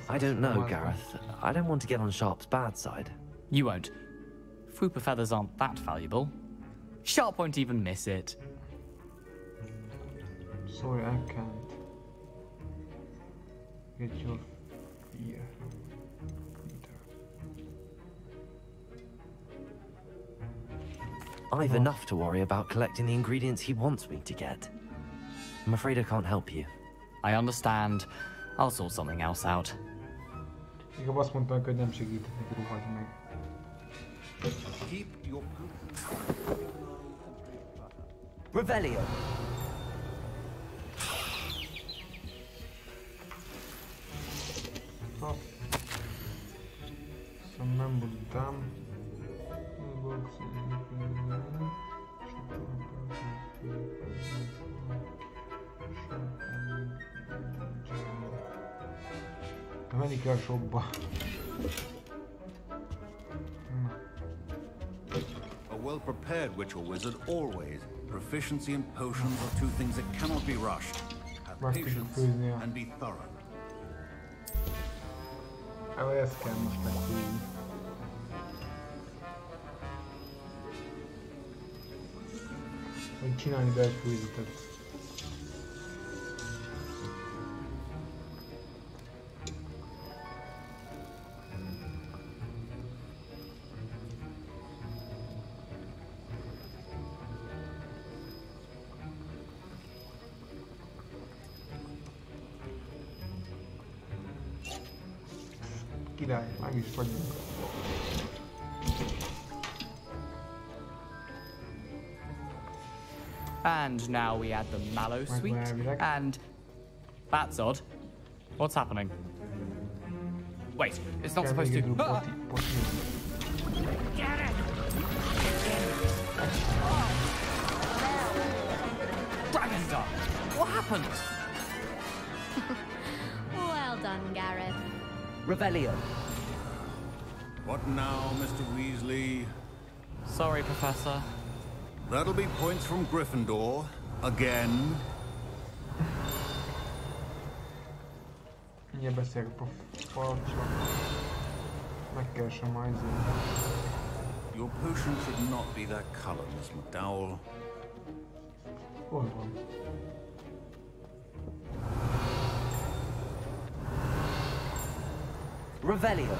I don't know, Gareth. I don't want to get on Sharp's bad side. You won't. Fwooper feathers aren't that valuable. Sharp won't even miss it. Sorry, I can't. Get your fear. I've enough to worry about collecting the ingredients he wants me to get. I'm afraid I can't help you. I understand. I'll sort something else out. Inkább azt mondtam, hogy nem segítetek, rohagy meg. Keep your... Revelio. Szóval nem budtam. Menni kell shopba. A well-prepared witch or wizard always. Proficiency and potions are two things that cannot be rushed. Have patience and be thorough. Ezt kell most megfőzni. Hogy csinálni be egy főzetet. Király, meg is vagyunk. And now we add the mallow sweet, and that's odd. What's happening? Wait, it's not supposed to. Ah! Get it! Dragon Star! What happened? Well done, Gareth. Revelio. What now, Mr. Weasley? Sorry, Professor. That'll be points from Gryffindor. Again. Mindjárt beszélek a falcsa. Megkeresem majd. Your potion should not be that color, Miss McDowell. Hol van? Revelio.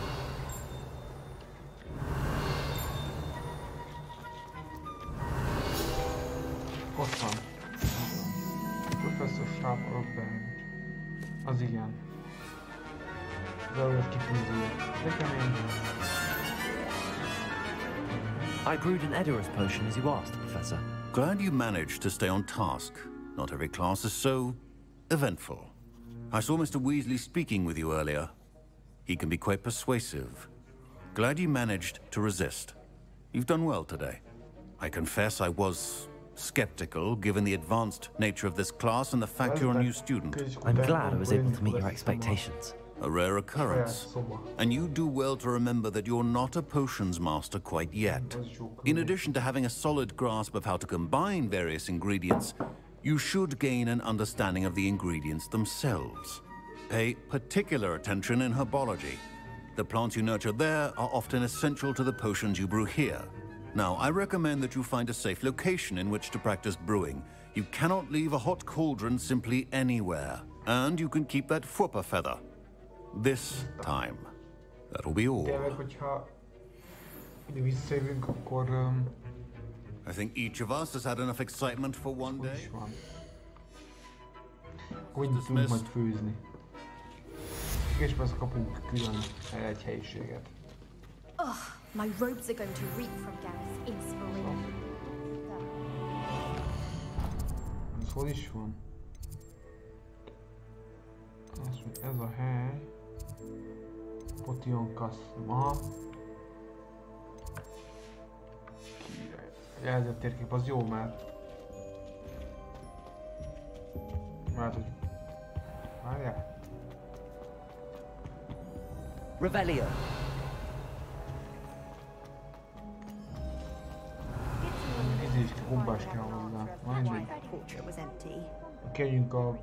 Ott van. Professor Sharp Open. Az igen. Zajos kifűzője. De kemény. I brewed an Edorus potion as you asked, Professor. Glad you managed to stay on task. Not every class is so eventful. I saw Mr. Weasley speaking with you earlier. He can be quite persuasive. Glad you managed to resist. You've done well today. I confess I was skeptical, given the advanced nature of this class and the fact you're a new student. I'm glad I was able to meet your expectations. A rare occurrence. And you do well to remember that you're not a potions master quite yet. In addition to having a solid grasp of how to combine various ingredients, you should gain an understanding of the ingredients themselves. Pay particular attention in herbology. The plants you nurture there are often essential to the potions you brew here. Now, I recommend that you find a safe location in which to practice brewing. You cannot leave a hot cauldron simply anywhere. And you can keep that Fwooper feather. This time. That'll be all. I think each of us has had enough excitement for one day. És most kapunk külön egy helyiséget. Ugh, my robes are going to reek from Gareth's inspiration. Ez hol is van? Azt mondja, ez a hely. Potion Custom. Aha. Jelzett térkép, az jó már. Már hogy... Várjál. Revelio. Ez is gombás kell hozzá. Mindegy. Kérjünk a...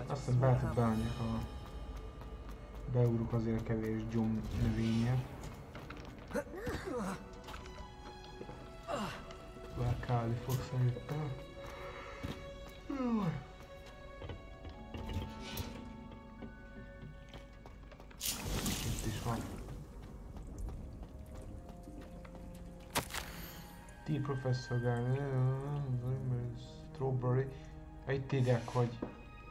Aztán be tud beállni, ha beugruk azért a kevés gyom növénye. Kálni fog szerintem. Itt is van. Tea Professor Strawberry. Itt írják, hogy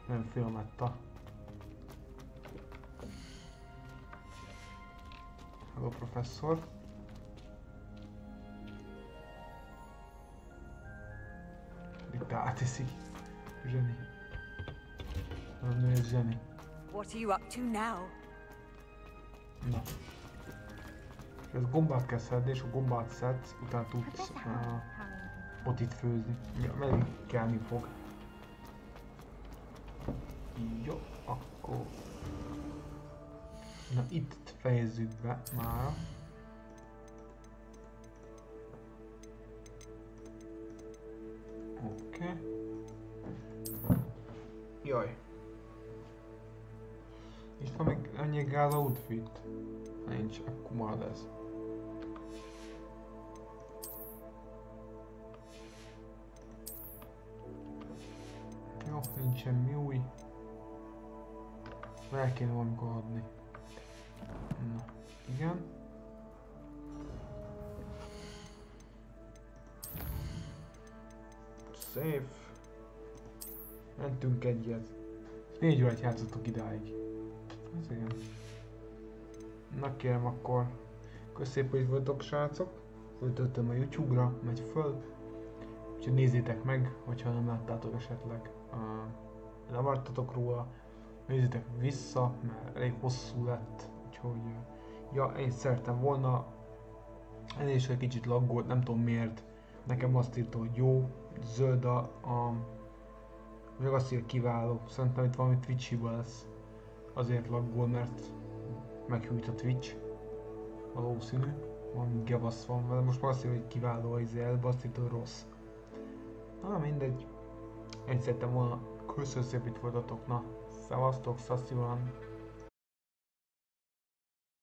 nem filmetta. Hello, professzor. Itt áteszi. Zseni. Nem nő, ez zseni. What are you up to now? Na. És ez gombát kell szedni, és a gombát szedsz, utána tudsz ott főzni. Meddig kelni fog. Jó, akkor... Na itt fejezzük be már. Oké. Jaj. És van még annyi gáz outfit? Nincs, akkor marad ez. Jó, nincs semmi új. El kéne valamikor adni. Na, igen. Safe. Mentünk egyet. 4 órát játszottuk idáig. Ez igen. Na kérem akkor. Köszönjük, hogy voltok, srácok. Föltöltöm a YouTube-ra, megy föl. Úgyhogy nézzétek meg, hogyha nem láttátok esetleg. Levartatok róla. Nézzétek vissza, mert elég hosszú lett. Úgyhogy... Ja, én szerettem volna. Ennél is egy kicsit laggolt, nem tudom miért. Nekem azt írta, hogy jó. Zöld meg azt írja kiváló. Szerintem itt valami Twitch hiba lesz. Azért laggol, mert meghűlt a Twitch. Valószínű. Valami gebasz van vele. Most már azt írja, hogy kiváló az elbe, azt írta, hogy rossz. Na mindegy. Én szerettem volna. Köszönöm szépen, itt voltatok. Na, szevasztok, szaszilán.